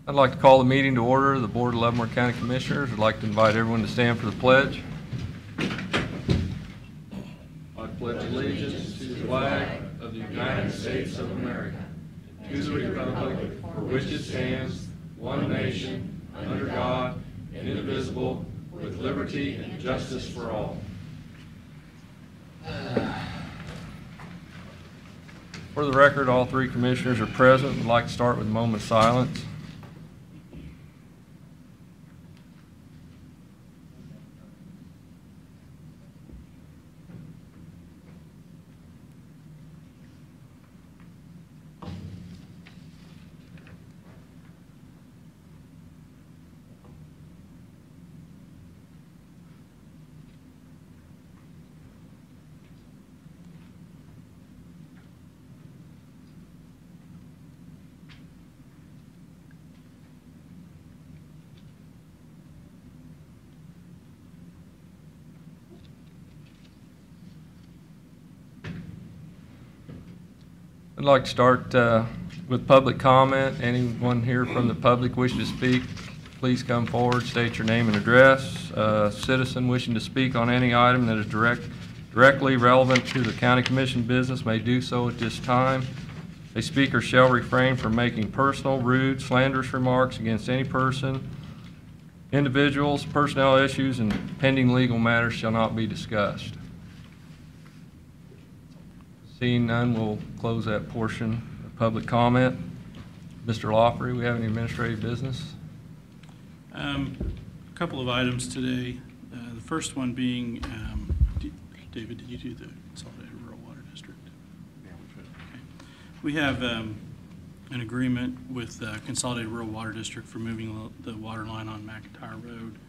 I'd like to call the meeting to order. The Board of Leavenworth County Commissioners would like to invite everyone to stand for the pledge. I pledge allegiance to the flag of the United States of America, to the republic for which it stands, one nation, under God, indivisible, with liberty and justice for all. For the record, all three commissioners are present. I'd like to start with a moment of silence. I'd like to start with public comment. Anyone here from the public wishing to speak, please come forward, state your name and address. Citizen wishing to speak on any item that is directly relevant to the County Commission business may do so at this time. A speaker shall refrain from making personal, rude, slanderous remarks against any person, individuals, personnel issues, and pending legal matters shall not be discussed. Seeing none, we'll close that portion of public comment. Mr. Lawfrey, we have any administrative business? A couple of items today. The first one being, David, did you do the Consolidated Rural Water District? Yeah, we should. Okay. We have an agreement with Consolidated Rural Water District for moving the water line on McIntyre Road.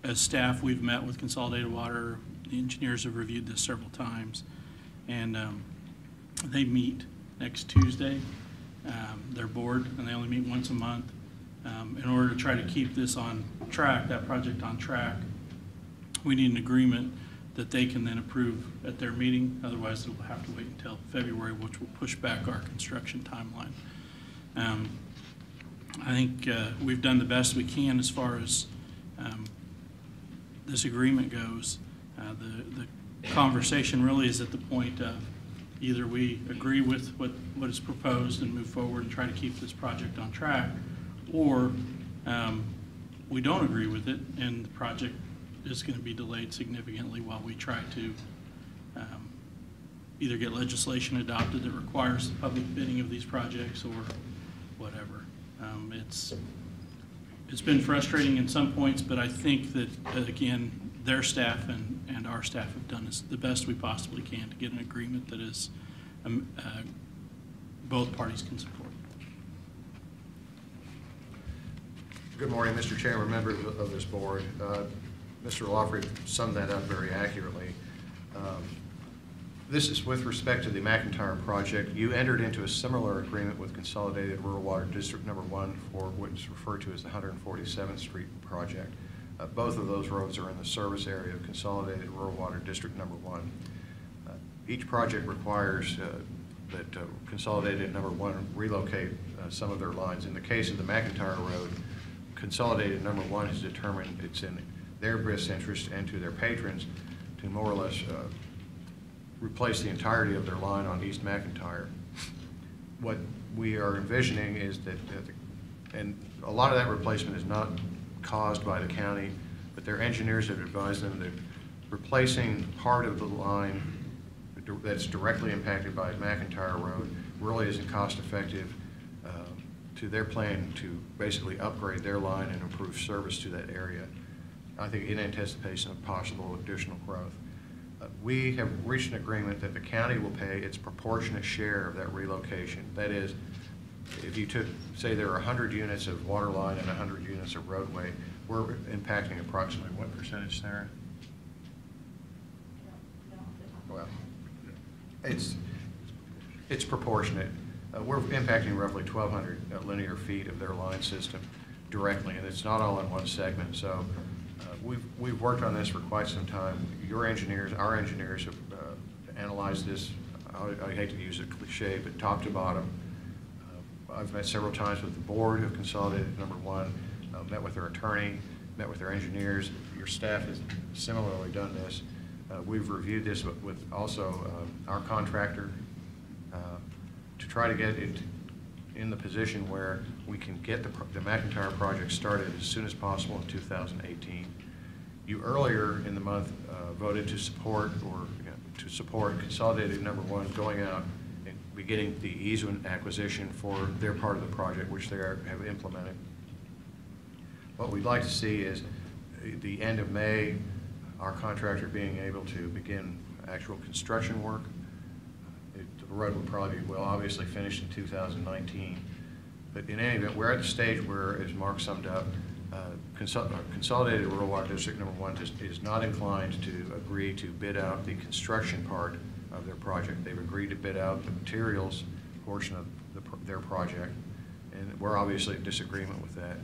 As staff, we've met with Consolidated Water. The engineers have reviewed this several times. And they meet next Tuesday. They're board, and they only meet once a month. In order to try to keep this on track, that project on track, we need an agreement that they can then approve at their meeting. Otherwise, it'll have to wait until February, which will push back our construction timeline. I think we've done the best we can as far as this agreement goes. The conversation really is at the point of either we agree with what is proposed and move forward and try to keep this project on track, or we don't agree with it and the project is going to be delayed significantly while we try to either get legislation adopted that requires the public bidding of these projects or whatever. It's been frustrating in some points, but I think that again, their staff and our staff have done the best we possibly can to get an agreement that is both parties can support. Good morning, Mr. Chairman, members of this board. Mr. Lawfrey summed that up very accurately. This is with respect to the McIntyre project. You entered into a similar agreement with Consolidated Rural Water District Number 1 for what is referred to as the 147th Street project. Both of those roads are in the service area of Consolidated Rural Water District Number 1. Each project requires that Consolidated Number 1 relocate some of their lines. In the case of the McIntyre Road, Consolidated Number 1 has determined it's in their best interest and to their patrons to more or less replace the entirety of their line on East McIntyre. What we are envisioning is that, and a lot of that replacement is not caused by the county, but their engineers have advised them that replacing part of the line that's directly impacted by McIntyre Road really isn't cost effective to their plan to basically upgrade their line and improve service to that area. I think in anticipation of possible additional growth. We have reached an agreement that the county will pay its proportionate share of that relocation. That is, if you took, say there are 100 units of water line and 100 units of roadway, we're impacting approximately what percentage, Sarah? Well, it's proportionate. We're impacting roughly 1,200 linear feet of their line system directly, and it's not all in one segment. So we've worked on this for quite some time. Your engineers, our engineers have analyzed this, I hate to use a cliche, but top to bottom. I've met several times with the board of Consolidated Number One, met with their attorney, met with their engineers. Your staff has similarly done this. We've reviewed this with also our contractor to try to get it in the position where we can get the McIntyre project started as soon as possible in 2018. You earlier in the month voted to support Consolidated Number One going out and beginning the easement acquisition for their part of the project, which they have implemented. What we'd like to see is the end of May, our contractor being able to begin actual construction work. The road would probably be, well, obviously finished in 2019. But in any event, we're at the stage where, as Mark summed up, Consolidated Rural Water District Number One is not inclined to agree to bid out the construction part of their project. They've agreed to bid out the materials portion of their project, and we're obviously in disagreement with that.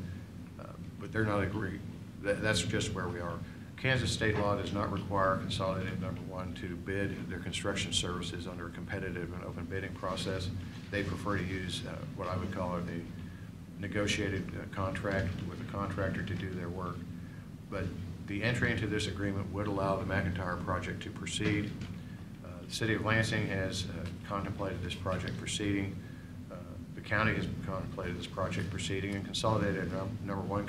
But they're not agreeing. That's just where we are. Kansas state law does not require Consolidated Number One to bid their construction services under a competitive and open bidding process. They prefer to use what I would call a negotiated contract with a contractor to do their work. But the entry into this agreement would allow the McIntyre project to proceed. The City of Lansing has contemplated this project proceeding. The county has contemplated this project proceeding, and Consolidated Number One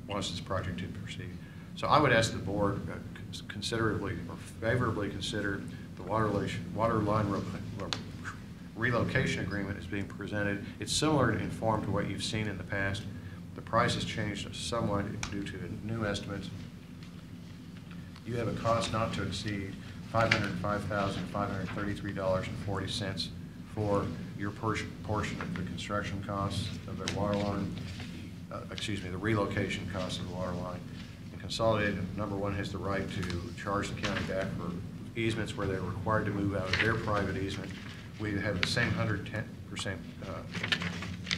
wants this project to proceed. So I would ask the board considerably or favorably consider the water line relocation agreement is being presented. It's similar in form to what you've seen in the past. The price has changed somewhat due to new estimates. You have a cost not to exceed $505,533.40 for your portion of the construction costs of their water line, the relocation costs of the water line. And Consolidated Number One has the right to charge the county back for easements where they're required to move out of their private easement. We have the same 110%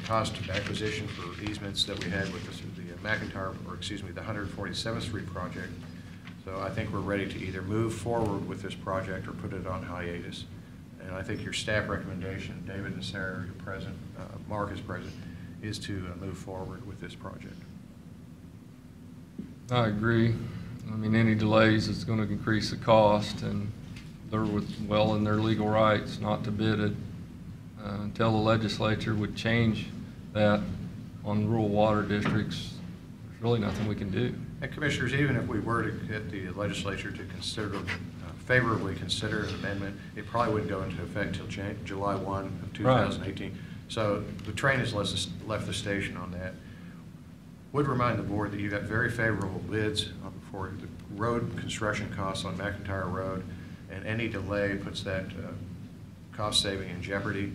cost of acquisition for easements that we had with the McIntyre, or excuse me, the 147th Street project. So I think we're ready to either move forward with this project or put it on hiatus. And I think your staff recommendation, David and Sarah, you're present, Mark is present, is to move forward with this project. I agree. I mean, any delays is going to increase the cost, and they're well in their legal rights not to bid it until the legislature would change that on rural water districts. There's really nothing we can do. And Commissioners, even if we were to get the legislature to consider, favorably consider an amendment, it probably wouldn't go into effect until July 1 of 2018. Right. So the train has left the station on that. Would remind the board that you got very favorable bids for the road construction costs on McIntyre Road, and any delay puts that cost saving in jeopardy.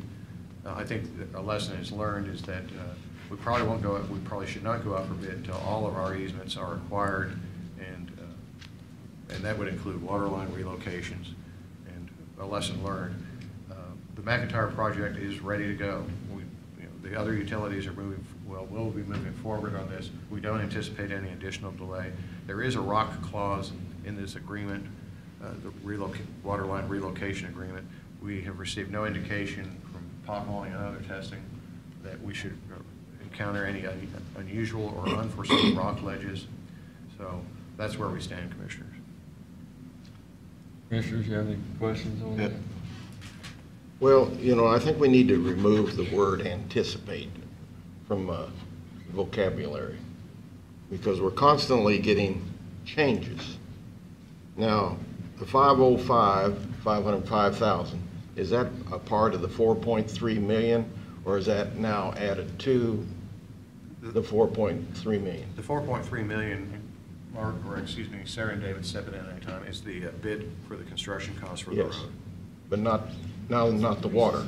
I think a lesson is learned is that we probably should not go out for bid until all of our easements are acquired, and that would include water line relocations. And a lesson learned. The McIntyre project is ready to go. The other utilities are will be moving forward on this. We don't anticipate any additional delay. There is a ROC clause in this agreement, the water line relocation agreement. We have received no indication from potholing and other testing that we should encounter any unusual or unforeseen rock ledges. So that's where we stand, Commissioners. Commissioners, you have any questions on that? Well, I think we need to remove the word anticipate from vocabulary, because we're constantly getting changes. Now, the 505,000, is that a part of the 4.3 million, or is that now added to the 4.3 million? The 4.3 million, Mark, or excuse me, Sarah and David step in at any time, is the bid for the construction costs for the road. But not the water.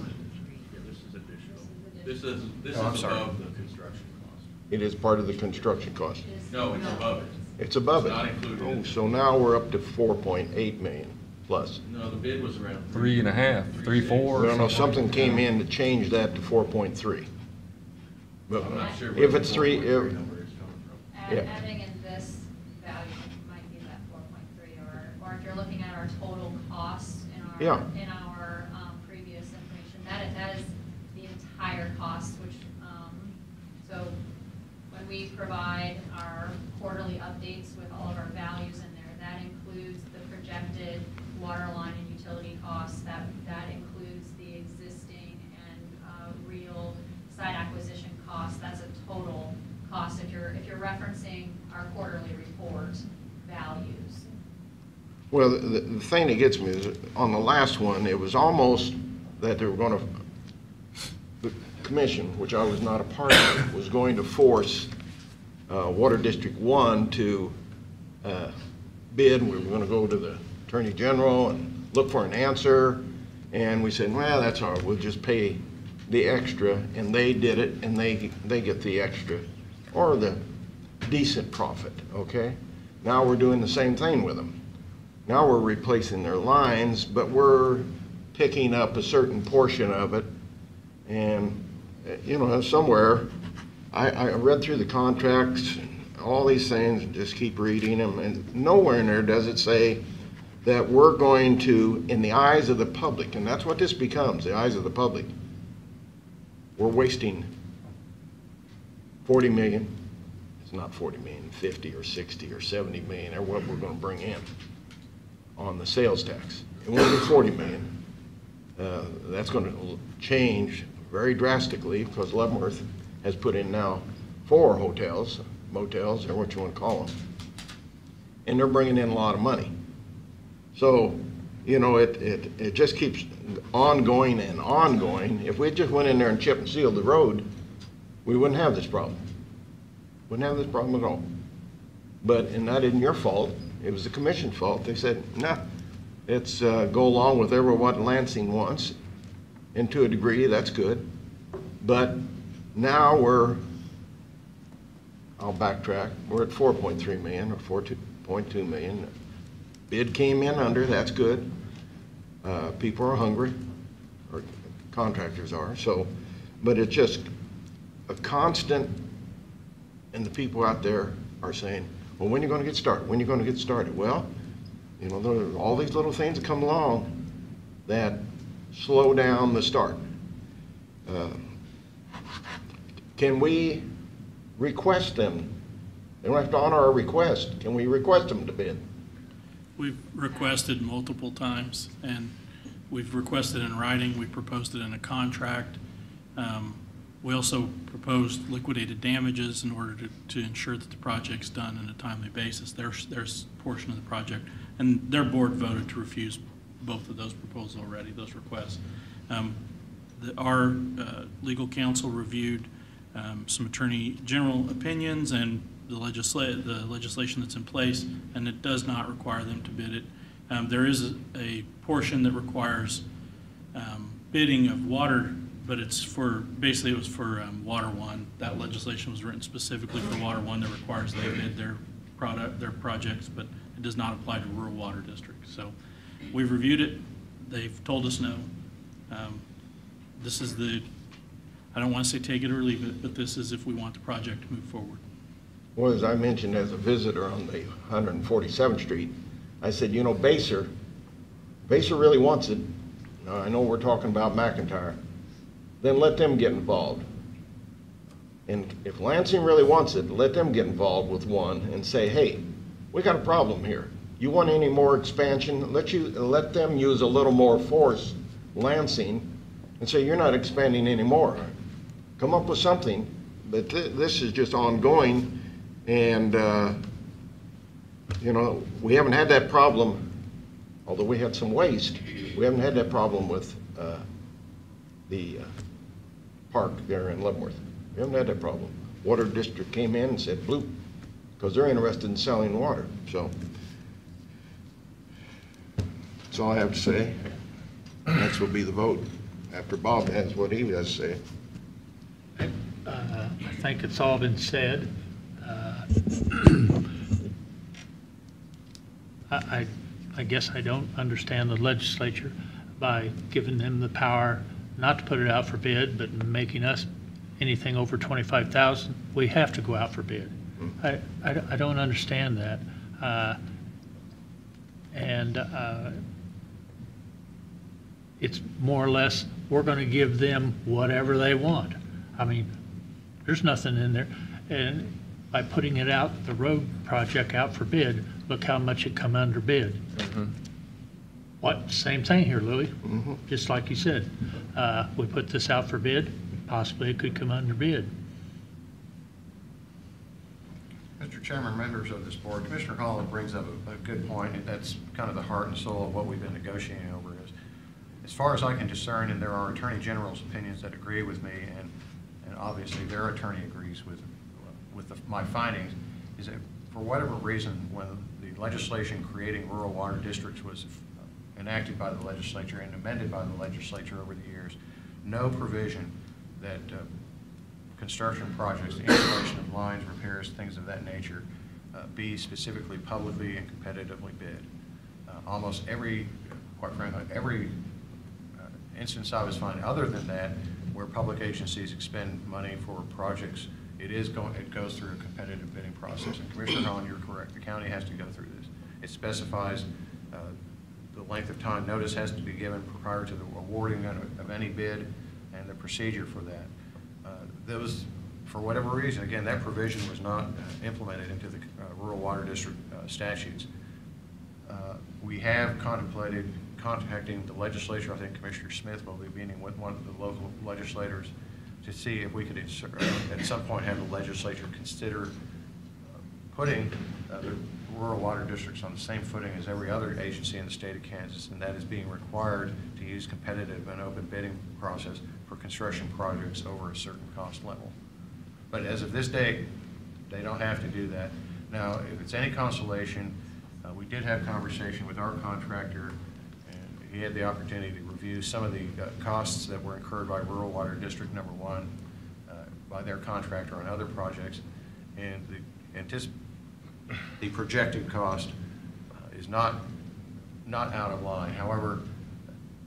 This is additional. This is above the construction cost. It is part of the construction cost. No, it's above it. It's above it. Not included. Oh, so now we're up to 4.8 million plus. No, the bid was around 3.5, 3, 4. Well, no, something came in to change that to 4.3 But I'm not sure if where it's the 3, 4.3 number is coming from. Yeah. Adding in this value might be that 4.3, or if you're looking at our total costs in our previous information, that is the higher costs, which, so when we provide our quarterly updates with all of our values in there, that includes the projected water line and utility costs, that includes the existing and real site acquisition costs. That's a total cost if you're referencing our quarterly report values. Well, the thing that gets me is on the last one, it was almost that they were going to, the commission, which I was not a part of, was going to force Water District 1 to bid. We were going to go to the Attorney General and look for an answer. And we said, well, that's all right. We'll just pay the extra. And they did it, and they get the extra or the decent profit, okay? Now we're doing the same thing with them. Now we're replacing their lines, but we're picking up a certain portion of it. And, you know, somewhere, I read through the contracts, all these things, and just keep reading them, and nowhere in there does it say that we're going to, in the eyes of the public, and that's what this becomes, the eyes of the public, we're wasting 40 million. It's not 40 million, 50 or 60 or 70 million, or what we're going to bring in on the sales tax. It won't be 40 million. That's going to change very drastically because Leavenworth has put in now 4 hotels, motels, or what you want to call them, and they're bringing in a lot of money. So, you know, it just keeps ongoing and ongoing. If we just went in there and chip and sealed the road, we wouldn't have this problem. Wouldn't have this problem at all. But, and that isn't your fault. It was the commission's fault. They said, nah, it's go along with what Lansing wants. And to a degree, that's good. But now I'll backtrack, we're at 4.3 million or 4.2 million. Bid came in under, that's good. People are hungry, or contractors are, so, but it's just a constant, and the people out there are saying, well, when are you going to get started? When are you going to get started? Well, you know, there are all these little things that come along that slow down the start. Can we request them? They don't have to honor our request. Can we request them to bid? We've requested multiple times, and we've requested in writing. We proposed it in a contract. We also proposed liquidated damages in order to ensure that the project's done on a timely basis. Their portion of the project, and their board voted to refuse both of those proposals already, those requests. Our legal counsel reviewed some Attorney General opinions and the legislation that's in place, and it does not require them to bid it. There is a portion that requires bidding of water, but it's for, basically it was for Water One. That legislation was written specifically for Water One that requires they bid their projects, but it does not apply to rural water districts. So we've reviewed it. They've told us no. This is the, I don't want to say take it or leave it, but this is if we want the project to move forward. Well, as I mentioned as a visitor on the 147th Street, I said, you know, Baser really wants it. Now, I know we're talking about McIntyre. Then let them get involved. And if Lansing really wants it, let them get involved with one and say, hey, we got a problem here. You want any more expansion? Let them use a little more force, Lansing, and say, you're not expanding anymore. Come up with something. But this is just ongoing. And, you know, we haven't had that problem, although we had some waste. We haven't had that problem with the park there in Leavenworth. We haven't had that problem. Water District came in and said, bloop, because they're interested in selling water. So that's all I have to say. Next will be the vote after Bob has what he has to say. I think it's all been said. I guess I don't understand the legislature by giving them the power not to put it out for bid, but making us anything over 25,000, we have to go out for bid. I don't understand that. It's more or less, we're gonna give them whatever they want. I mean, there's nothing in there. And by putting it out, the road project out for bid, look how much it come under bid. What, same thing here, Louis, just like you said. We put this out for bid, possibly it could come under bid. Mr. Chairman, members of this board, Commissioner Holland brings up a good point, and that's kind of the heart and soul of what we've been negotiating over is, as far as I can discern, and there are Attorney General's opinions that agree with me, and obviously their attorney agrees with my findings, is that for whatever reason, when the legislation creating rural water districts was enacted by the legislature and amended by the legislature over the years, no provision that construction projects, the installation of lines, repairs, things of that nature, be specifically publicly and competitively bid. Almost every, quite frankly, every instance I was finding, other than that, where public agencies expend money for projects, it goes through a competitive bidding process. And Commissioner Holland, you're correct. The county has to go through this. It specifies the length of time notice has to be given prior to the awarding of any bid and the procedure for that. Those, for whatever reason, again, that provision was not implemented into the rural water district statutes. We have contemplated contacting the legislature. I think Commissioner Smith will be meeting with one of the local legislators to see if we could at some point have the legislature consider putting the rural water districts on the same footing as every other agency in the state of Kansas, and that is being required to use competitive and open bidding process for construction projects over a certain cost level. But as of this date, they don't have to do that. Now, if it's any consolation, we did have conversation with our contractor, and he had the opportunity to review some of the costs that were incurred by Rural Water District Number 1 by their contractor on other projects, and the projected cost is not out of line. However,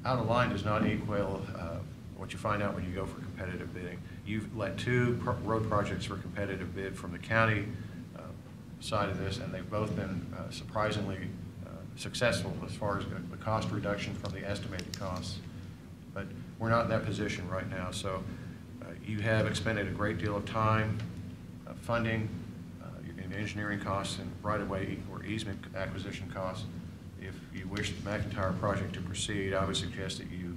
out of line does not equal what you find out when you go for competitive bidding. You've let two road projects for competitive bid from the county side of this, and they've both been surprisingly successful as far as the cost reduction from the estimated costs. But we're not in that position right now, so you have expended a great deal of time, funding, engineering costs, and right-of-way or easement acquisition costs. If you wish the McIntyre project to proceed, I would suggest that you,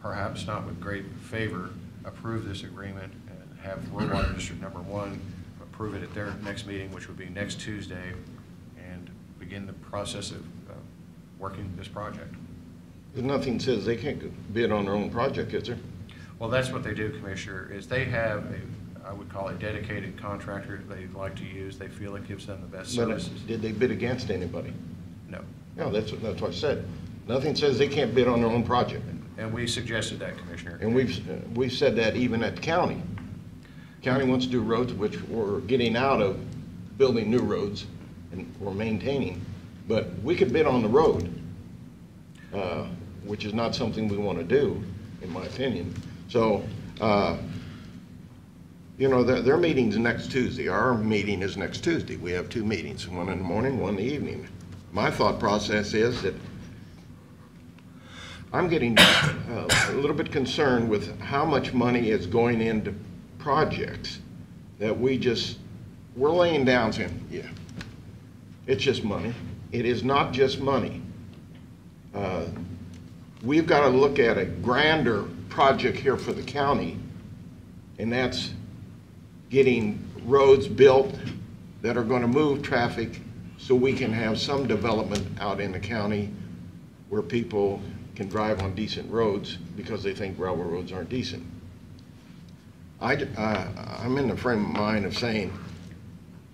perhaps not with great favor, approve this agreement and have Rural Water District Number 1 approve it at their next meeting, which would be next Tuesday, and begin the process of working this project. Nothing says they can't bid on their own project, is there? Well, that's what they do, Commissioner, is they have I would call a dedicated contractor they like to use. They feel it gives them the best services. Did they bid against anybody? No. No, that's what I said. Nothing says they can't bid on their own project. And we suggested that, Commissioner. And we've said that even at the county. County wants to do roads, which we're getting out of building new roads and we're maintaining, but we could bid on the road, which is not something we want to do, in my opinion. So, you know, their meeting's next Tuesday. Our meeting is next Tuesday. We have two meetings, one in the morning, one in the evening. My thought process is that I'm getting a little bit concerned with how much money is going into projects that we're laying down saying, yeah, it's just money. It is not just money. We've got to look at a grander project here for the county, and that's getting roads built that are going to move traffic so we can have some development out in the county where people can drive on decent roads because they think gravel roads aren't decent. I'm in the frame of mind of saying,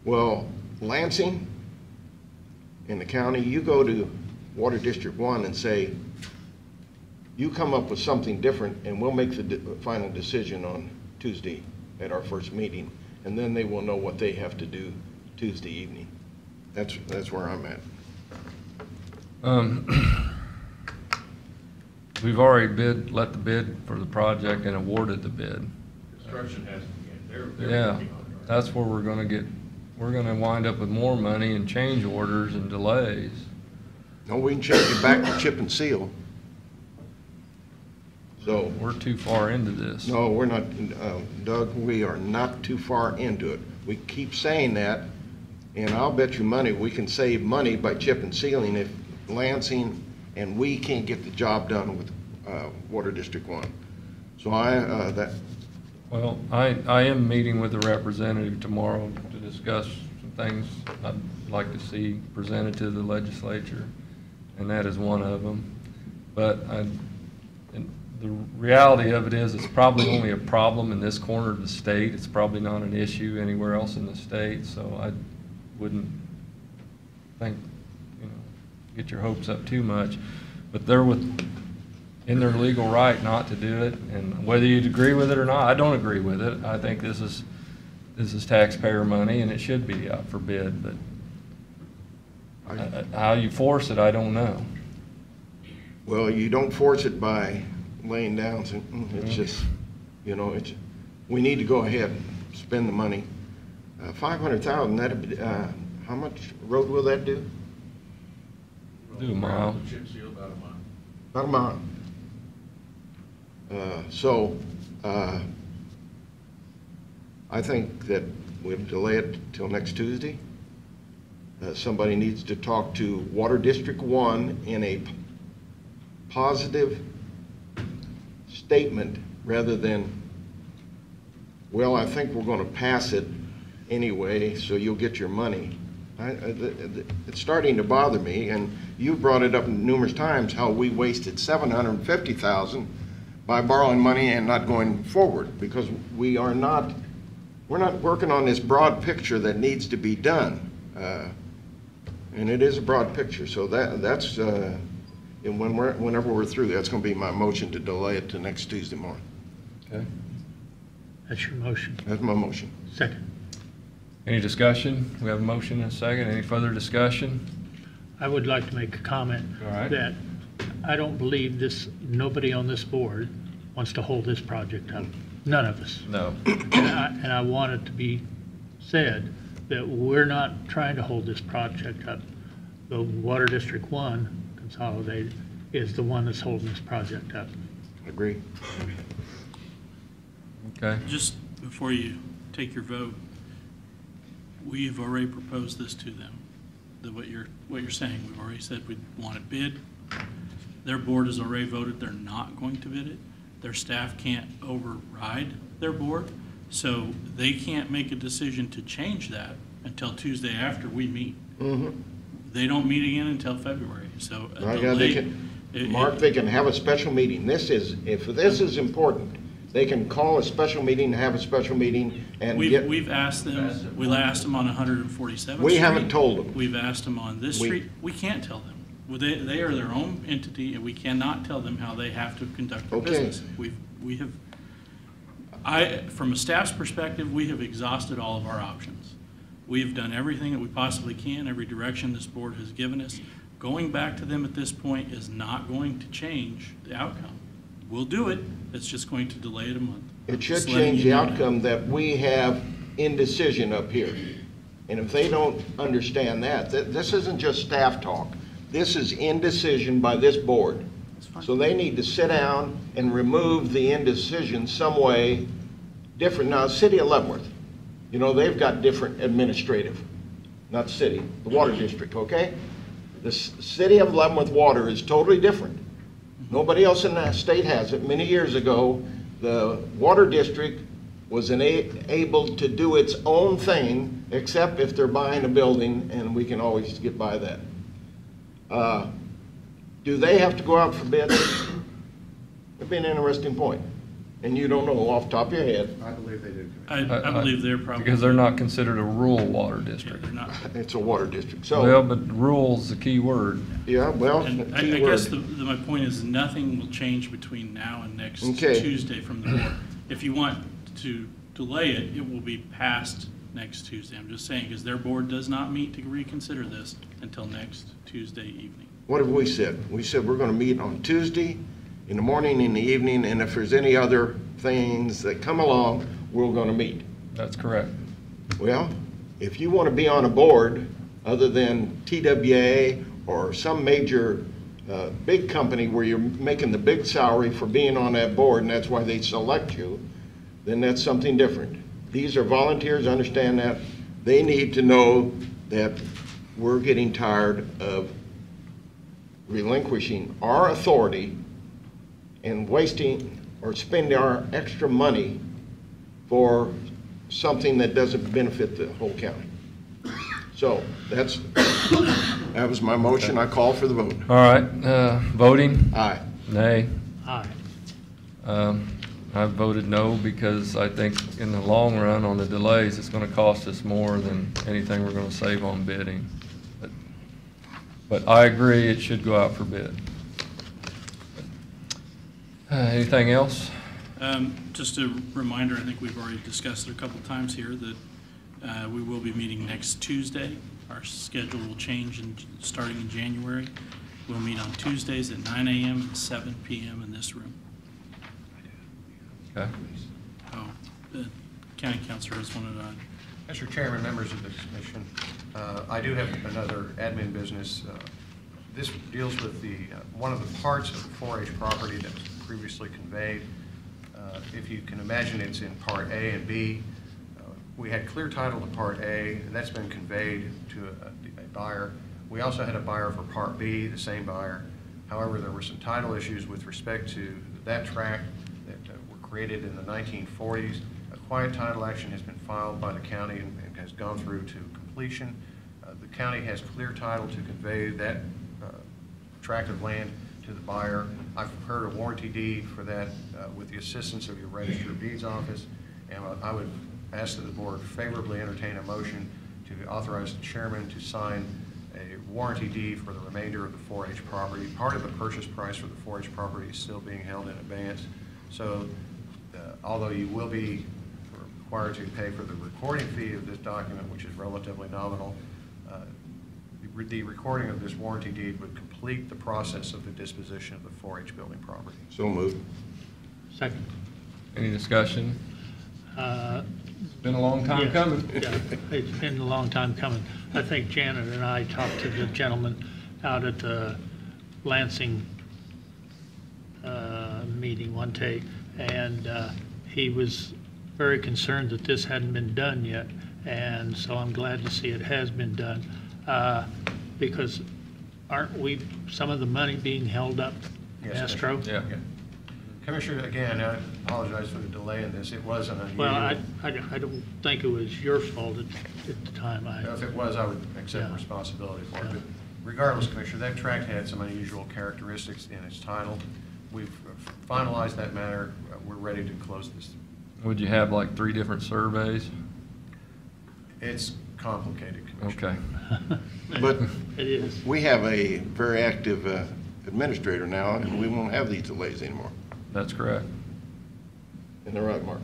well, Lansing in the county, you go to Water District 1 and say, you come up with something different and we'll make the final decision on Tuesday at our first meeting, and then they will know what they have to do Tuesday evening. That's where I'm at. We've already let the bid for the project and awarded the bid. Construction has to begin. They're Yeah, working on it. that's where we're gonna wind up with more money and change orders and delays. No, we can change it back to chip and seal. So, We're too far into this. no, we're not, Doug, we are not too far into it. We keep saying that, and I'll bet you money, we can save money by chip and sealing if Lansing and we can't get the job done with Water District 1. So Well, I am meeting with a representative tomorrow to discuss some things I'd like to see presented to the legislature, and that is one of them. But and the reality of it is, it's probably only a problem in this corner of the state. It's probably not an issue anywhere else in the state, so I wouldn't think, get your hopes up too much. But they're in their legal right not to do it, and whether you'd agree with it or not, I don't agree with it. I think this is taxpayer money, and it should be out for bid, but how you force it, I don't know. well, you don't force it by laying down, it's just, we need to go ahead and spend the money. 500,000, that'd be, how much road will that do? Do a mile. Chip seal about a mile. About a mile. I think that we'll delay it till next Tuesday. Somebody needs to talk to Water District 1 in a positive statement rather than, well, I think we're going to pass it anyway, so you'll get your money. It's starting to bother me, and you brought it up numerous times how we wasted $750,000 by borrowing money and not going forward, because we're not working on this broad picture that needs to be done, and it is a broad picture. So that's and whenever we're through, that's going to be my motion to delay it to next Tuesday morning. Okay. That's your motion. That's my motion. Second. Any discussion? We have a motion and a second. Any further discussion? I would like to make a comment All right. that I don't believe nobody on this board wants to hold this project up. None of us. No. And I want it to be said that we're not trying to hold this project up. The Water District 1 Consolidated is the one that's holding this project up. Agree. Okay. Just before you take your vote, we've already proposed this to them. What you're saying, we've already said we want it bid. Their board has already voted they're not going to bid it. Their staff can't override their board, so they can't make a decision to change that until Tuesday after we meet. Mm-hmm. They don't meet again until February, so. Mark, they can have a special meeting. If this is important, they can call a special meeting, have a special meeting, and We've asked them, we asked them on 147th Street. We haven't told them. We've asked them on this street. We can't tell them. Well, they are their own entity, and we cannot tell them how they have to conduct their Okay. business. From a staff's perspective, we have exhausted all of our options. We've done everything that we possibly can, every direction this board has given us. Going back to them at this point is not going to change the outcome. We'll do it, it's just going to delay it a month. It should Just letting change you the know that. outcome that we have indecision up here. And if they don't understand that, this isn't just staff talk. This is indecision by this board. So they need to sit down and remove the indecision some way different. Now, City of Leavenworth, they've got different administrative, not city, the water district, okay? The City of Leavenworth water is totally different. Nobody else in the state has it. Many years ago, the water district was able to do its own thing, except if they're buying a building, and we can always get by that. Do they have to go out for bid? That'd be an interesting point. And you don't know off the top of your head. I believe they do. I believe they're probably. Because they're not considered a rural water Yeah, district. they're not. It's a water district. So, Well, but rural's the key word. yeah, well, And I key guess word. my point is nothing will change between now and next Okay. Tuesday from the board. If you want to delay it, it will be passed next Tuesday. I'm just saying, because their board does not meet to reconsider this until next Tuesday evening. What have we said? We said we're going to meet on Tuesday, in the morning, in the evening, and if there's any other things that come along, we're going to meet. That's correct. Well, if you want to be on a board other than TWA or some major big company where you're making the big salary for being on that board and that's why they select you, then that's something different. These are volunteers, understand that. They need to know that we're getting tired of relinquishing our authority and wasting or spending our extra money for something that doesn't benefit the whole county. So that was my motion. I call for the vote. All right, voting? Aye. Nay. Aye. I voted no because I think in the long run on the delays, it's going to cost us more than anything we're going to save on bidding. But I agree it should go out for bid. Anything else? Just a reminder, I think we've already discussed it a couple times here, that we will be meeting next Tuesday. Our schedule will change starting in January. We'll meet on Tuesdays at 9 a.m. and 7 p.m. in this room. Okay. Oh, the county councilor has wanted to. Mr. Chairman, members of the commission, I do have another admin business. This deals with the one of the parts of the 4-H property that was previously conveyed. If you can imagine, it's in Part A and B. We had clear title to Part A, and that's been conveyed to a buyer. We also had a buyer for Part B, the same buyer. However, there were some title issues with respect to that tract that were created in the 1940s. A quiet title action has been filed by the county and has gone through to completion. The county has clear title to convey that tract of land to the buyer. I've prepared a warranty deed for that with the assistance of your Register of Deeds office, and I would ask that the board favorably entertain a motion to authorize the chairman to sign a warranty deed for the remainder of the 4-H property. Part of the purchase price for the 4-H property is still being held in advance. So although you will be required to pay for the recording fee of this document, which is relatively nominal, the recording of this warranty deed would complete the process of the disposition of the 4-H building property. So moved. Second. Any discussion? It's been a long time Yes. coming. Yeah, it's been a long time coming. I think Janet and I talked to the gentleman out at the Lansing meeting one day, and he was very concerned that this hadn't been done yet, and so I'm glad to see it has been done. Because aren't we, some of the money being held up in Yes, escrow? Yeah. Commissioner, again, I apologize for the delay in this. It was an unusual. Well, I don't think it was your fault at the time. If it was, I would accept Yeah. responsibility for it. Yeah. But regardless, Commissioner, that tract had some unusual characteristics in its title. We've finalized that matter. We're ready to close this. Would you have like 3 different surveys? It's complicated, Commissioner. Okay. But It is. we have a very active administrator now, and we won't have these delays anymore. That's correct. Isn't that right, Mark?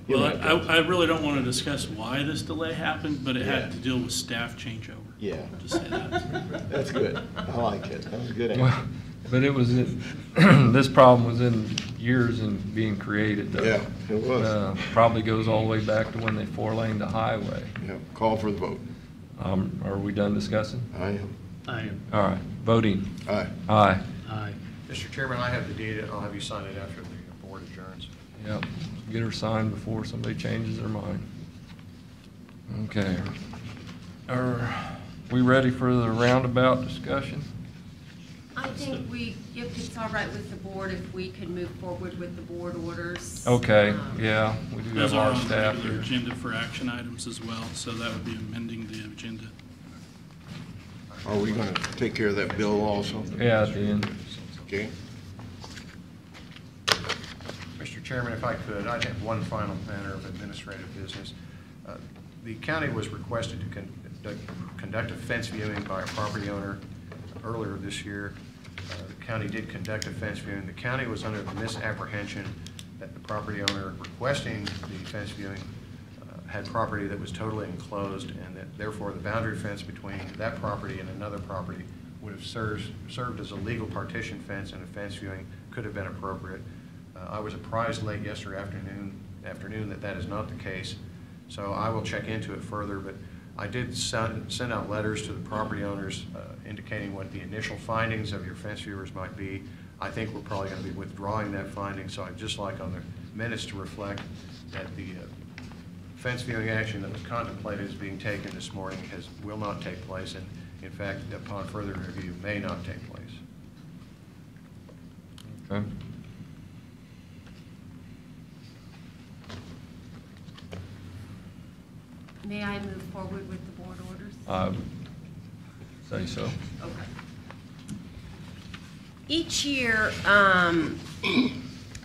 Well, I really don't want to discuss why this delay happened, but it Yeah. had to deal with staff changeover. Yeah. Just say that. That's good. I like it. That was a good answer. Well, but it was, this problem was in years in being created, though. Yeah, it was. Probably goes all the way back to when they 4-laned the highway. Yeah, call for the vote. Are we done discussing? I am. I am. All right, voting. Aye. Aye. Aye. Mr. Chairman, I have the deed. I'll have you sign it after the board adjourns. Yep, get her signed before somebody changes their mind. Okay. Are we ready for the roundabout discussion? I think if it's all right with the board, if we could move forward with the board orders. Okay, yeah, we do Those have are our on the staff regular here. agenda for action items as well, so that would be amending the agenda. Are we going to take care of that bill also? Yeah, at the end. Okay. Mr. Chairman, if I could, I'd have one final matter of administrative business. The county was requested to conduct a fence viewing by a property owner earlier this year. The county did conduct a fence viewing. The county was under the misapprehension that the property owner requesting the fence viewing had property that was totally enclosed, and that therefore the boundary fence between that property and another property would have served as a legal partition fence, and a fence viewing could have been appropriate. I was apprised late yesterday afternoon that that is not the case, so I will check into it further, but I did send out letters to the property owners indicating what the initial findings of your fence viewers might be. I think we're probably going to be withdrawing that finding, so I'd just like on the minutes to reflect that the fence viewing action that was contemplated as being taken this morning will not take place, and in fact, upon further review, may not take place. Okay. May I move forward with the board orders? Say so. Okay. Each year,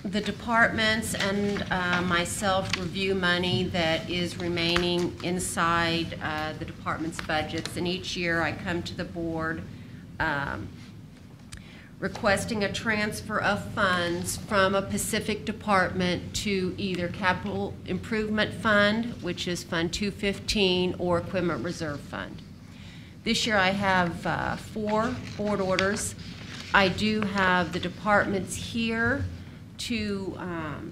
the departments and myself review money that is remaining inside the department's budgets, and each year I come to the board requesting a transfer of funds from a specific department to either Capital Improvement Fund, which is Fund 215, or Equipment Reserve Fund. This year I have 4 board orders. I do have the departments here to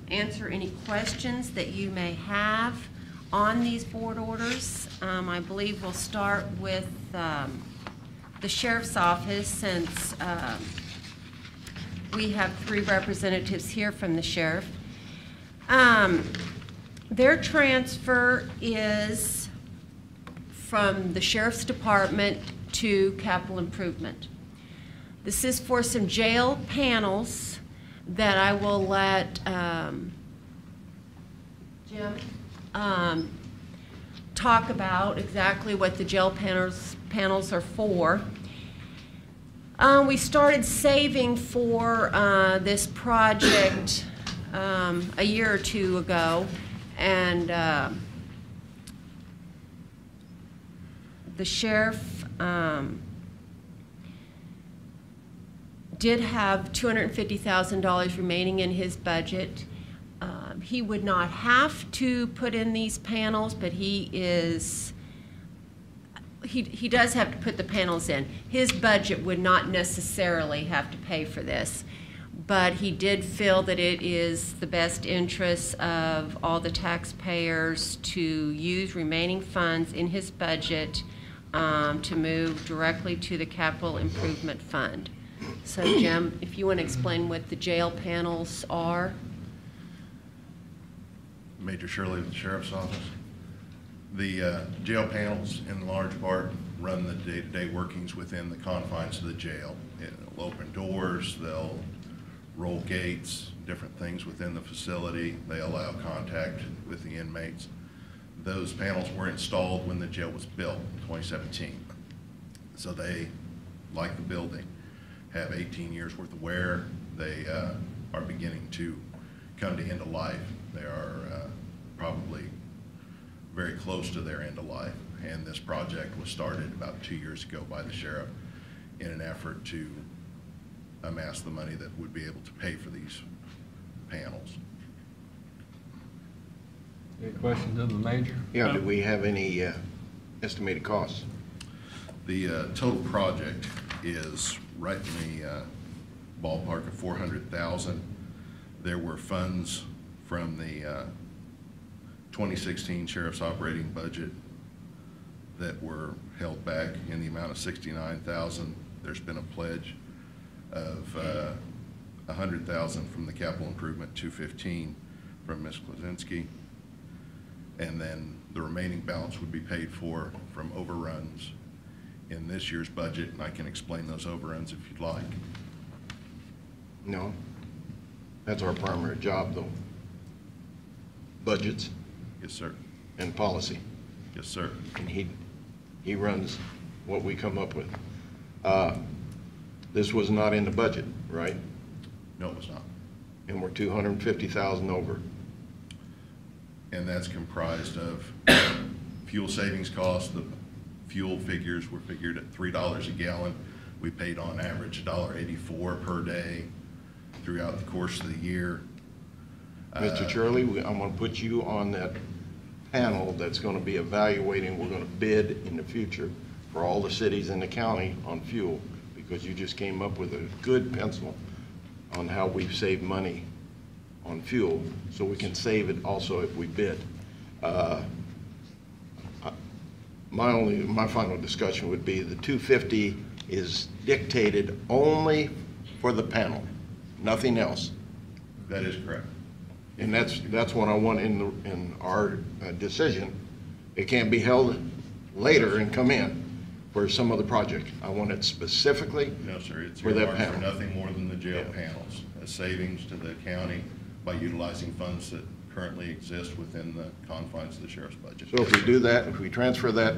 answer any questions that you may have on these board orders. I believe we'll start with the Sheriff's Office, since we have 3 representatives here from the Sheriff. Their transfer is from the Sheriff's Department to Capital Improvement. This is for some jail panels that I will let Jim talk about exactly what the jail panels are for. We started saving for this project a year or 2 ago, and the sheriff did have $250,000 remaining in his budget. He would not have to put in these panels, but he does have to put the panels in. His budget would not necessarily have to pay for this, but he did feel that it is the best interest of all the taxpayers to use remaining funds in his budget to move directly to the Capital Improvement Fund. So Jim, if you want to explain what the jail panels are. Major Shirley with the Sheriff's Office. The jail panels, in large part, run the day-to-day workings within the confines of the jail. They'll open doors, they'll roll gates, different things within the facility. They allow contact with the inmates. Those panels were installed when the jail was built in 2017. So they, like the building, have 18 years worth of wear. They are beginning to come to end of life. They are probably very close to their end of life, and this project was started about 2 years ago by the sheriff in an effort to amass the money that would be able to pay for these panels. Any questions of the major? Yeah, do we have any estimated costs? The total project is right in the ballpark of $400,000. There were funds from the 2016 Sheriff's operating budget that were held back in the amount of $69,000. There's been a pledge of $100,000 from the Capital Improvement 215 from Ms. Klaczynski, and then the remaining balance would be paid for from overruns in this year's budget, and I can explain those overruns if you'd like. No. That's our primary job, though. Budgets Yes, sir. and policy. Yes, sir. And he runs what we come up with. This was not in the budget, right? No, it was not. And we're 250,000 over. And that's comprised of fuel savings costs. The fuel figures were figured at $3 a gallon. We paid on average $1.84 per day throughout the course of the year. Mr. Shirley, I'm going to put you on that panel that's going to be evaluating, we're going to bid in the future for all the cities in the county on fuel, because you just came up with a good pencil on how we've saved money on fuel, so we can save it also if we bid. My final discussion would be the 250 is dictated only for the panel, nothing else. That is correct. And that's what I want in our decision. It can't be held later and come in for some other project. I want it specifically No, sir, it's for that earmarked for panel. nothing more than the jail Yeah. panels, a savings to the county by utilizing funds that currently exist within the confines of the sheriff's budget. So if we do that, if we transfer that,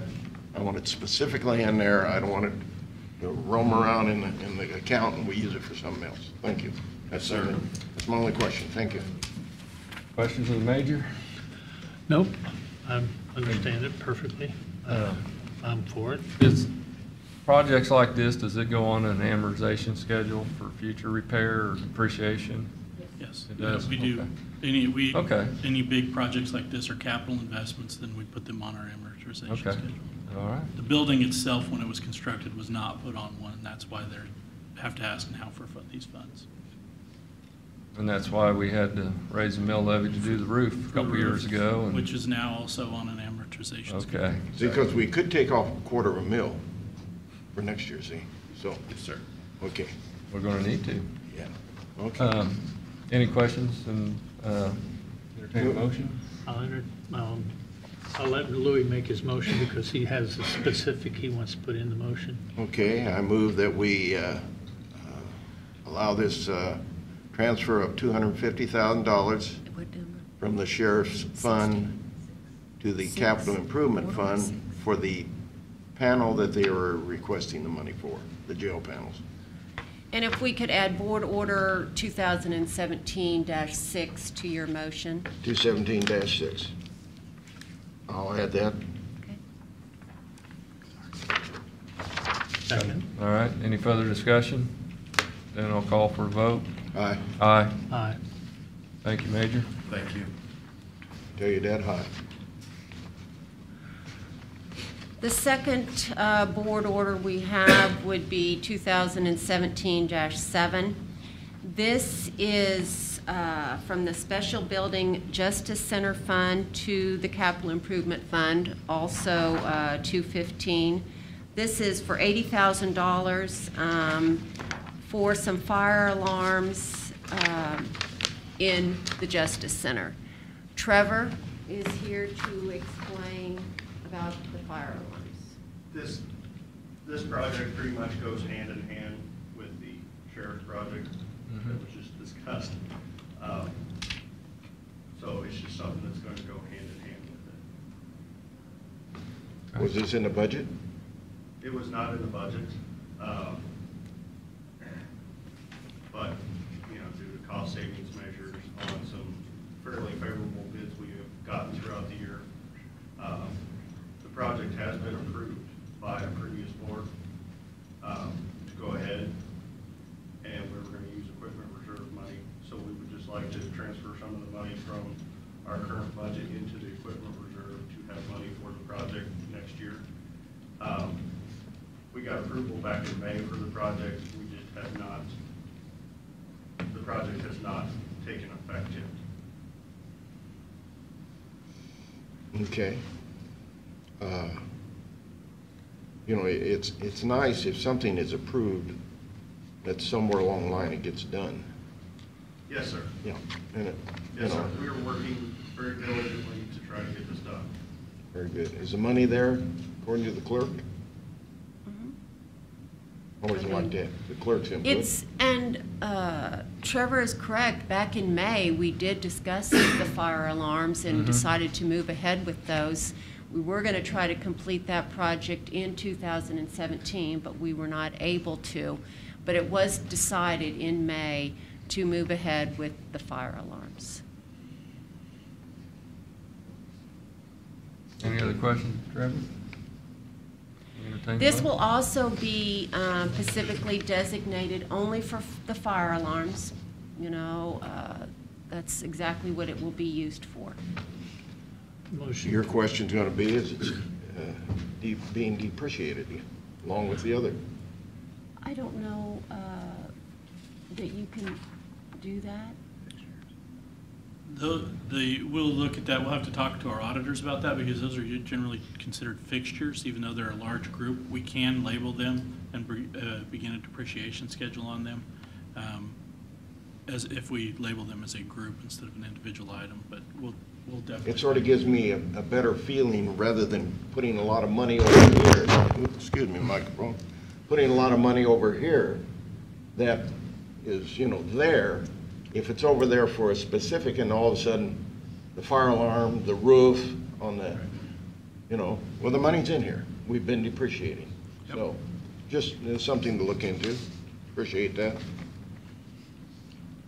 I want it specifically in there. I don't want it to roam around in the account and we use it for something else. Thank you. Yes, sir. That's my only question. Thank you. Questions of the major? Nope, I understand it perfectly. I'm for it. Is projects like this, does it go on an amortization schedule for future repair or depreciation? Yes. It does? We do. Okay. Okay. Any big projects like this are capital investments, then we put them on our amortization Okay. schedule. All right. The building itself, when it was constructed, was not put on one, and that's why they have to ask now for these funds. And that's why we had to raise the mill levy to do the roof a couple years ago. And Which is now also on an amortization schedule. okay. Because we could take off $250,000 for next year, see? So, Yes, sir. okay. We're going to need to. Yeah. Okay. Any questions and entertain a motion? I'll let Louis make his motion because he has a specific he wants to put in the motion. Okay, I move that we allow this transfer of $250,000 from the sheriff's fund to the capital improvement fund for the panel that they are requesting the money for, the jail panels. And if we could add Board Order 2017-6 to your motion. 217-6. I'll add that. Okay. Second. All right. Any further discussion? Then I'll call for a vote. Aye. Aye. Aye. Thank you, Major. Thank you. Tell your dad hi. The second board order we have would be 2017-7. This is from the Special Building Justice Center Fund to the Capital Improvement Fund, also 215. This is for $80,000 for some fire alarms in the Justice Center. Trevor is here to explain about the fire alarms. This project pretty much goes hand in hand with the sheriff's project that was just discussed. So it's just something that's going to go hand in hand with it. Was this in the budget? It was not in the budget, but, you know, due to cost savings measures on some fairly favorable bids we have gotten throughout the year, the project has been approved by a previous board to go ahead, and we were going to use equipment reserve money. So we would just like to transfer some of the money from our current budget into the equipment reserve to have money for the project next year. We got approval back in May for the project. We just have not, the project has not taken effect yet. Okay. You know, it's nice if something is approved, that somewhere along the line it gets done. Yes, sir. Yeah. And it, you Yes, sir. know, We are working very diligently to try to get this done. very good. Is the money there according to the clerk? Always like that. The clerk's input. It's, and Trevor is correct. Back in May, we did discuss the fire alarms and decided to move ahead with those. We were going to try to complete that project in 2017, but we were not able to. But it was decided in May to move ahead with the fire alarms. Any other questions, Trevor? Entertain the This vote? will also be specifically designated only for the fire alarms. You know, that's exactly what it will be used for. Motion. Your question's gonna be, is it being depreciated along with the other? I don't know that you can do that. We'll look at that. We'll have to talk to our auditors about that because those are generally considered fixtures, even though they're a large group. We can label them and begin a depreciation schedule on them, as if we label them as a group instead of an individual item, but we'll definitely. It sort of gives me a better feeling rather than putting a lot of money over here. Oops, excuse me, microphone. Putting a lot of money over here that is, you know, there. If it's over there for a specific and all of a sudden the fire alarm, the roof on the, you know, well, the money's in here. We've been depreciating. Yep. So just something to look into. Appreciate that.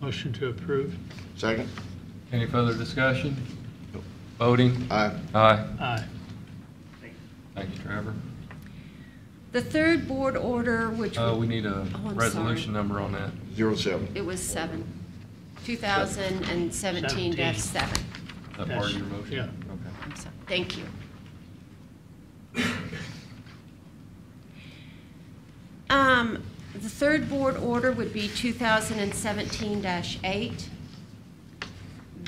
Motion to approve. Second? Any further discussion? Voting? Aye. Aye. Aye. Thank you, Trevor. The third board order, which. We need a I'm resolution sorry. number on that. 07. It was 2017-7. Is that part of your motion? Yeah. Okay. I'm sorry. Thank you. The third board order would be 2017-8.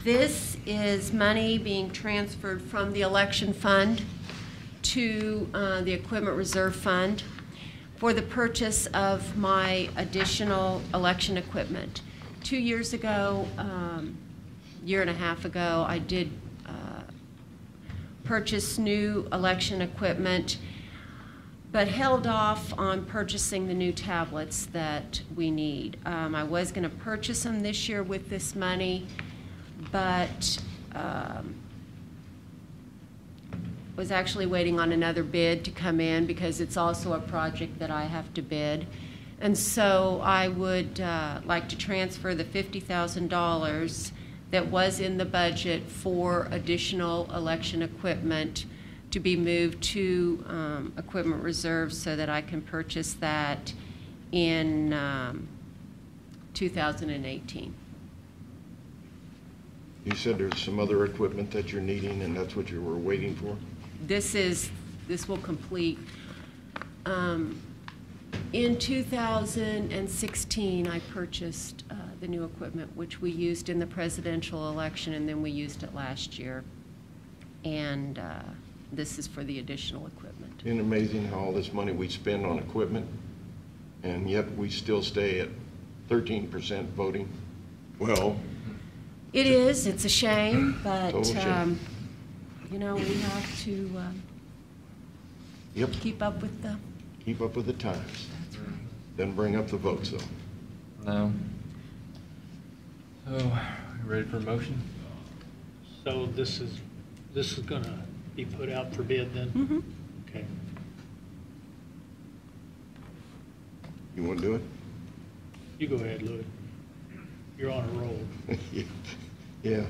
This is money being transferred from the election fund to the equipment reserve fund for the purchase of my additional election equipment. 2 years ago, year and a half ago, I did purchase new election equipment, but held off on purchasing the new tablets that we need. I was going to purchase them this year with this money, but was actually waiting on another bid to come in because it's also a project that I have to bid. And so I would like to transfer the $50,000 that was in the budget for additional election equipment to be moved to equipment reserve so that I can purchase that in 2018. You said there's some other equipment that you're needing and that's what you were waiting for? This will complete. In 2016, I purchased the new equipment, which we used in the presidential election, and then we used it last year. And this is for the additional equipment. Isn't it amazing how all this money we spend on equipment, and yet we still stay at 13% voting? Well, It is. It's a shame, but Total shame. you know, we have to yep, keep up with the. keep up with the times. Doesn't bring up the votes, though. No. So, you ready for a motion? So this is gonna be put out for bid then? Mm-hmm. Okay. You want to do it? You go ahead, Louis. You're on a roll. Yeah.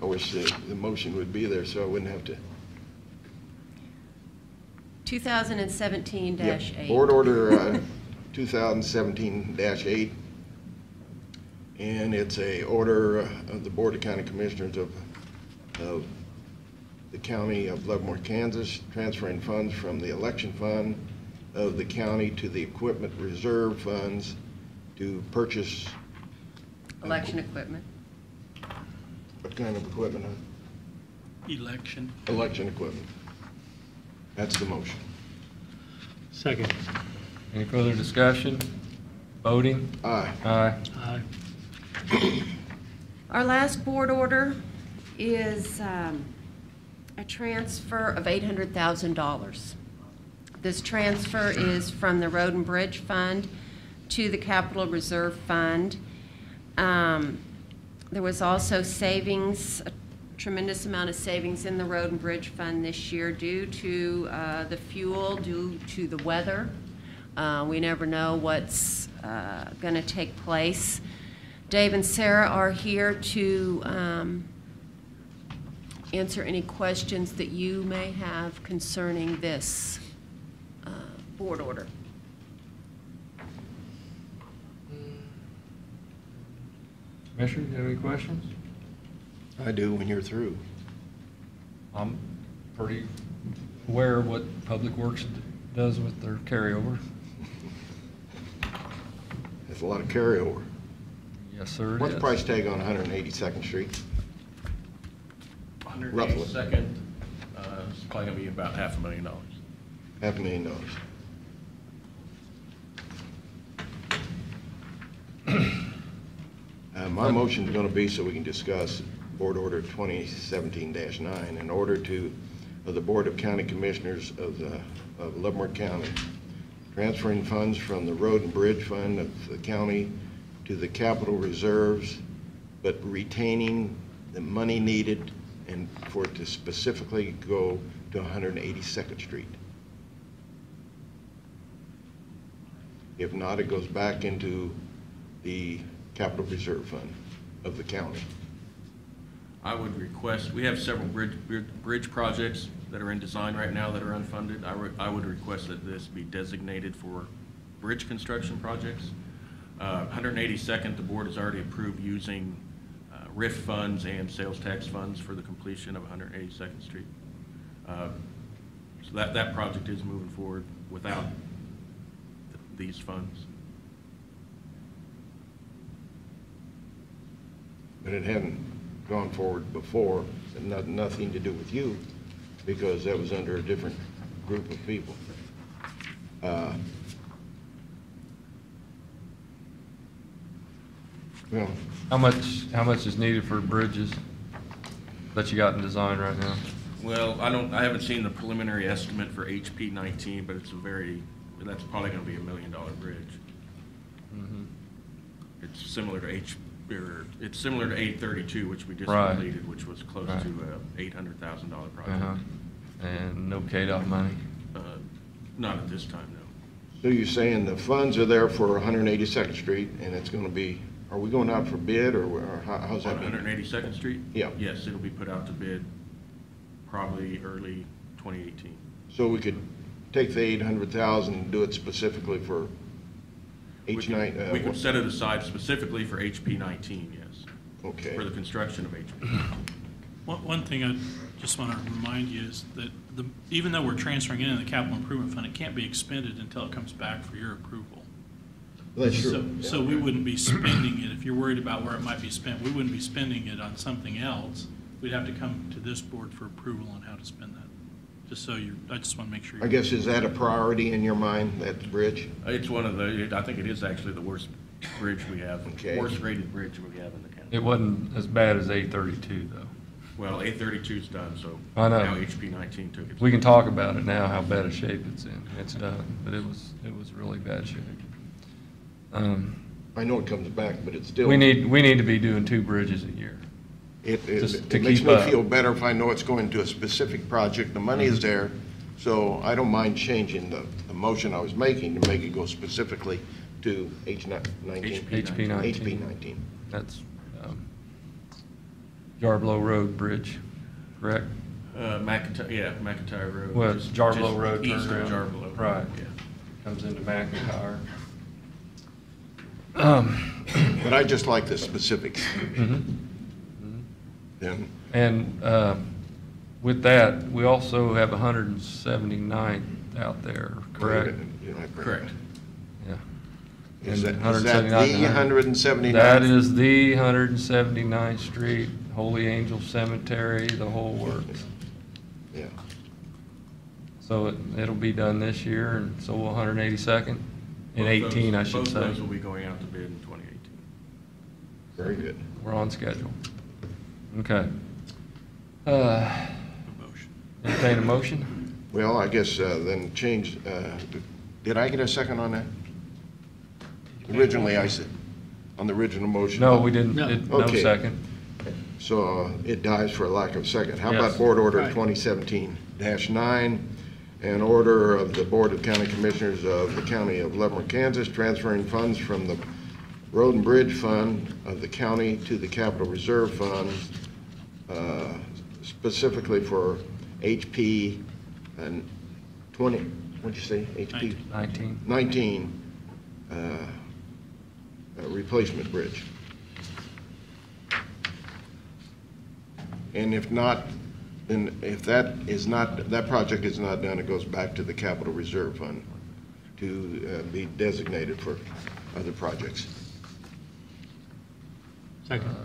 I wish the motion would be there so I wouldn't have to. 2017-8. Yep. Board Order 2017-8. And it's a order of the Board of County Commissioners of the County of Leavenworth, Kansas, transferring funds from the election fund of the county to the equipment reserve funds to purchase. Election equipment. What kind of equipment? Election. Election equipment. That's the motion. Second. Any further discussion? Voting? Aye. Aye. Aye. Our last board order is a transfer of $800,000. This transfer is from the Road and Bridge Fund to the Capital Reserve Fund. There was also savings, a tremendous amount of savings in the Road and Bridge Fund this year due to the fuel, due to the weather. We never know what's going to take place. Dave and Sarah are here to answer any questions that you may have concerning this board order. Commissioner, do you have any questions? I do when you're through. I'm pretty aware of what Public Works does with their carryover. There's a lot of carryover. Yes, sir, it is. What's the price tag on 182nd Street? Roughly. 182nd, it's probably gonna be about $500,000. $500,000. My motion is going to be so we can discuss Board Order 2017-9 in order to, of the Board of County Commissioners of Leavenworth County, transferring funds from the Road and Bridge Fund of the county to the capital reserves, but retaining the money needed and for it to specifically go to 182nd Street. If not, it goes back into the capital reserve fund of the county. I would request, we have several bridge projects that are in design right now that are unfunded. I would request that this be designated for bridge construction projects. 182nd, the board has already approved using RIF funds and sales tax funds for the completion of 182nd Street. So that project is moving forward without these funds. But it hadn't gone forward before, and nothing to do with you, because that was under a different group of people. Well, How much is needed for bridges that you got in design right now? Well, I haven't seen the preliminary estimate for HP 19, but that's probably gonna be $1 million bridge. It's similar to it's similar to 832, which we just Right. completed, which was close Right. to a $800,000 project. And no KDOT money? Not at this time, no. so you're saying the funds are there for 182nd Street, and it's going to be, are we going out for bid, or how's that? On 182nd Street? Yeah. Yes, it'll be put out to bid probably early 2018. So we could take the 800,000 and do it specifically for We H9? we could set it aside specifically for HP 19, yes, Okay. for the construction of HP. One thing I just want to remind you is that even though we're transferring it in the capital improvement fund, it can't be expended until it comes back for your approval. That's true. So we wouldn't be spending it, if you're worried about where it might be spent, we wouldn't be spending it on something else. We'd have to come to this board for approval on how to spend that. Just so I just want to make sure. I guess, is that a priority in your mind, that bridge? It's one of I think it is actually the worst bridge we have, Okay. worst rated bridge we have in the county. It wasn't as bad as 832, though. Well, 832's done, so I know. now HP 19 took it. We can talk about it now, how bad a shape it's in. It's done, but it was really bad shape. I know it comes back, but it's still. We need to be doing 2 bridges a year. Just to It makes keep me up. feel better if I know it's going to a specific project, the money is there, so I don't mind changing the motion I was making to make it go specifically to H19. HP 19. HP 19. That's Yarborough Road Bridge, correct? McIntyre Road. Well, it's just Yarborough Road east of turnaround. Yarborough. Right. Yeah. Comes into McIntyre. But I just like the specifics. And And with that, we also have 179 out there, correct? You know, I bring it Correct. back. Yeah. Is And that the 179? That is the 179th Street, Holy Angel Cemetery, the whole works. Yeah. So it'll be done this year, and so will 182nd, in Both 18, I those- should Both say. those will be going out to bid in 2018. Very good. We're on schedule. Okay. A motion. Entertain a motion? Well, I guess then change, did I get a second on that? Originally, I said, on the original motion. No, we didn't, No. no Okay. second. So it dies for a lack of second. How Yes. about Board Order Right. 2017-9, an order of the Board of County Commissioners of the County of Leavenworth, Kansas, transferring funds from the Road and Bridge Fund of the county to the Capital Reserve Fund, specifically for HP and 20, what'd you say, HP? 19. 19, replacement bridge. And if not, then if that project is not done, it goes back to the Capital Reserve Fund to be designated for other projects. Second.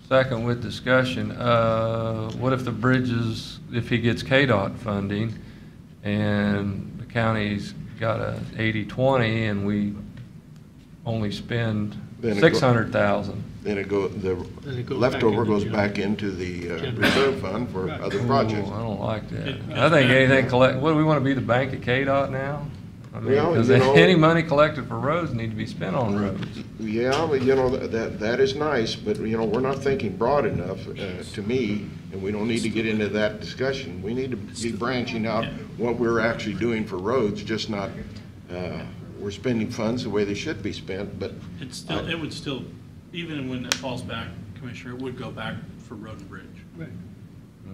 Second with discussion, what if the bridges, if he gets KDOT funding and the county's got a 80-20 and we only spend Then it go- 600,000. Then it go, the Then it goes leftover back into goes general. back into the General. reserve fund for Right. other Ooh, projects. I don't like that. It- I think it's anything bad. collect, what, do we want to be the bank at KDOT now? I mean, Well, because you know- any money collected for roads need to be spent on roads. Yeah, but you know, that is nice, but you know, we're not thinking broad enough, to me, and we don't need to get into that discussion. We need to be branching out what we're actually doing for roads, just not, we're spending funds the way they should be spent, but. It's still, it would still, even when it falls back, Commissioner, it would go back for road and bridge. Right.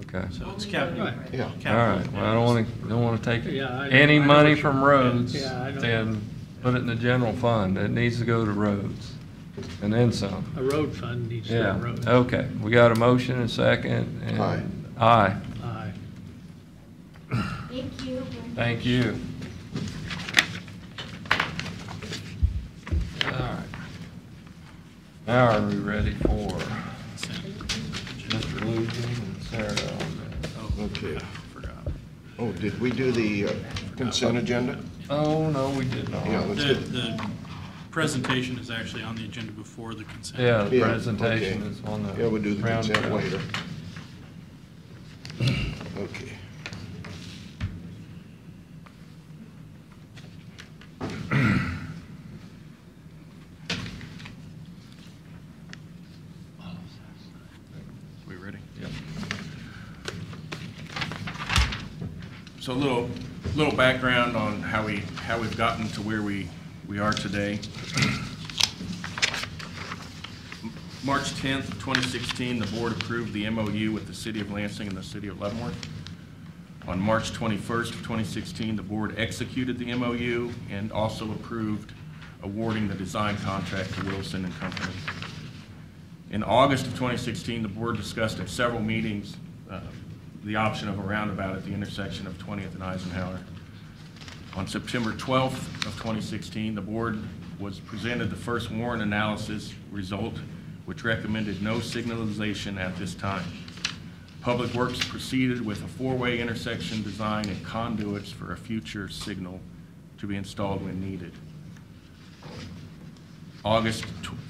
Okay. So it's capital. Right. Yeah. All capital. right, well, I don't want to take Yeah, I know- any I know money what you- from roads Yeah, I know. and put it in the general fund. It needs to go to roads, and then some. A road fund needs to Yeah, have roads. okay, we got a motion and a second, and. Aye. Aye, Aye. Thank you. thank you. All right. Now are we ready for Mr. Lujan and Sarah on Okay. Forgot. Oh, did we do the consent agenda? that? Oh, no, we did not. Yeah, let's The, do. the presentation is actually on the agenda before the consent. Yeah, the Yeah, presentation okay. is on the. Yeah, we'll do the round consent table. later. Okay. We ready? Yep. So a little background on how we've gotten to where we are today. March 10th, 2016, the board approved the MOU with the City of Lansing and the City of Leavenworth. On March 21st, 2016, the board executed the MOU and also approved awarding the design contract to Wilson and Company. In August of 2016, the board discussed at several meetings the option of a roundabout at the intersection of 20th and Eisenhower. On September 12th of 2016, the board was presented the first warrant analysis result, which recommended no signalization at this time. Public Works proceeded with a four-way intersection design and conduits for a future signal to be installed when needed. August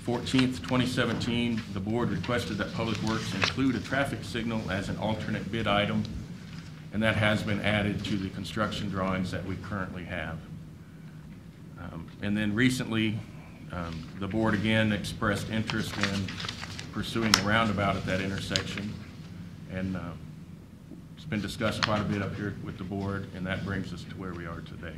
14th, 2017, the board requested that Public Works include a traffic signal as an alternate bid item, and that has been added to the construction drawings that we currently have. And then recently, the board again expressed interest in pursuing a roundabout at that intersection, and it's been discussed quite a bit up here with the board, and that brings us to where we are today.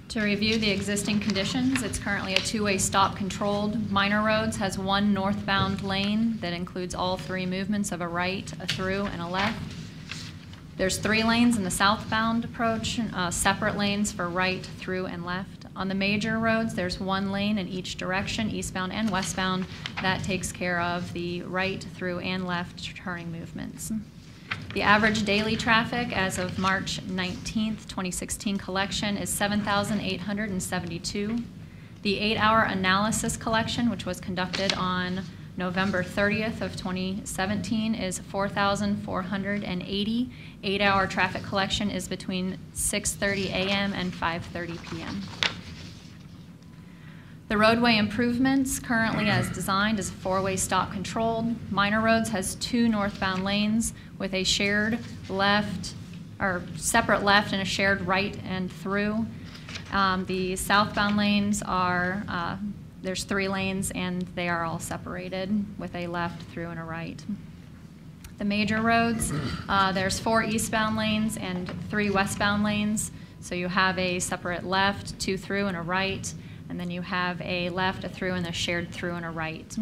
To review the existing conditions, it's currently a two-way stop-controlled. Minor Roads has one northbound lane that includes all three movements of a right, a through, and a left. There's 3 lanes in the southbound approach, separate lanes for right, through, and left. On the major roads, there's 1 lane in each direction, eastbound and westbound. That takes care of the right, through, and left turning movements. The average daily traffic as of March 19th, 2016 collection is 7,872. The 8-hour analysis collection, which was conducted on November 30th of 2017, is 4,480. 8-hour traffic collection is between 6:30 a.m. and 5:30 p.m. The roadway improvements currently as designed is 4-way stop controlled. Minor Roads has 2 northbound lanes with a shared left, or separate left and a shared right and through. The southbound lanes are, there's 3 lanes and they are all separated with a left, through, and a right. The major roads, there's 4 eastbound lanes and 3 westbound lanes. So you have a separate left, 2 through, and a right. And then you have a left, a through, and a shared through and a right.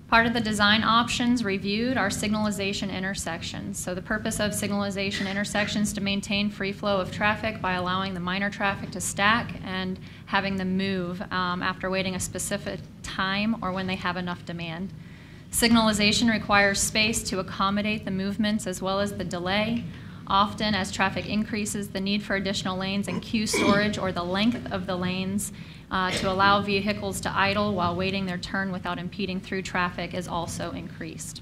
Part of the design options reviewed are signalization intersections. So the purpose of signalization intersections is to maintain free flow of traffic by allowing the minor traffic to stack and having them move after waiting a specific time or when they have enough demand. Signalization requires space to accommodate the movements as well as the delay. Often, as traffic increases, the need for additional lanes and queue storage or the length of the lanes to allow vehicles to idle while waiting their turn without impeding through traffic is also increased.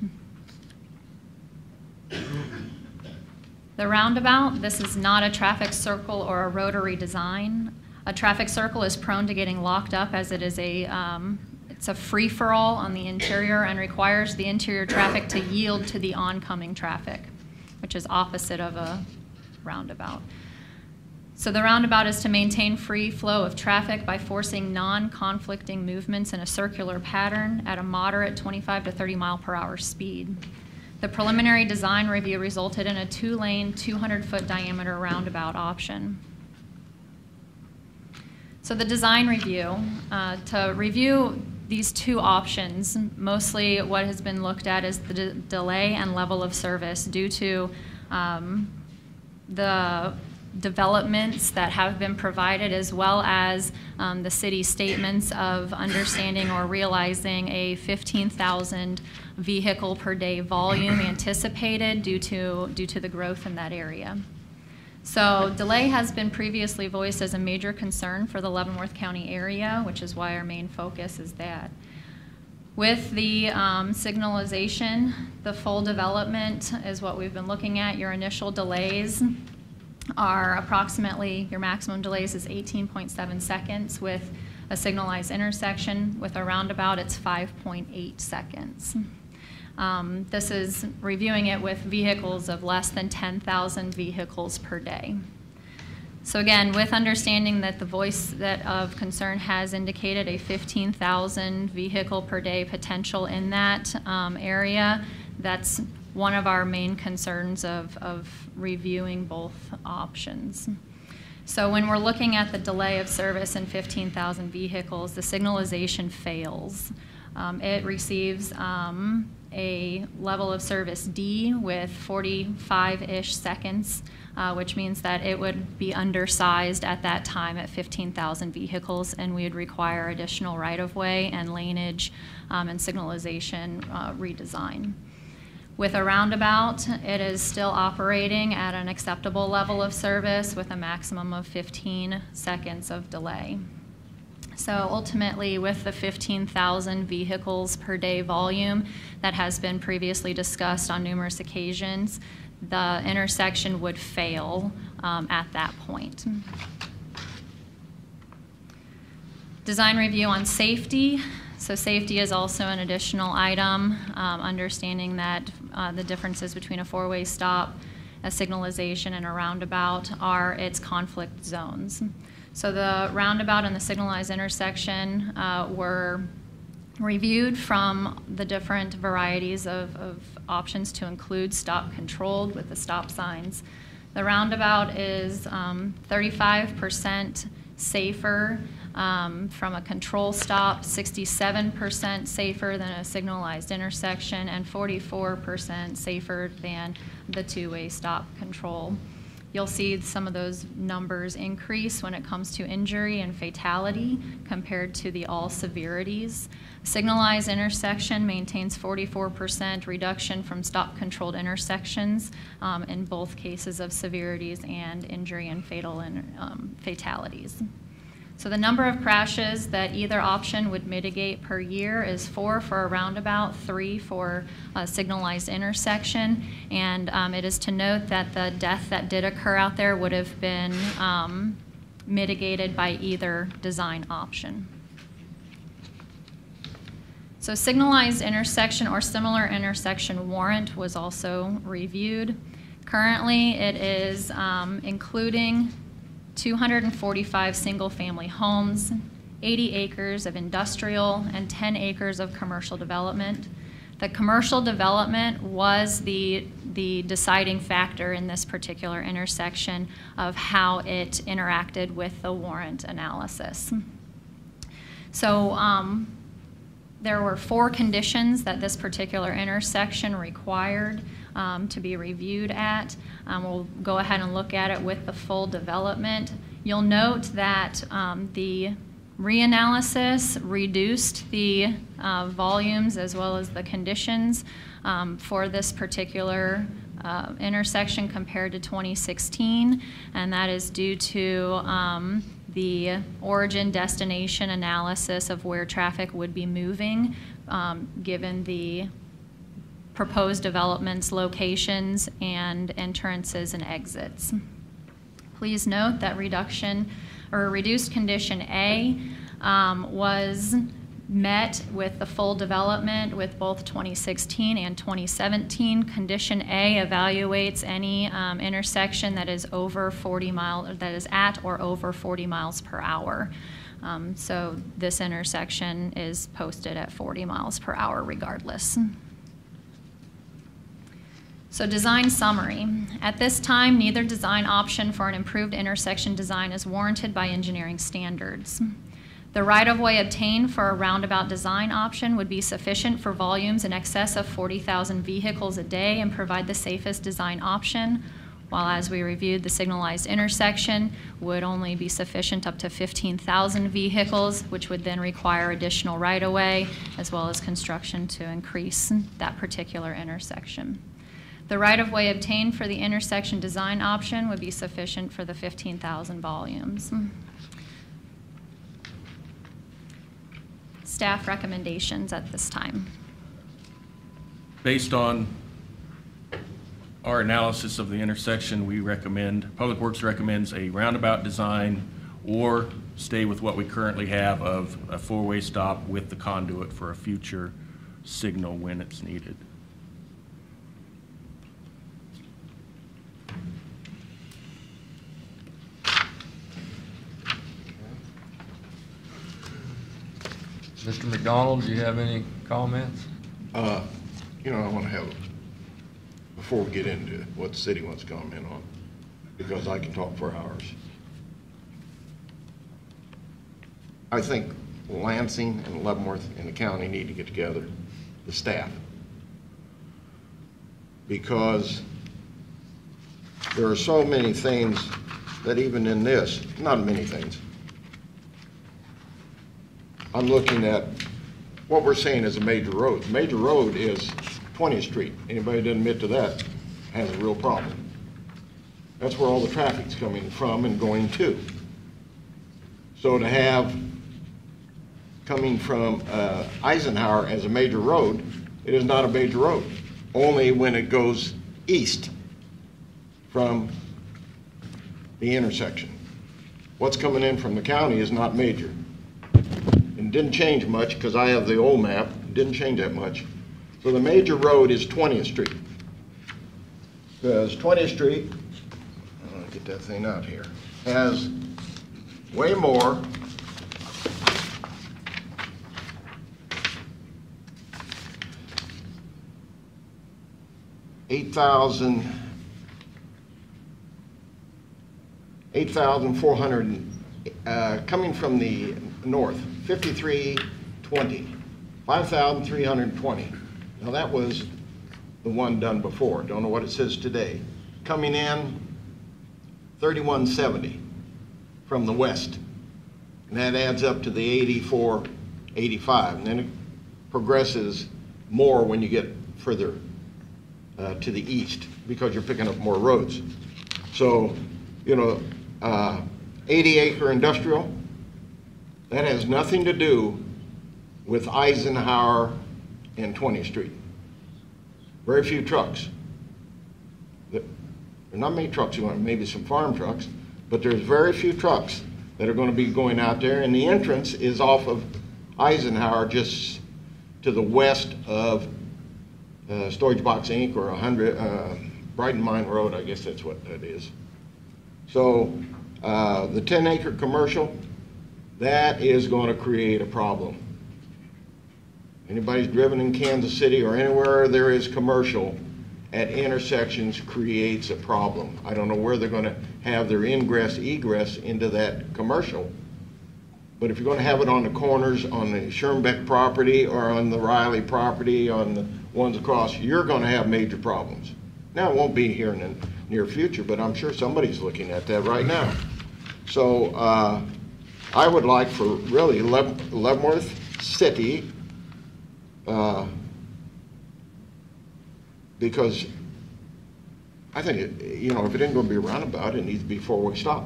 The roundabout, this is not a traffic circle or a rotary design. A traffic circle is prone to getting locked up as it is it's a free-for-all on the interior and requires the interior traffic to yield to the oncoming traffic, which is opposite of a roundabout. So the roundabout is to maintain free flow of traffic by forcing non-conflicting movements in a circular pattern at a moderate 25 to 30 mile per hour speed. The preliminary design review resulted in a 2-lane, 200-foot diameter roundabout option. So the design review, to review these two options, mostly what has been looked at is the delay and level of service due to the developments that have been provided, as well as the city's statements of understanding or realizing a 15,000 vehicle per day volume anticipated due to the growth in that area. So delay has been previously voiced as a major concern for the Leavenworth County area, which is why our main focus is that. With the signalization, the full development is what we've been looking at. Your initial delays are approximately, your maximum delays is 18.7 seconds. With a signalized intersection, with a roundabout, it's 5.8 seconds. This is reviewing it with vehicles of less than 10,000 vehicles per day. So again, with understanding that the voice of concern has indicated a 15,000 vehicle per day potential in that area, that's one of our main concerns of reviewing both options. So when we're looking at the delay of service in 15,000 vehicles, the signalization fails. It receives a level of service D with 45-ish seconds, which means that it would be undersized at that time at 15,000 vehicles, and we would require additional right-of-way and laneage and signalization redesign. With a roundabout, it is still operating at an acceptable level of service with a maximum of 15 seconds of delay. So ultimately, with the 15,000 vehicles per day volume that has been previously discussed on numerous occasions, the intersection would fail at that point. Design review on safety. So safety is also an additional item, understanding that the differences between a four-way stop, a signalization, and a roundabout are its conflict zones. So the roundabout and the signalized intersection were reviewed from the different varieties of options to include stop controlled with the stop signs. The roundabout is 35% safer from a control stop, 67% safer than a signalized intersection, and 44% safer than the two-way stop control. You'll see some of those numbers increase when it comes to injury and fatality compared to the all severities. Signalized intersection maintains 44% reduction from stop-controlled intersections in both cases of severities and injury and fatalities. So the number of crashes that either option would mitigate per year is 4 for a roundabout, 3 for a signalized intersection, and it is to note that the death that did occur out there would have been mitigated by either design option. So signalized intersection or similar intersection warrant was also reviewed. Currently, it is including 245 single-family homes, 80 acres of industrial, and 10 acres of commercial development. The commercial development was the deciding factor in this particular intersection of how it interacted with the warrant analysis. So there were 4 conditions that this particular intersection required to be reviewed at. We'll go ahead and look at it with the full development. You'll note that the reanalysis reduced the volumes as well as the conditions for this particular intersection compared to 2016, and that is due to the origin destination analysis of where traffic would be moving given the proposed developments, locations, and entrances and exits. Please note that reduced condition A was met with the full development with both 2016 and 2017. Condition A evaluates any intersection that is over 40 miles, that is at or over 40 miles per hour. So this intersection is posted at 40 miles per hour regardless. So design summary. At this time, neither design option for an improved intersection design is warranted by engineering standards. The right-of-way obtained for a roundabout design option would be sufficient for volumes in excess of 40,000 vehicles a day and provide the safest design option, while as we reviewed, the signalized intersection would only be sufficient up to 15,000 vehicles, which would then require additional right-of-way as well as construction to increase that particular intersection. The right-of-way obtained for the intersection design option would be sufficient for the 15,000 volumes. Staff recommendations at this time. Based on our analysis of the intersection, we recommend, Public Works recommends a roundabout design or stay with what we currently have of a four-way stop with the conduit for a future signal when it's needed. Mr. McDonald, do you have any comments? You know, I want to have, before we get into what the city wants to comment on, because I can talk for hours. I think Lansing and Leavenworth and the county need to get together, the staff, because there are so many things that even in this, not many things, I'm looking at what we're saying is a major road. Major road is 20th Street. Anybody that doesn't admit to that has a real problem. That's where all the traffic's coming from and going to. So to have coming from Eisenhower as a major road, it is not a major road, only when it goes east from the intersection. What's coming in from the county is not major. It didn't change much because I have the old map. It didn't change that much. So the major road is 20th Street. Because 20th Street, I'm gonna get that thing out here, has way more $8,400 coming from the north, 5320, 5,320. Now that was the one done before. Don't know what it says today. Coming in, 3170 from the west. And that adds up to the 8485. And then it progresses more when you get further to the east because you're picking up more roads. So, you know, 80-acre industrial, that has nothing to do with Eisenhower and 20th Street. Very few trucks. There are not many trucks, maybe some farm trucks, but there's very few trucks that are going to be going out there, and the entrance is off of Eisenhower just to the west of Storage Box Inc. or 100 Brighton Mine Road, I guess that's what that is. So the 10-acre commercial, that is going to create a problem. Anybody's driven in Kansas City or anywhere there is commercial at intersections creates a problem. I don't know where they're going to have their ingress, egress into that commercial. But if you're going to have it on the corners, on the Schoenbeck property or on the Riley property, on the ones across, you're going to have major problems. Now, it won't be here in the near future, but I'm sure somebody's looking at that right now. So I would like for really Leavenworth City, because I think, you know, if it ain't going to be a roundabout, it needs to be four-way stop.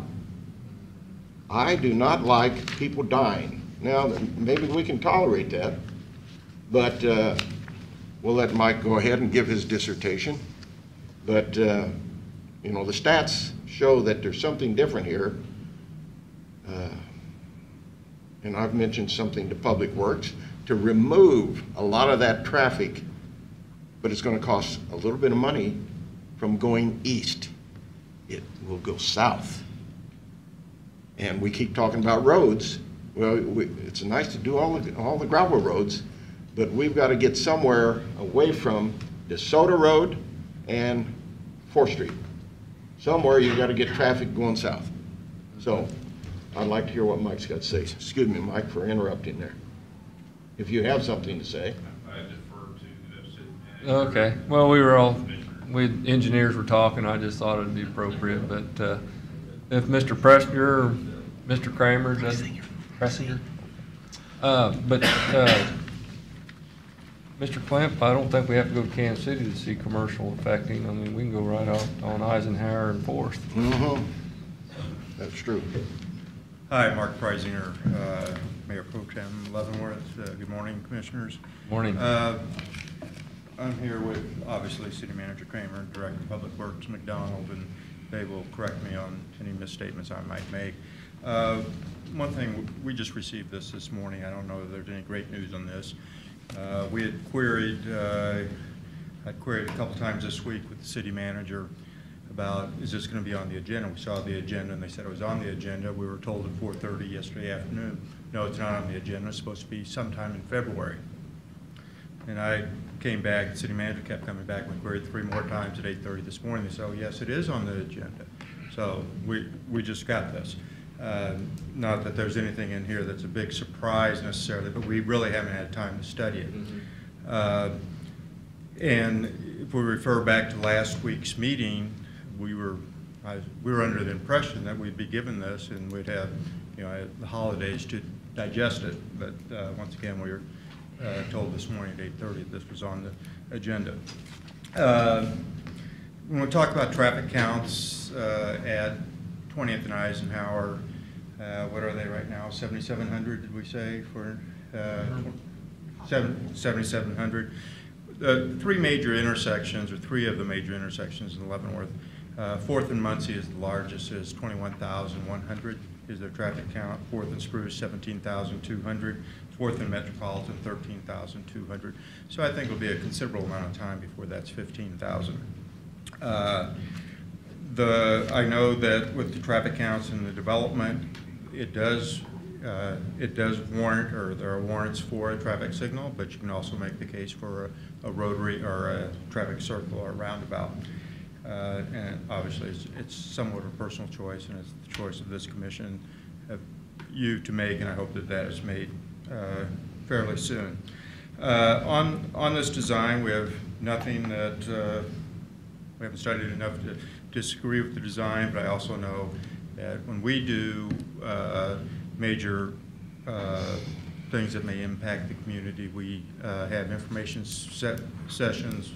I do not like people dying. Now, maybe we can tolerate that, but we'll let Mike go ahead and give his dissertation. But, you know, the stats show that there's something different here. And I've mentioned something to Public Works to remove a lot of that traffic, but it's going to cost a little bit of money from going east. It will go south. And we keep talking about roads. Well, it's nice to do all the gravel roads, but we've got to get somewhere away from DeSoto Road and 4th Street. Somewhere you've got to get traffic going south. So I'd like to hear what Mike's got to say. Excuse me, Mike, for interrupting there. If you have something to say. I defer to the city manager. Okay, well, engineers were talking, I just thought it'd be appropriate, but if Mr. Pressner or Mr. Kramer, Pressinger? Mr. Klemp, I don't think we have to go to Kansas City to see commercial affecting. I mean, we can go right out on Eisenhower and 4th. Mm-hmm. That's true. Hi, Mark Preisinger, Mayor Pro Tem Leavenworth. Good morning, Commissioners. Morning. I'm here with, obviously, City Manager Kramer, Director of Public Works McDonald, and they will correct me on any misstatements I might make. One thing, we just received this morning. I don't know if there's any great news on this. We had queried, I queried a couple times this week with the city manager about, is this going to be on the agenda? We saw the agenda and they said it was on the agenda. We were told at 4:30 yesterday afternoon, no, it's not on the agenda. It's supposed to be sometime in February. And I came back, the city manager kept coming back. We queried 3 more times at 8:30 this morning. They said, oh, yes, it is on the agenda. So we just got this. Not that there's anything in here that's a big surprise necessarily, but we really haven't had time to study it. Mm-hmm. And if we refer back to last week's meeting, we were under the impression that we'd be given this and we'd have, you know, the holidays to digest it. But once again, we were told this morning at 8:30 this was on the agenda. When we talk about traffic counts at 20th and Eisenhower, what are they right now? 7,700, did we say, for 7,700? The 3 major intersections, or 3 of the major intersections in Leavenworth, 4th and Muncie is the largest, is 21,100 is their traffic count. 4th and Spruce, 17,200. 4th and Metropolitan, 13,200. So I think it'll be a considerable amount of time before that's 15,000. I know that with the traffic counts and the development, it does warrant, or there are warrants for a traffic signal, but you can also make the case for a rotary or a traffic circle or a roundabout. And obviously, it's somewhat of a personal choice, and it's the choice of this commission, of you to make, and I hope that that is made fairly soon. On this design, we have nothing that we haven't studied enough to disagree with the design, but I also know that when we do major things that may impact the community, we have information sessions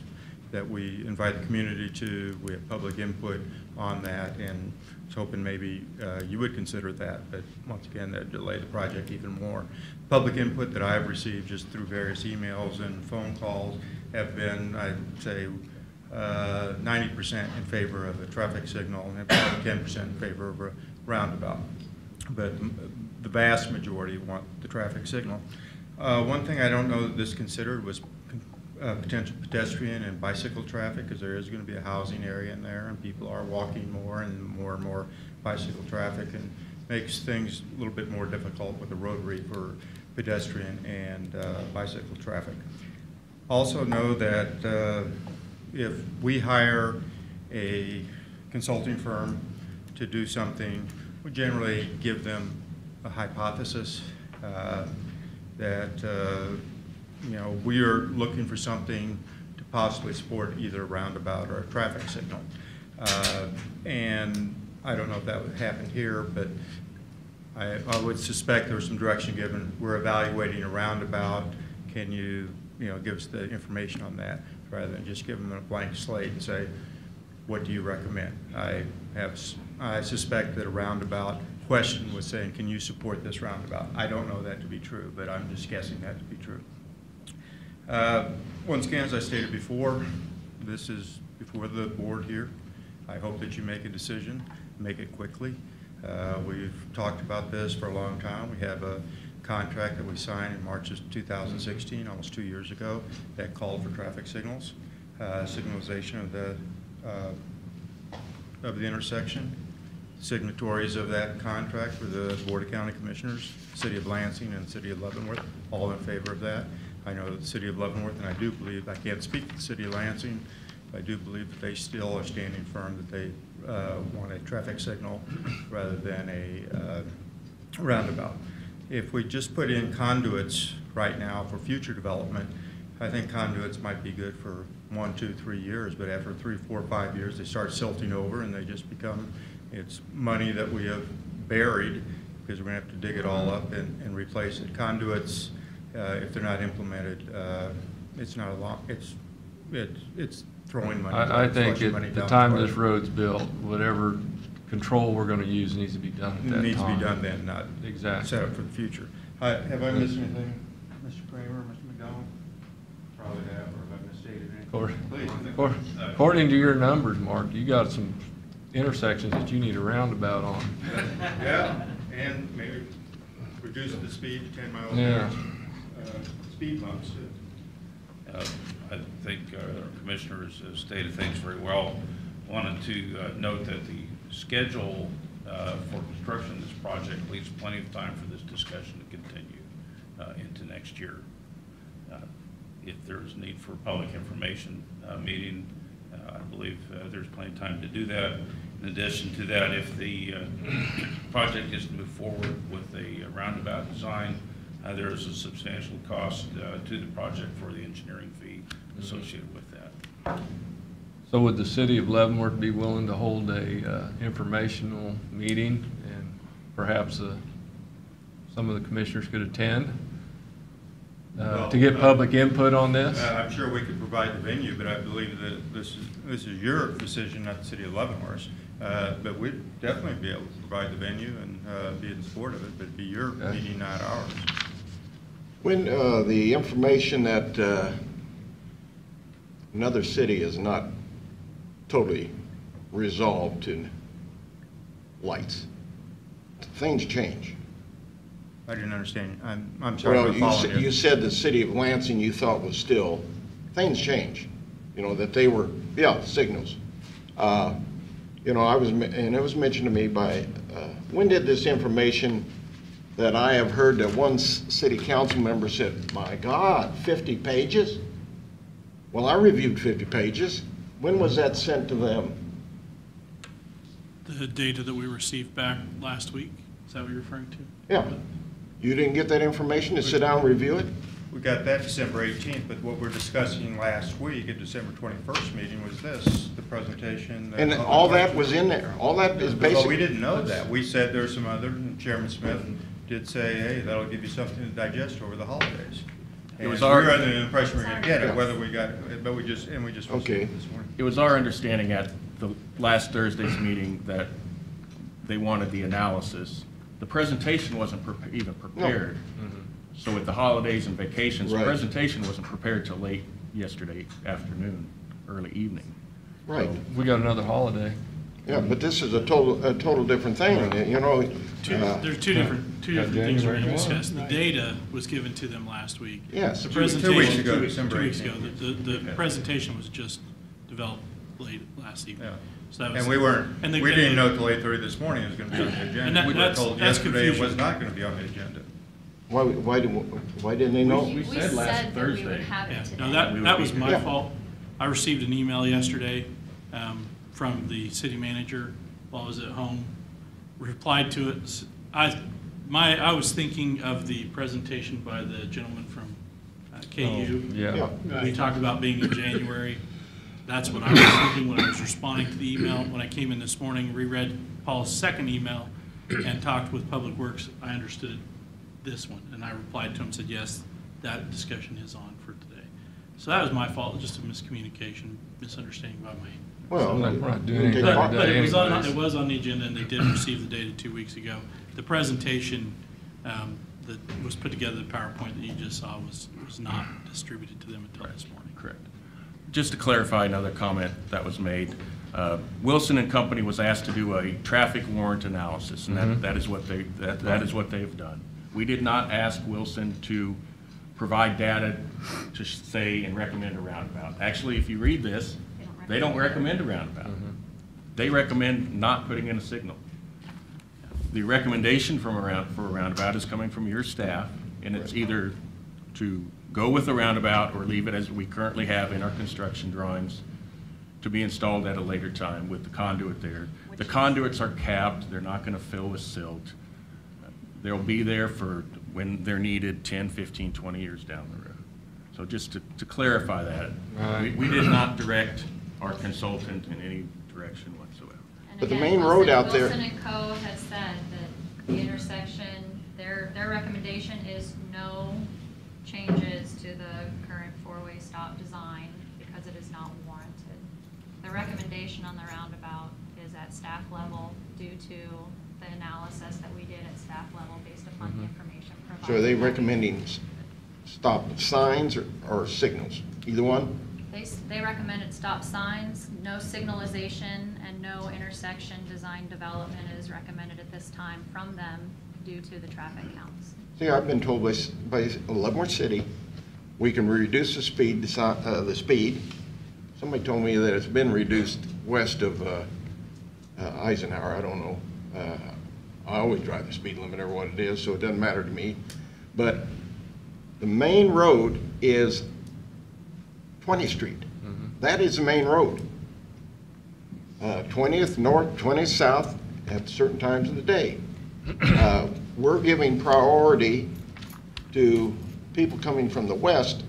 that we invite the community to. We have public input on that, and I was hoping maybe you would consider that, but once again, that delay the project even more. Public input that I've received just through various emails and phone calls have been, I'd say, 90% in favor of a traffic signal and about 10% in favor of a roundabout. But the vast majority want the traffic signal. One thing I don't know that this considered was potential pedestrian and bicycle traffic, because there is going to be a housing area in there and people are walking more and more bicycle traffic, and makes things a little bit more difficult with the rotary for pedestrian and bicycle traffic. Also know that if we hire a consulting firm to do something, we generally give them a hypothesis that you know, we are looking for something to possibly support either a roundabout or a traffic signal. And I don't know if that would happen here, but I would suspect there was some direction given. We're evaluating a roundabout. Can you give us the information on that, rather than just give them a blank slate and say, what do you recommend? I suspect that a roundabout question was saying, can you support this roundabout? I don't know that to be true, but I'm just guessing that to be true. Once again, as I stated before, this is before the board here. I hope that you make a decision, make it quickly. We've talked about this for a long time. We have a contract that we signed in March of 2016, almost 2 years ago, that called for traffic signals, signalization of the intersection. Signatories of that contract were the Board of County Commissioners, City of Lansing and City of Leavenworth, all in favor of that. I know that the City of Leavenworth, and I do believe, I can't speak for the City of Lansing, I do believe that they still are standing firm that they want a traffic signal rather than a roundabout. If we just put in conduits right now for future development, I think conduits might be good for 1, 2, 3 years, but after 3, 4, 5 years, they start silting over and they just become, it's money that we have buried because we're gonna have to dig it all up and replace it. Conduits, if they're not implemented, it's not a lot, it's throwing money. I think flushing at money the down time the this road. road's built, whatever control we're gonna use needs to be done at that It time. needs to be done then, not Exactly. set up for the future. Have I missed anything, Mr. Kramer, Mr. McDonald? Probably have, or have I misstated anything? Please. According to your numbers, Mark, you got some intersections that you need a roundabout on. Yeah, and maybe reduce the speed to 10 miles an Yeah. hour. Speed bumps. I think our commissioners stated things very well. Wanted to note that the schedule for construction of this project leaves plenty of time for this discussion to continue into next year. If there's need for public information meeting, I believe there's plenty of time to do that. In addition to that, if the project is to move forward with a roundabout design, there is a substantial cost to the project for the engineering fee associated with that. So would the city of Leavenworth be willing to hold a informational meeting and perhaps some of the commissioners could attend to get public input on this? I'm sure we could provide the venue, but I believe that this is your decision, not the City of Leavenworth's. But we'd definitely be able to provide the venue and be in support of it, but it'd be your meeting, not ours. When the information that another city is not totally resolved to lights, things change. I didn't understand. I'm sorry. Well, I'm following you said the city of Lansing you thought was still, things change. You know, that they were, signals. You know, and it was mentioned to me by, when did this information that I have heard that one city council member said, my God, 50 pages? Well, I reviewed 50 pages. When was that sent to them? The data that we received back last week, is that what you're referring to? Yeah. You didn't get that information to sit down and review it? We got that December 18th, but what we're discussing last week at December 21st meeting was this, the presentation. And all that was in there. All that is Well, basic. we didn't know that. We said there's some other, and Chairman Smith did say, hey, that'll give you something to digest over the holidays. It was we our- were under the impression we were gonna get it, whether we got it, but we just received Okay. it this morning. It was our understanding at the last Thursday's meeting that they wanted the analysis. The presentation wasn't even prepared. So with the holidays and vacations, the Right. presentation wasn't prepared till late yesterday afternoon, early evening. Right. We got another holiday. Yeah, but this is a total different thing, you know. There's two different things we're going to January discuss. The data was given to them last week. Yes. The 2 weeks presentation. ago, 2 December weeks ago. 18th. The presentation was just developed late last evening. Yeah. So that was- And we weren't, and we the- didn't know till 8:30 this morning it was gonna be on the And agenda. that- We were that's- told that's yesterday it was confusion. not gonna be on the agenda. Why didn't they know? We said last that we would Thursday. have Yeah, it today. no, We would that be was here. my Yeah. fault. I received an email yesterday from the city manager while I was at home, replied to it. I was thinking of the presentation by the gentleman from KU. Yeah. We talked about being in January. That's what I was thinking when I was responding to the email. When I came in this morning, reread Paul's second email and talked with Public Works, I understood this one. And I replied to him, said, yes, that discussion is on for today. So that was my fault, just a miscommunication, misunderstanding by my. Well, We're not doing you anything take part- today But it anyways. was on the agenda, and they did receive the data 2 weeks ago. The presentation, that was put together, the PowerPoint that you just saw was not distributed to them until this morning. Correct. Just to clarify another comment that was made, Wilson and Company was asked to do a traffic warrant analysis, and that is what they've done. We did not ask Wilson to provide data to say and recommend a roundabout. Actually, if you read this, they don't recommend a roundabout. They recommend not putting in a signal. The recommendation for a roundabout is coming from your staff, and it's either to go with a roundabout or leave it as we currently have in our construction drawings to be installed at a later time with the conduit there. The conduits are capped. They're not going to fill with silt. They'll be there for when they're needed 10, 15, 20 years down the road. So just to clarify that, we did not direct our consultant in any direction whatsoever. And But the again, main road out there- Wilson and Co. has said that the intersection, their recommendation is no changes to the current four-way stop design because it is not warranted. The recommendation on the roundabout is at staff level due to the analysis that we did at staff level based upon the information provided. So are they recommending stop signs or signals? Either one? They recommended stop signs, no signalization, and no intersection design development is recommended at this time from them due to the traffic counts. See, I've been told by Leavenworth City, we can reduce the speed. Somebody told me that it's been reduced west of Eisenhower. I don't know. I always drive the speed limit or what it is, so it doesn't matter to me. But the main road is 20th Street. That is the main road. 20th north, 20th south at certain times of the day. We're giving priority to people coming from the west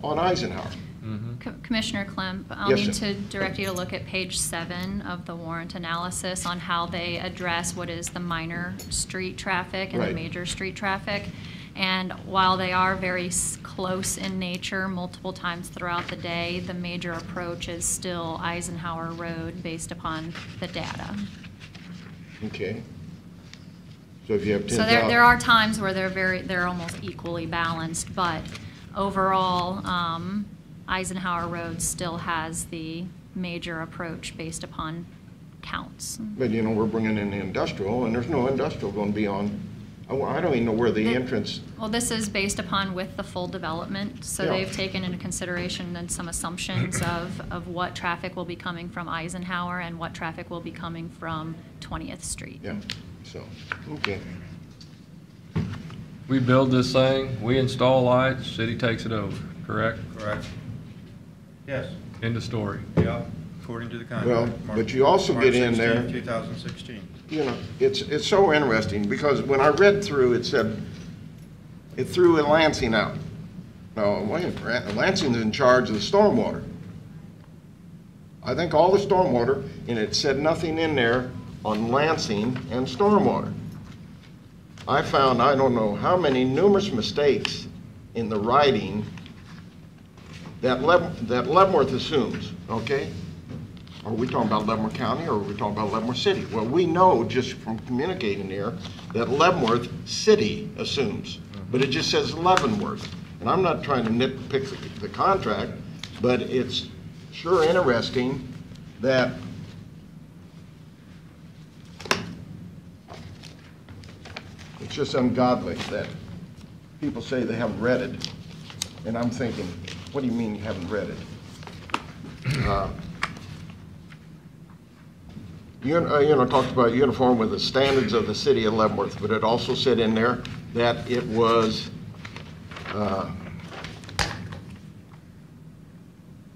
on Eisenhower. Commissioner Klemp, I'll Yes, need sir. to direct you to look at page 7 of the warrant analysis on how they address what is the minor street traffic and the Right. major street traffic. And while they are very close in nature multiple times throughout the day, the major approach is still Eisenhower Road based upon the data. Okay. So if you have 10,000. So there are times where they're almost equally balanced, but overall, Eisenhower Road still has the major approach based upon counts. But you know, we're bringing in the industrial, and there's no industrial going to be on, I don't even know where the entrance, Well, this is based upon with the full development, so Yeah. they've taken into consideration then some assumptions of what traffic will be coming from Eisenhower and what traffic will be coming from 20th Street. yeah, so, okay. We build this thing, we install lights, city takes it over, correct? Correct. Yes, End of story. yeah, according to the contract. Well, but you also get in there- March 16, 2016. You know, it's so interesting, because when I read through, it said, it threw Lansing out. Now, wait, Lansing's in charge of the stormwater. I think all the stormwater, and it said nothing in there on Lansing and stormwater. I found, I don't know how many numerous mistakes in the writing that Leavenworth assumes, okay? Are we talking about Leavenworth County, or are we talking about Leavenworth City? Well, we know just from communicating here that Leavenworth City assumes, but it just says Leavenworth. And I'm not trying to nitpick the contract, but it's sure interesting that it's just ungodly that people say they haven't read it. And I'm thinking, what do you mean you haven't read it? Talked about uniform with the standards of the city of Leavenworth, but it also said in there that it was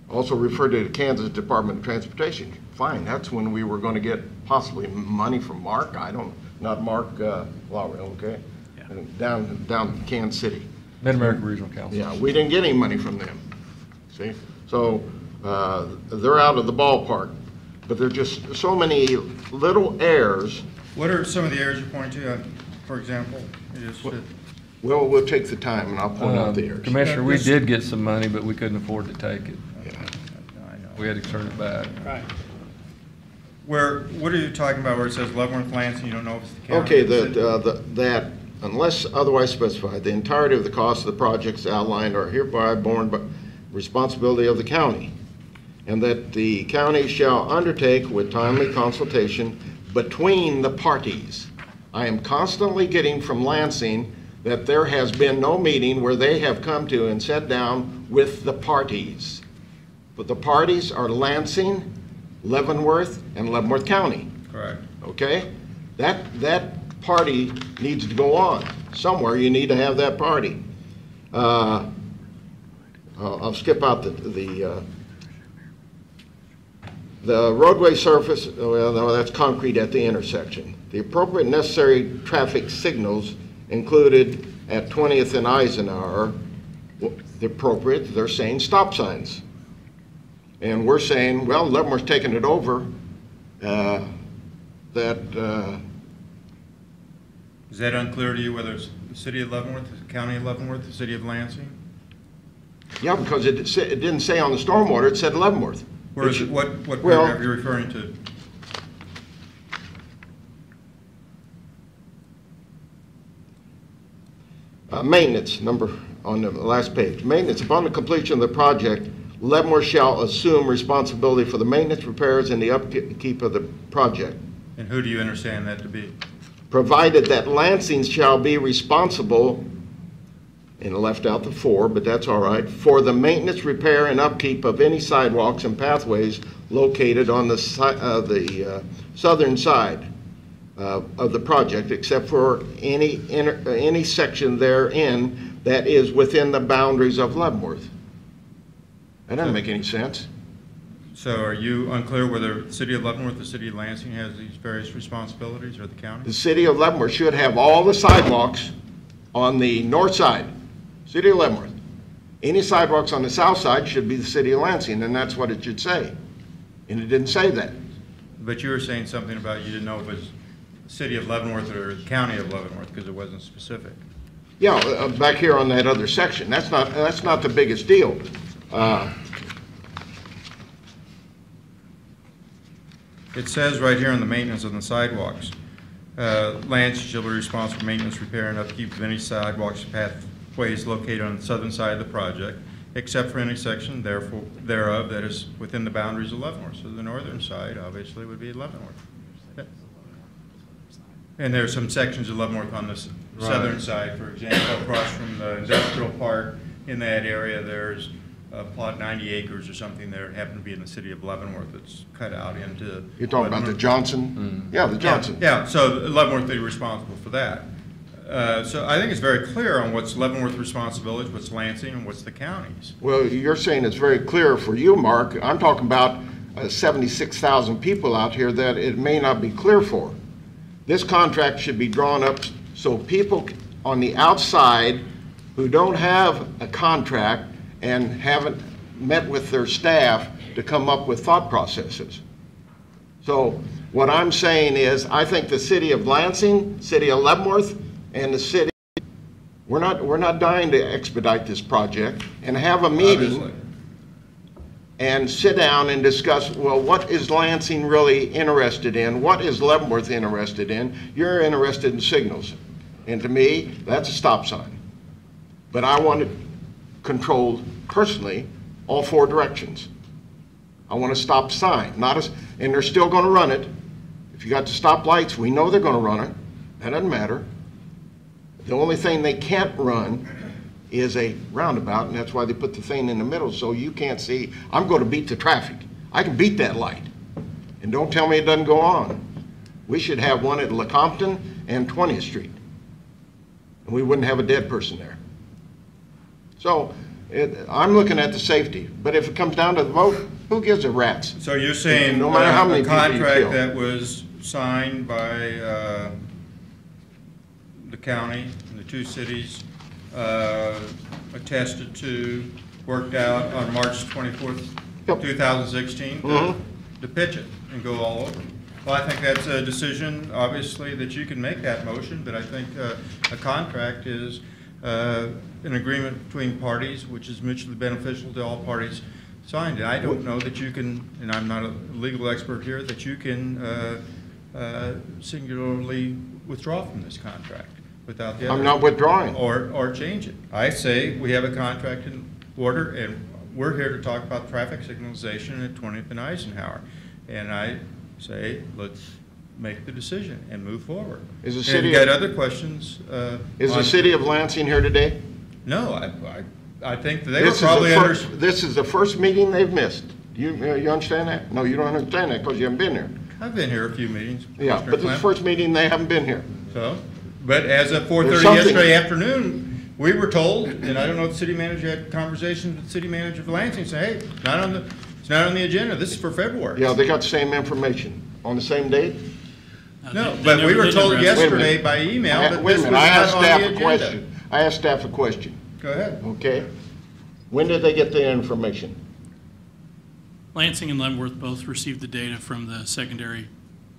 also referred to the Kansas Department of Transportation. Fine, that's when we were going to get possibly money from Mark. Not Mark Lowry, okay? Yeah. Down Kansas City. Mid-America Regional Council. Yeah, we didn't get any money from them, see? So they're out of the ballpark, but there are just so many little errors. What are some of the errors you point to, for example? Well, we'll take the time and I'll point out the errors. Commissioner, we did get some money, but we couldn't afford to take it. Yeah. I know. We had to turn it back. Right. What are you talking about where it says Leavenworth, Lansing, you don't know if it's the county? Okay, or the city? that unless otherwise specified, the entirety of the costs of the projects outlined are hereby borne by responsibility of the county, and that the county shall undertake with timely consultation between the parties. I am constantly getting from Lansing that there has been no meeting where they have come to and sat down with the parties. But the parties are Lansing, Leavenworth, and Leavenworth County. Correct. Okay? That party needs to go on. Somewhere you need to have that party. I'll skip out the roadway surface. Well, no, that's concrete at the intersection. The appropriate necessary traffic signals included at 20th and Eisenhower, the appropriate, they're saying stop signs. And we're saying, well, Leavenworth's taking it over, Is that unclear to you whether it's the city of Leavenworth, the county of Leavenworth, the city of Lansing? Yeah, because it didn't say on the stormwater, it said Leavenworth. Where is it? What well, paragraph are you referring to? Maintenance, number on the last page. Maintenance, upon the completion of the project, Leavenworth shall assume responsibility for the maintenance, repairs, and the upkeep of the project, And who do you understand that to be? provided that Lansing shall be responsible, and left out the for, but that's all right, for the maintenance, repair, and upkeep of any sidewalks and pathways located on the southern side of the project, except for any section therein that is within the boundaries of Leavenworth. That doesn't make any sense. So are you unclear whether the city of Leavenworth, the city of Lansing has these various responsibilities, or the county? The city of Leavenworth should have all the sidewalks on the north side, city of Leavenworth. Any sidewalks on the south side should be the city of Lansing, and that's what it should say. And it didn't say that. But you were saying something about you didn't know if it was the city of Leavenworth or the county of Leavenworth because it wasn't specific. Yeah, back here on that other section, that's not the biggest deal. It says right here on the maintenance on the sidewalks, Lansing shall be responsible for maintenance, repair, and upkeep of any sidewalks and pathways located on the southern side of the project, except for any section thereof that is within the boundaries of Leavenworth. So the northern side, obviously, would be Leavenworth. Yeah. And there's some sections of Leavenworth on the southern side, for example, across from the industrial park. In that area, there's a plot 90 acres or something there. It happened to be in the city of Leavenworth. It's cut out into. You're talking about the Johnson? Yeah, the Johnson. Yeah, so Leavenworth would be responsible for that. So I think it's very clear on what's Leavenworth's responsibility, what's Lansing, and what's the county's. Well, you're saying it's very clear for you, Mark. I'm talking about 76,000 people out here that it may not be clear for. This contract should be drawn up so people on the outside who don't have a contract and haven't met with their staff to come up with thought processes. So what I'm saying is, I think the city of Lansing, city of Leavenworth, and the city, we're not dying to expedite this project and have a meeting. Obviously. And sit down and discuss, well, what is Lansing really interested in? What is Leavenworth interested in? You're interested in signals. And to me, that's a stop sign. But I want it controlled personally, all four directions. I want a stop sign, and they're still gonna run it. If you got the stop lights, we know they're gonna run it. That doesn't matter. The only thing they can't run is a roundabout, and that's why they put the thing in the middle so you can't see. I'm going to beat the traffic. I can beat that light. And don't tell me it doesn't go on. We should have one at Lecompton and 20th Street. And we wouldn't have a dead person there. So I'm looking at the safety. But if it comes down to the vote, who gives a rat's? So you're saying no matter how many a people you contract kill. that was signed by the county and the two cities, attested to, worked out on March 24th, Yep. 2016, to pitch it and go all over. Well, I think that's a decision, obviously, that you can make that motion, but I think a contract is an agreement between parties, which is mutually beneficial to all parties signed. And I don't know that you can, and I'm not a legal expert here, that you can singularly withdraw from this contract. without the other. I'm not withdrawing. Or change it. I say we have a contract in order, and we're here to talk about traffic signalization at 20th and Eisenhower. And I say, let's make the decision and move forward. Is the And city- you got other questions? Is the on- city of Lansing here today? No, I think that they were probably This is the first meeting they've missed. You understand that? No, you don't understand that because you haven't been here. I've been here a few meetings. Yeah, Mr. but this is the Clem. first meeting they haven't been here. So, but as of 4:30 There's something- yesterday afternoon, we were told, and I don't know if the city manager had conversations with the city manager of Lansing, say, hey, it's not on the agenda, this is for February. Yeah, they got the same information on the same date? No, but we were told yesterday by email that Wait a this was minute, I not asked on staff the a agenda. question. I asked staff a question, Go ahead. okay? When did they get the information? Lansing and Leavenworth both received the data from the secondary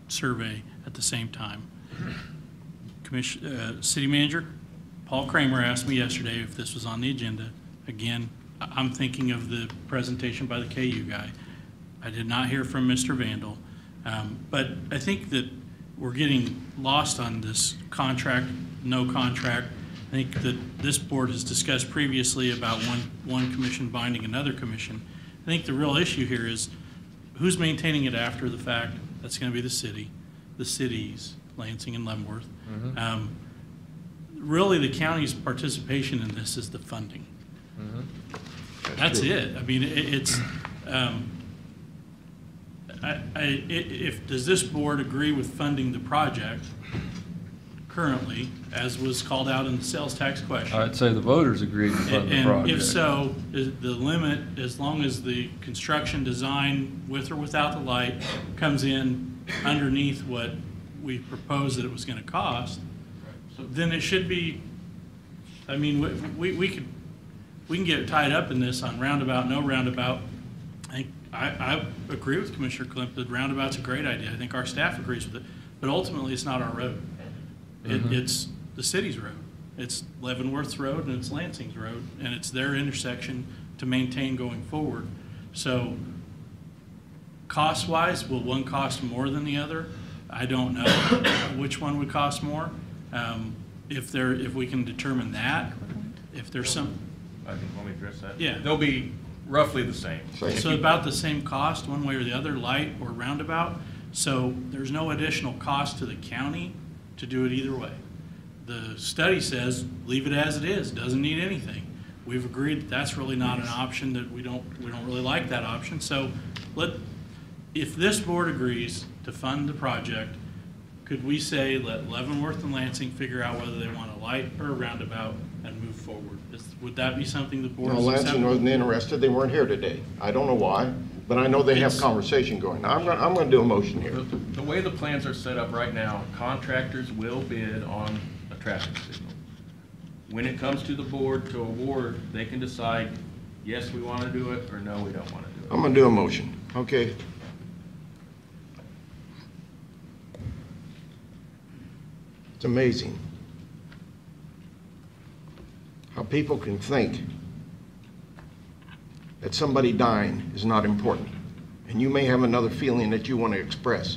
survey at the same time. City Manager Paul Kramer asked me yesterday if this was on the agenda. Again, I'm thinking of the presentation by the KU guy. I did not hear from Mr. Vandal. But I think that we're getting lost on this contract, no contract. I think that this board has discussed previously about one commission binding another commission. I think the real issue here is who's maintaining it after the fact. That's going to be the city, the cities, Lansing and Leavenworth. Really, the county's participation in this is the funding. That's it. I mean, does this board agree with funding the project currently, as was called out in the sales tax question? I'd say the voters agreed to fund the project. And if so, is the limit, as long as the construction design with or without the light comes in underneath what we proposed that it was going to cost, then it should be, I mean, we can get tied up in this on roundabout, no roundabout. I agree with Commissioner Klimp that roundabout's a great idea. I think our staff agrees with it, but ultimately it's not our road. It's the city's road. It's Leavenworth's road and it's Lansing's road, and it's their intersection to maintain going forward. So cost-wise, will one cost more than the other? I don't know which one would cost more. If we can determine that, if there's some. I think, let me address that. Yeah. They'll be roughly the same. So about the same cost, one way or the other, light or roundabout. So there's no additional cost to the county to do it either way. The study says, leave it as it is, doesn't need anything. We've agreed that that's really not an option, that we don't really like that option. So if this board agrees to fund the project, could we say let Leavenworth and Lansing figure out whether they want a light or a roundabout and move forward? Would that be something the board No, is Lansing acceptable? wasn't interested, they weren't here today. I don't know why, but I know they have conversation going. Now, I'm gonna do a motion here. The way the plans are set up right now, contractors will bid on a traffic signal. When it comes to the board to award, they can decide, yes, we want to do it, or no, we don't want to do it. I'm gonna do a motion, okay? It's amazing how people can think that somebody dying is not important. And you may have another feeling that you want to express,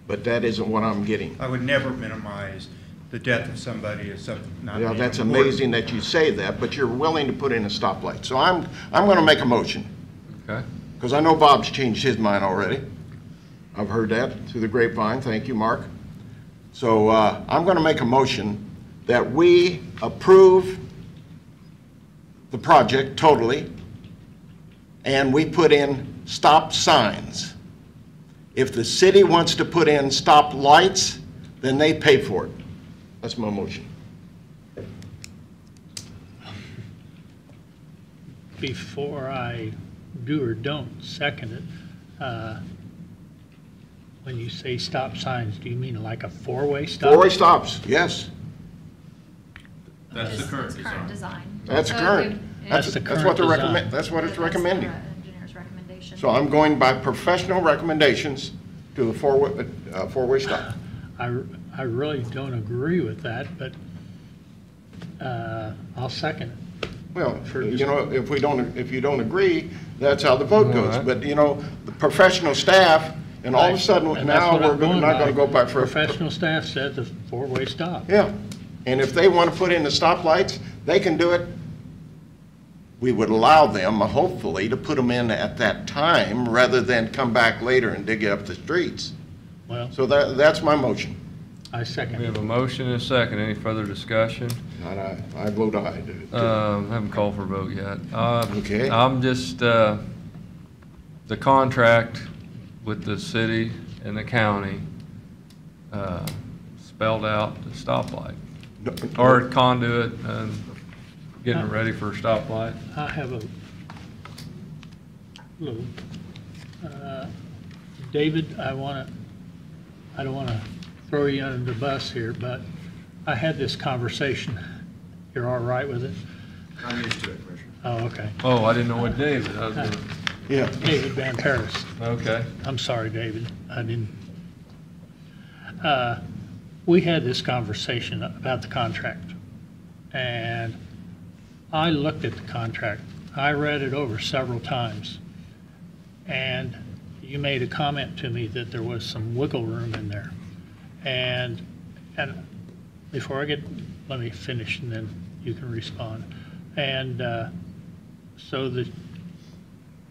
but that isn't what I'm getting. I would never minimize the death of somebody as something not Yeah, being that's important. amazing that you say that, but you're willing to put in a stoplight. So I'm gonna make a motion, Okay. because I know Bob's changed his mind already. I've heard that through the grapevine. Thank you, Mark. So I'm going to make a motion that we approve the project totally, and we put in stop signs. If the city wants to put in stop lights, then they pay for it. That's my motion. Before I do or don't second it, when you say stop signs, do you mean like a four-way stop? Four-way stops, yes. That's the current It's design. design. That's So current. That's the That's what current they're design. that's what it's That's the recommending. engineer's recommendation. So I'm going by professional recommendations to the four-way stop. I really don't agree with that, but I'll second it. Well, you know, if you don't agree, that's how the vote goes. right. But, you know, the professional staff, and all of a sudden, And that's now what we're I'm going not going to go by. Professional staff said the four-way stop. Yeah, And if they want to put in the stoplights, they can do it. We would allow them, hopefully, to put them in at that time rather than come back later and dig up the streets. Well, So that's my motion. I second We it. have a motion and a second. Any further discussion? Not I. I vote aye. Haven't called for a vote yet. Okay. I'm just, the contract with the city and the county spelled out the stoplight, or conduit and getting it ready for a stoplight. I have a little, David, I don't want to throw you under the bus here, but I had this conversation. You're all right with it? I'm used to it, Commissioner. Oh, okay. Oh, I didn't know what David, I was gonna, Yeah. David Van Paris. okay. I'm sorry, David. I didn't. We had this conversation about the contract, and I looked at the contract. I read it over several times, and you made a comment to me that there was some wiggle room in there. And before I let me finish, and then you can respond. And so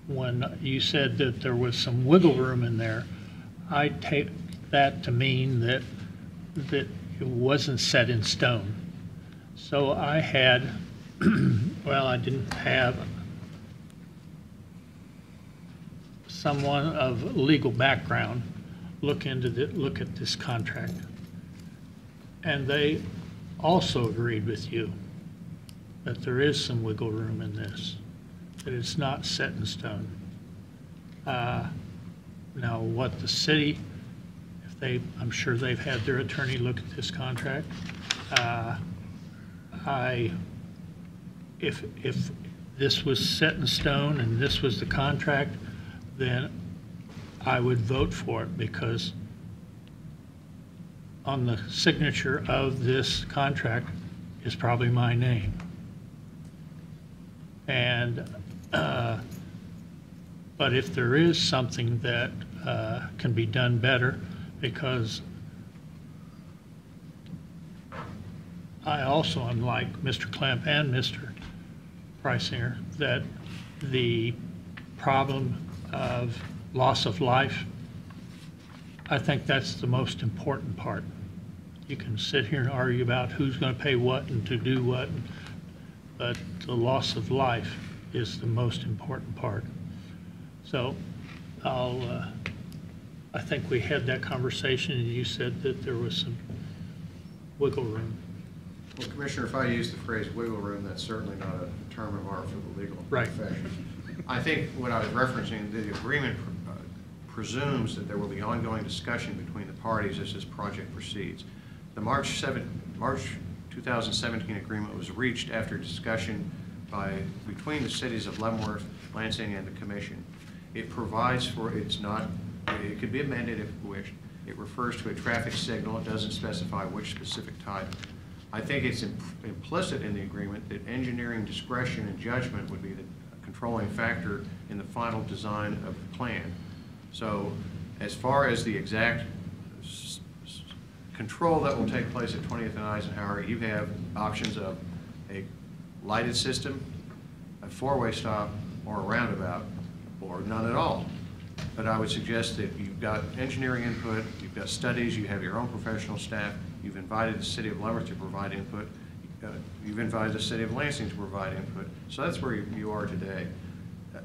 when you said that there was some wiggle room in there, I take that to mean that it wasn't set in stone. So I had, well, I didn't have someone of legal background look at this contract. And they also agreed with you that there is some wiggle room in this, that it's not set in stone. Now, what the city, I'm sure they've had their attorney look at this contract. If this was set in stone and this was the contract, then I would vote for it, because on the signature of this contract is probably my name. And, but if there is something that can be done better, because I also am like Mr. Klemp and Mr. Preisinger, that the problem of loss of life, I think that's the most important part. You can sit here and argue about who's going to pay what and to do what, but the loss of life is the most important part. So I think we had that conversation, and you said that there was some wiggle room. Well, Commissioner, if I use the phrase wiggle room, that's certainly not a term of art for the legal profession. I think what I was referencing, the agreement presumes that there will be ongoing discussion between the parties as this project proceeds. The March 2017 agreement was reached after discussion between the cities of Leavenworth, Lansing, and the Commission. It provides for, it could be amended if wished. It refers to a traffic signal. It doesn't specify which specific type. I think it's implicit in the agreement that engineering discretion and judgment would be the controlling factor in the final design of the plan. So as far as the exact control that will take place at 20th and Eisenhower, you have options of a lighted system, a four-way stop, or a roundabout, or none at all. But I would suggest that you've got engineering input, you've got studies, you have your own professional staff, you've invited the city of Leavenworth to provide input, you've invited the city of Lansing to provide input. So that's where you are today.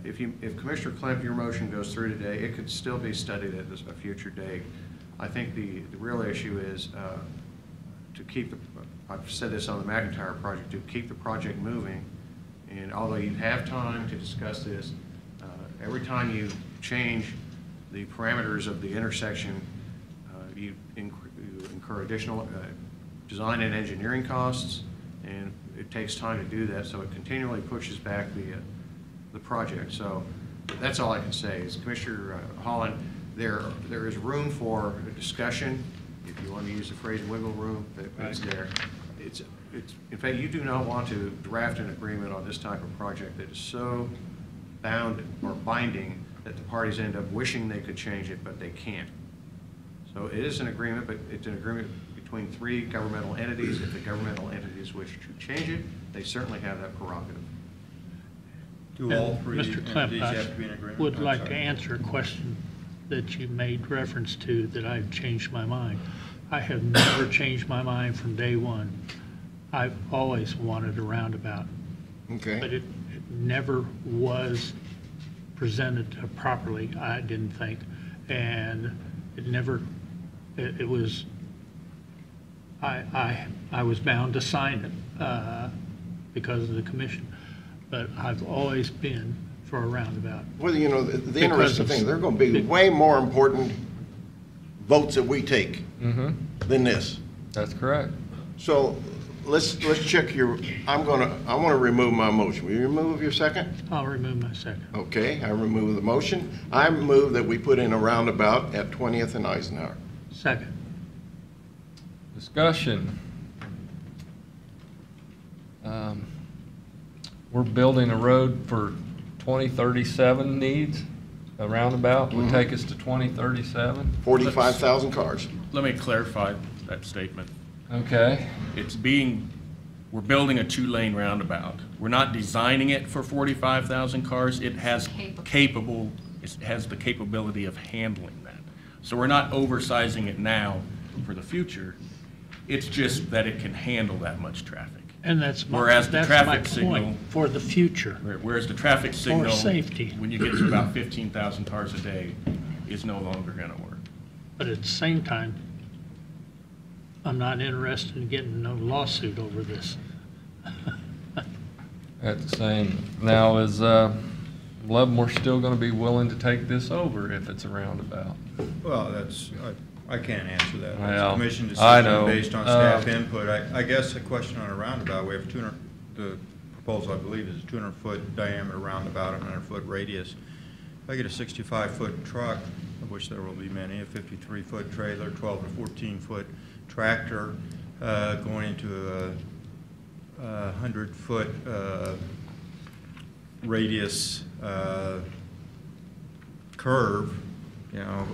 If Commissioner Klemp, your motion goes through today, it could still be studied at a future date. I think the real issue is to keep I've said this on the McIntyre project, to keep the project moving. And although you have time to discuss this, every time you change the parameters of the intersection, you incur additional design and engineering costs, and it takes time to do that, so it continually pushes back the project. So that's all I can say is, Commissioner Holland, there is room for a discussion. If you want to use the phrase wiggle room, it's there. In fact, you do not want to draft an agreement on this type of project that is so bound or binding that the parties end up wishing they could change it, but they can't. So it is an agreement, but it's an agreement between 3 governmental entities. If the governmental entities wish to change it, they certainly have that prerogative. Do all three Mr. Klemp, entities I have to be in agreement? would I'm like to sorry. answer a question that you made reference to that I've changed my mind. I have never changed my mind from day one. I've always wanted a roundabout, but Okay. it never was presented properly, I didn't think. And it never, it was, I was bound to sign it because of the commission. But I've always been for a roundabout. Well, you know, the Because interesting of- thing, there are going to be way more important votes that we take than this. That's correct. So let's check your, I want to remove my motion. Will you remove your second? I'll remove my second. Okay, I remove the motion. I move that we put in a roundabout at 20th and Eisenhower. Second. Discussion. We're building a road for 2037 needs. A roundabout would take us to 2037. 45,000 cars. Let me clarify that statement. Okay. We're building a 2-lane roundabout. We're not designing it for 45,000 cars. It has it has the capability of handling that. So we're not oversizing it now for the future. It's just that it can handle that much traffic. And that's my, Whereas the that's traffic my signal- point, for the future. Whereas the traffic signal, safety. when you get to about 15,000 cars a day, is no longer going to work. But at the same time, I'm not interested in getting no lawsuit over this. At the same, now is Leavenworth still going to be willing to take this over if it's a roundabout? Well, that's, I can't answer that. That's Well, a commission I decision know. based on staff input. I guess a question on a roundabout, we have 200, the proposal, I believe, is a 200-foot diameter roundabout, a 100-foot radius. If I get a 65-foot truck, of which there will be many, a 53-foot trailer, 12 or 14-foot tractor, going into a 100-foot radius curve, you know,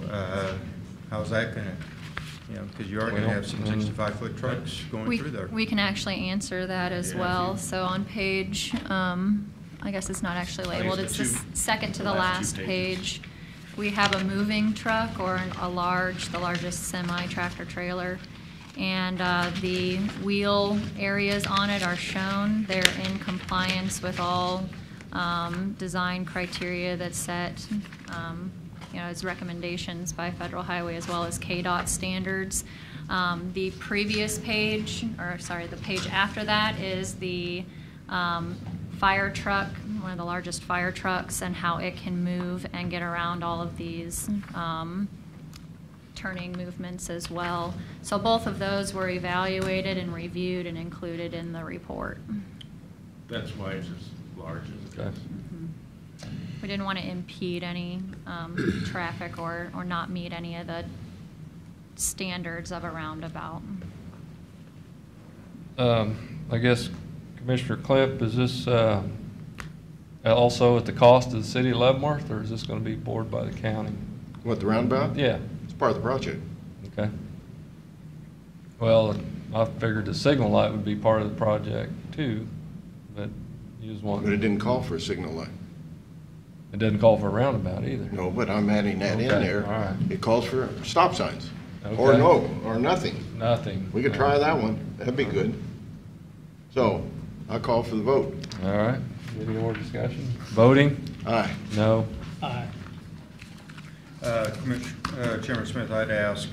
how's that going to, you know, because you're already going to have some 65-foot trucks going through there. We can actually answer that as Yeah. well. So on page, I guess it's not actually I think labeled, it's it's the the two- second to the the last last two page. We have a moving truck or the largest semi-tractor trailer. And the wheel areas on it are shown. They're in compliance with all design criteria that's set, you know, as recommendations by Federal Highway as well as KDOT standards. The previous page, or sorry, the page after that is the fire truck, one of the largest fire trucks, and how it can move and get around all of these turning movements as well. So both of those were evaluated and reviewed and included in the report. That's why it's as large as it Okay. is. We didn't want to impede any traffic or not meet any of the standards of a roundabout. I guess Commissioner Klemp, is this also at the cost of the city of Leavenworth, or is this going to be borne by the county? What, the roundabout? Yeah, It's part of the project. okay. Well, I figured the signal light would be part of the project too, but you just want, But it didn't call for a signal light. it doesn't call for a roundabout either. No, but I'm adding that in Okay, there. all right. It calls for stop signs. Or Okay. no, or nothing. Nothing. We could try that one. That'd be good. So, I call for the vote. All right, any more discussion? Voting? Aye. No? Aye. Chairman Smith, I'd ask,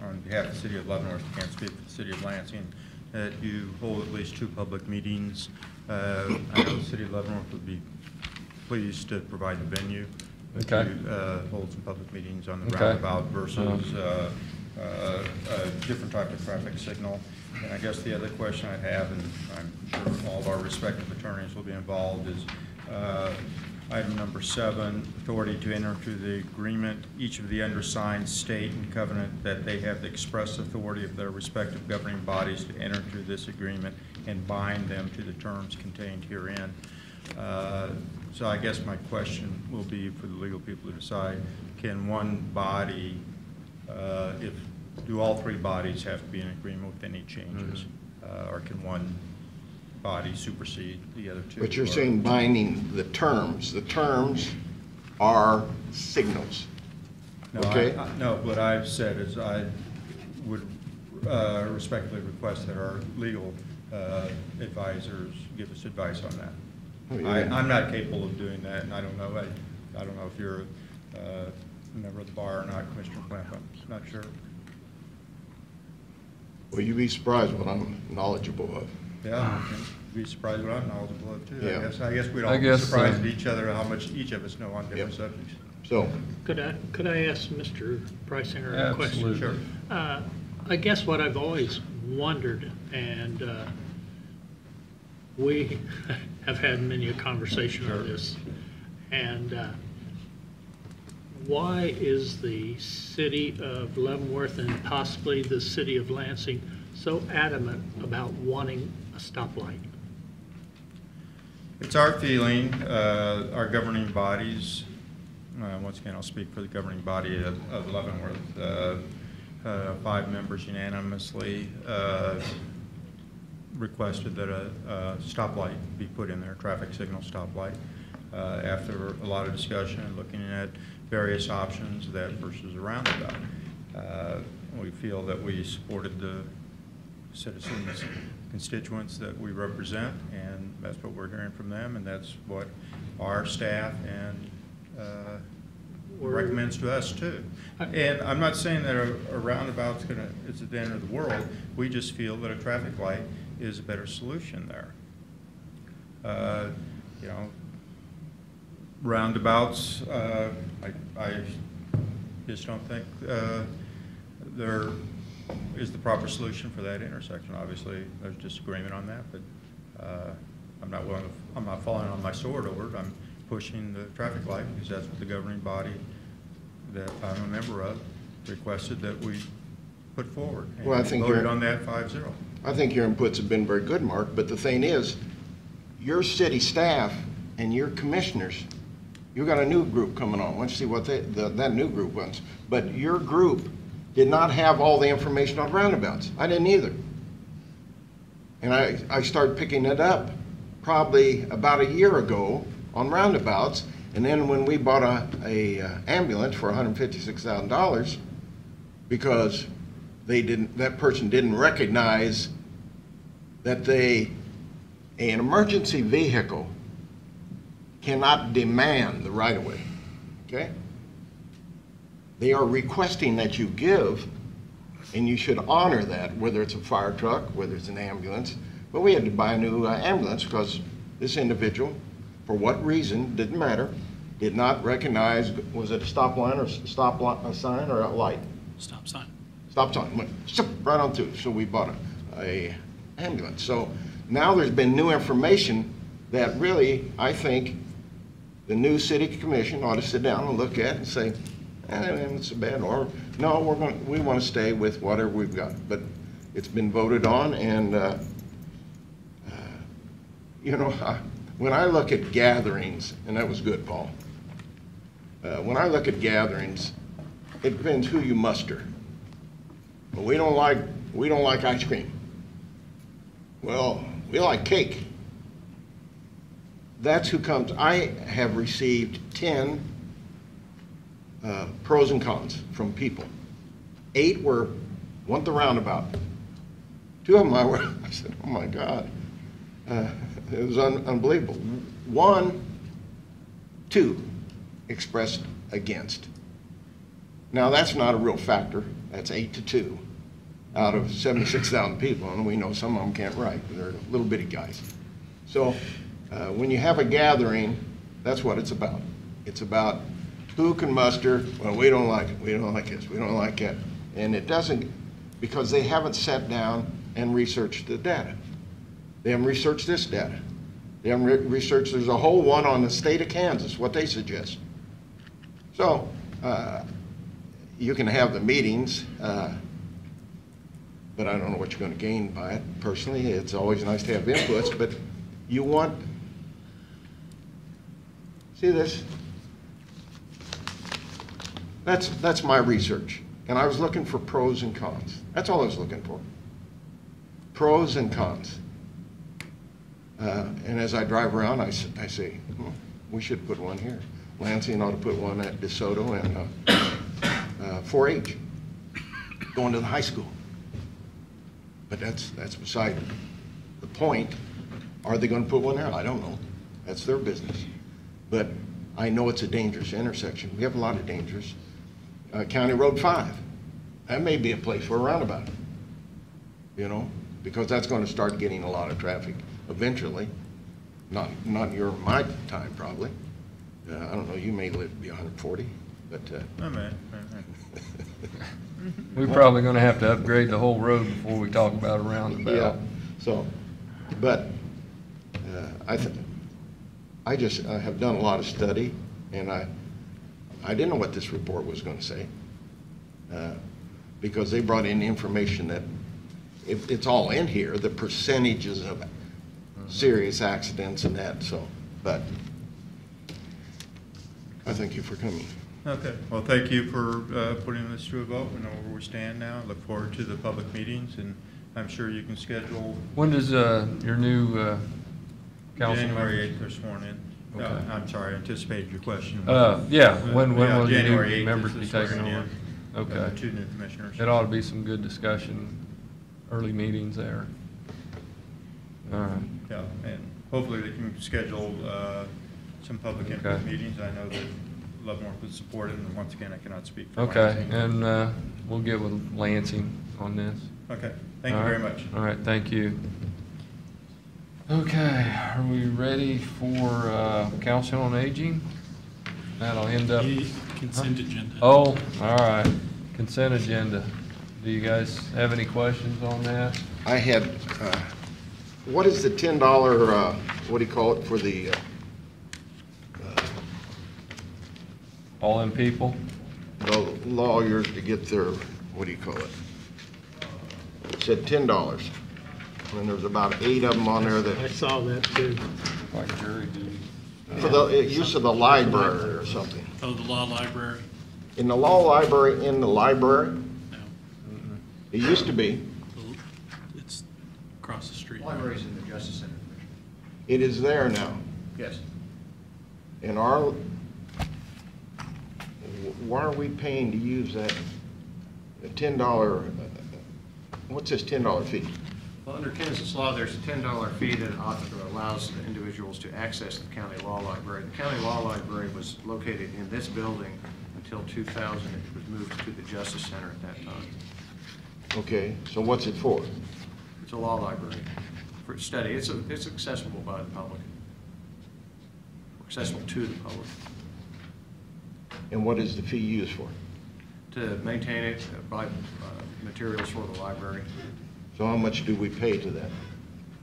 on behalf of the city of Leavenworth, I can't speak for the city of Lansing, that you hold at least 2 public meetings. I know the city of Leavenworth would be pleased to provide the venue. Okay. To hold some public meetings on the Okay. roundabout versus a different type of traffic signal. And I guess the other question I'd have, and I'm sure all of our respective attorneys will be involved, is item number 7, authority to enter into the agreement. Each of the undersigned state and covenant that they have the express authority of their respective governing bodies to enter into this agreement and bind them to the terms contained herein. So I guess my question will be for the legal people to decide, can one body, if do all three bodies have to be in agreement with any changes? Or can one body supersede the other two? But you're Or- saying binding the terms. The terms are signals. No, Okay. No, what I've said is I would respectfully request that our legal advisors give us advice on that. Oh, yeah. I'm not capable of doing that, and I don't know, I don't know if you're a member of the bar or not, Commissioner Clamp, I'm not sure. Well, you'd be surprised what I'm knowledgeable of. Yeah, you can be surprised what I'm knowledgeable of too. Yeah. I guess we'd all I be guess, surprised at each other how much each of us know on different Yep. subjects. So, Could I ask Mr. Preisinger a question? Absolutely. Sure. I guess what I've always wondered, and we have had many a conversation on this, and why is the city of Leavenworth and possibly the city of Lansing so adamant about wanting a stoplight? It's our feeling, our governing bodies, once again, I'll speak for the governing body of Leavenworth, 5 members unanimously requested that a stoplight be put in there, traffic signal stoplight. After a lot of discussion and looking at various options, that versus a roundabout. We feel that we supported the citizens, constituents that we represent, and that's what we're hearing from them, and that's what our staff and recommends to us too. And I'm not saying that a roundabout's it's the end of the world. We just feel that a traffic light is a better solution there. You know, roundabouts, I just don't think there is the proper solution for that intersection. Obviously, there's disagreement on that, but I'm not falling on my sword over it. I'm pushing the traffic light because that's what the governing body that I'm a member of requested that we put forward. And Well, I think voted you're- on that 5-0. I think your inputs have been very good, Mark, but the thing is, your city staff and your commissioners, you got a new group coming on. Let's see what that new group wants. But your group did not have all the information on roundabouts. I didn't either. And I started picking it up probably about a year ago on roundabouts. And then when we bought a ambulance for $156,000 because that person didn't recognize that an emergency vehicle cannot demand the right-of-way, okay? They are requesting that you give, and you should honor that, whether it's a fire truck, whether it's an ambulance. But we had to buy a new ambulance because this individual, for what reason, didn't matter, did not recognize, was it a stop line or sign or a light? Stop sign. Stop sign, went right on through. So we bought a ambulance. So now there's been new information that really, I think, the new city commission ought to sit down and look at and say, it's bad, or no, we want to stay with whatever we've got. But it's been voted on, and you know, when I look at gatherings, and that was good, Paul. When I look at gatherings, it depends who you muster. But we don't like ice cream. Well, we like cake. That's who comes. I have received 10 pros and cons from people. 8 want the roundabout. 2 of them I said, oh my God. It was unbelievable. 2 expressed against. Now that's not a real factor. That's 8-2 out of 76,000 people, and we know some of them can't write. They're little bitty guys. So when you have a gathering, that's what it's about. It's about who can muster, well, we don't like it, we don't like this, we don't like that. And it doesn't, because they haven't sat down and researched the data. They haven't researched this data. They haven't researched, there's a whole one on the state of Kansas, what they suggest. So you can have the meetings, but I don't know what you're going to gain by it. Personally, it's always nice to have inputs, but you want, see this? That's my research. And I was looking for pros and cons. That's all I was looking for. Pros and cons. And as I drive around, I say, we should put one here. Lansing ought to put one at DeSoto and 4-H, going to the high school. But that's beside the point. Are they going to put one there? I don't know. That's their business. But I know it's a dangerous intersection. We have a lot of dangers. County Road 5, that may be a place for a roundabout, you know, because that's going to start getting a lot of traffic eventually. Not my time, probably. I don't know, you may live to be 140, but... We're probably gonna have to upgrade the whole road before we talk about a roundabout. Yeah, so, but I have done a lot of study, and I didn't know what this report was gonna say, because they brought in information that it's all in here, the percentages of serious accidents and that, so, but I thank you for coming. Okay, well, thank you for putting this to a vote. We know where we stand now. Look forward to the public meetings, and I'm sure you can schedule. When does your new council member? January 8th, they're sworn in. Okay. I'm sorry, I anticipated your question. Yeah, when will the January new 8th members is be the taken swearing over? in. Okay. Two new commissioners. It ought to be some good discussion, early meetings there. All right. Yeah, and hopefully they can schedule some public input Okay. meetings. I know that Leavenworth would support it, and once again, I cannot speak for Okay, Lansing. and we'll get with Lansing on this. Okay, thank you All very right. much. All right, thank you. Okay, are we ready for Council on Aging? That'll end up... Consent agenda. Oh, all right, consent agenda. Do you guys have any questions on that? I had, what is the $10, what do you call it, for the, All in people? the lawyers to get their, what do you call it? It said $10. And there's about 8 of them on there I that, saw that too. Like jury duty. for the use of the library or something. Oh, the law library? In the law library, in the library, No, it used to be, it's across the street. Libraries in the Justice Center. it is there now. Yes. And why are we paying to use that $10, what's this $10 fee? Well, under Kansas law, there's a $10 fee that allows the individuals to access the county law library. The county law library was located in this building until 2000. It was moved to the Justice Center at that time. Okay, so what's it for? It's a law library for study. It's accessible by the public, accessible to the public. And what is the fee used for? To maintain it, buy materials for the library. So how much do we pay to that?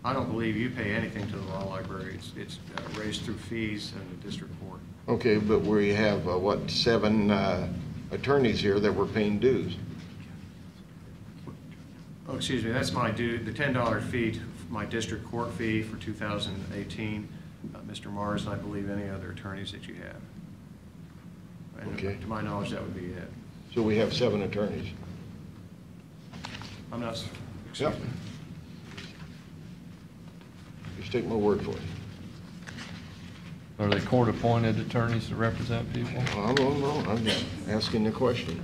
I don't believe you pay anything to the law library. It's raised through fees in the district court. Okay, but we have, what, 7 attorneys here that were paying dues. Oh, excuse me, that's my due, the $10 fee, my district court fee for 2018. Mr. Mars, and I believe any other attorneys that you have. And Okay. to my knowledge, that would be it. So we have 7 attorneys. I'm not, Yep. excuse me. Just take my word for it. Are they court-appointed attorneys to represent people? I don't know, I'm just asking the question.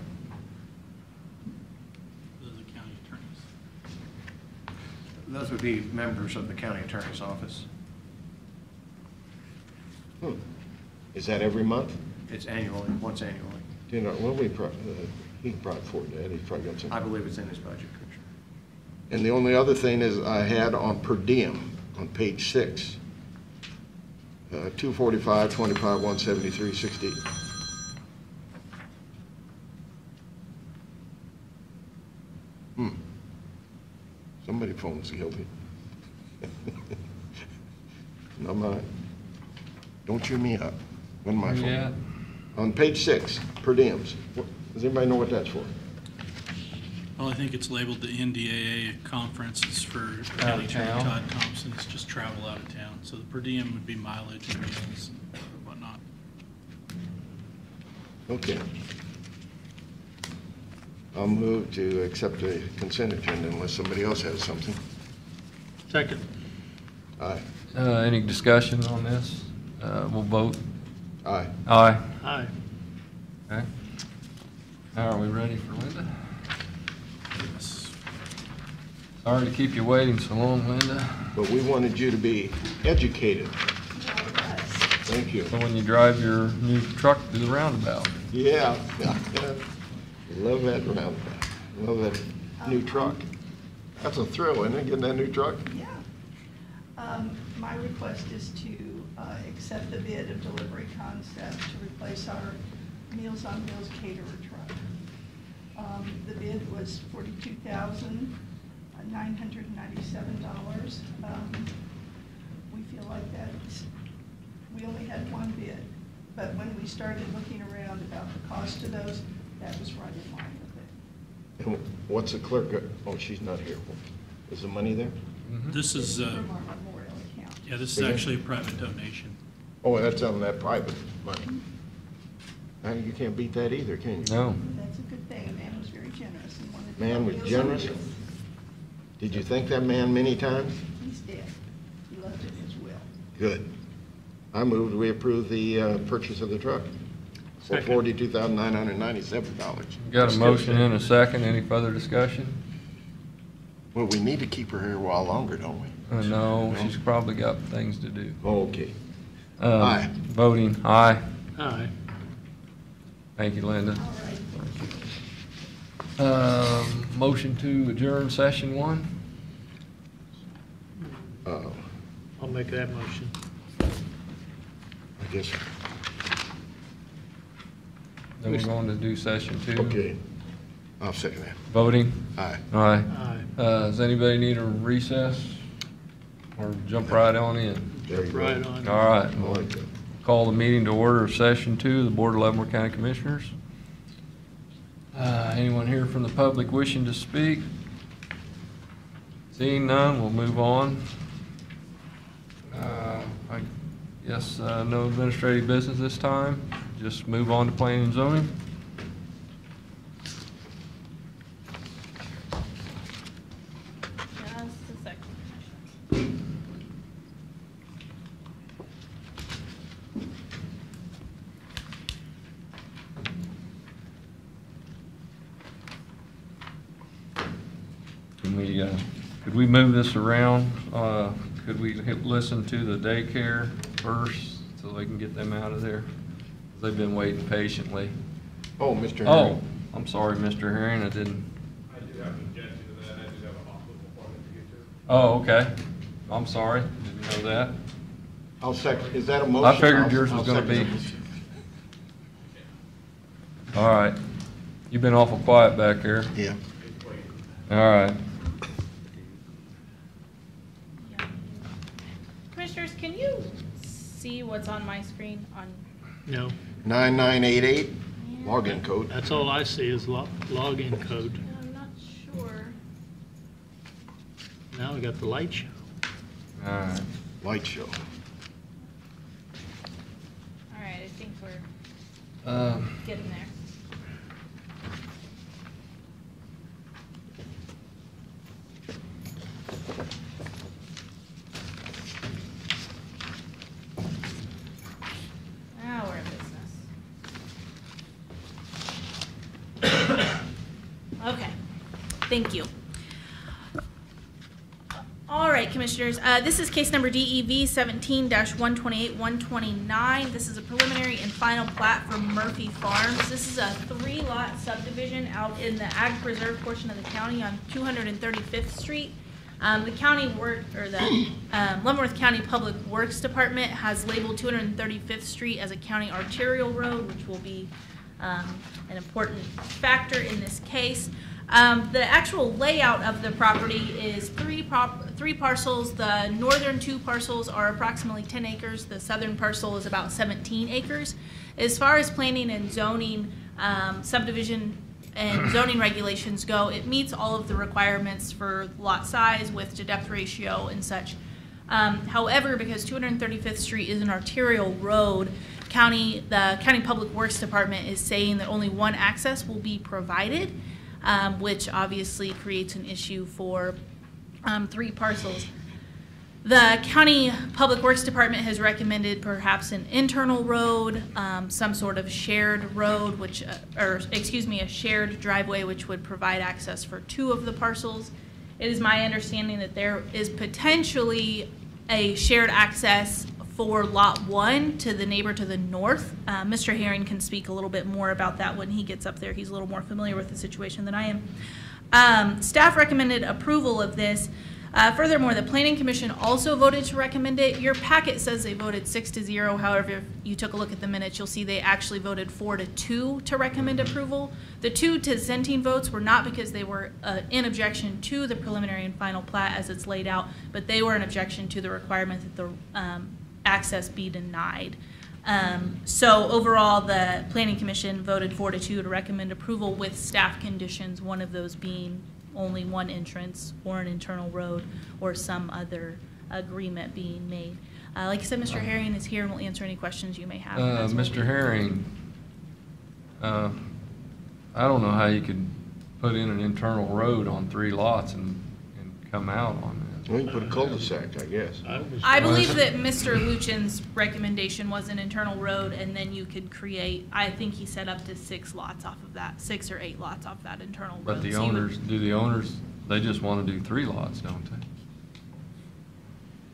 Those are county attorneys. Those would be members of the county attorney's office. Is that every month? It's annually, once annually. You know, well, he can probably afford that, he's probably got some. I believe it's in his budget, Commissioner. And the only other thing is I had on per diem, on page 6, 245, 25, 173, 60. Somebody phone's guilty. Not mine. Don't chew me up. Wasn't my phone. Yeah. On page 6, per diems. Does anybody know what that's for? Well, I think it's labeled the NDAA conference. It's for Out County of Attorney town. Todd Thompson. It's just travel out of town. So the per diem would be mileage and meals and whatnot. Okay. I'll move to accept the consent agenda unless somebody else has something. Second. Aye. Any discussion on this? We'll vote. Aye. Aye. Aye. Okay. Now, are we ready for Linda? Sorry to keep you waiting so long, Linda. But we wanted you to be educated. Thank you. So when you drive your new truck to the roundabout. Yeah. Love that roundabout. Love that new truck. That's a thrill, isn't it, getting that new truck? Yeah. My request is to accept the bid of Delivery Concept to replace our Meals on Wheels caterer truck. The bid was $42,997. We feel like we only had one bid, but when we started looking around about the cost of those, that was right in line with it. And what's the clerk? Oh, she's not here. Is the money there? This is, From our memorial account. yeah, this is actually a private donation. Oh, that's on that private money. You can't beat that either, can you? No. That's a good thing. A man was very generous and wanted to. Man was help Meals on generous? Wheels. Did you thank that man many times? He's dead. He left it in his will. Good. I moved we approve the purchase of the truck for Second. $42,997. Got a motion and a second. Any further discussion? Well, we need to keep her here a while longer, don't we? No, she's probably got things to do. Okay. Aye. Voting aye. Aye. Thank you, Linda. All right. Motion to adjourn session 1. I'll make that motion. I guess, Then we're going to do session 2. okay. I'll second that. Voting Aye. aye. Aye. Does anybody need a recess or jump right on in? There you go. Right on. All right. I like that. Call the meeting to order of session 2 of the Board of Leavenworth County Commissioners. Anyone here from the public wishing to speak? Seeing none, we'll move on. I guess no administrative business this time. Just move on to planning and zoning. Just a second. Could we move this around? Could we listen to the daycare first so they can get them out of there? They've been waiting patiently. Oh, Mr. Oh, Herring. I'm sorry, Mr. Herring, I didn't. I do have an objection to that. I do have a hospital appointment to get to. Oh, okay. I'm sorry, didn't know that. I'll second, is that a motion? I figured I'll- yours was I'll gonna be. second it. All right. You've been awful quiet back here. Yeah. All right. Commissioners, can you see what's on my screen on? No, 9988, login code. that's all I see is login code. I'm not sure. Now we got the light show. All right. Light show. All right, I think we're Um, getting there. Now we're in business. Okay, thank you. All right, Commissioners, this is case number DEV 17-128-129. This is a preliminary and final plat for Murphy Farms. This is a 3-lot subdivision out in the Ag Preserve portion of the county on 235th Street. The county the Leavenworth County Public Works Department has labeled 235th Street as a county arterial road, which will be an important factor in this case. The actual layout of the property is three parcels. The northern 2 parcels are approximately 10 acres. The southern parcel is about 17 acres. As far as planning and zoning, subdivision and zoning regulations go, it meets all of the requirements for lot size, width to depth ratio and such. However, because 235th Street is an arterial road, the County Public Works Department is saying that only one access will be provided. which obviously creates an issue for 3 parcels. The County Public Works Department has recommended perhaps an internal road, some sort of shared road, which, a shared driveway, which would provide access for 2 of the parcels. It is my understanding that there is potentially a shared access for Lot 1 to the neighbor to the north. Mr. Herring can speak a little bit more about that when he gets up there. He's a little more familiar with the situation than I am. Staff recommended approval of this. Furthermore, the Planning Commission also voted to recommend it. Your packet says they voted 6-0. However, if you took a look at the minutes, you'll see they actually voted 4-2 to recommend approval. The 2 dissenting votes were not because they were in objection to the preliminary and final plat as it's laid out, but they were in objection to the requirement that the access be denied. So overall, the Planning Commission voted 4-2 to recommend approval with staff conditions, one of those being only 1 entrance or an internal road or some other agreement being made. Like I said, Mr. Herring is here and will answer any questions you may have. Mr. Herring, I don't know how you could put in an internal road on 3 lots and come out on that. We can put a cul-de-sac, I guess. I believe that Mr. Luchin's recommendation was an internal road, and then you could create, I think he said up to 6 lots off of that, 6 or 8 lots off that internal road. But the So you would- owners, do the owners, they just want to do 3 lots, don't they?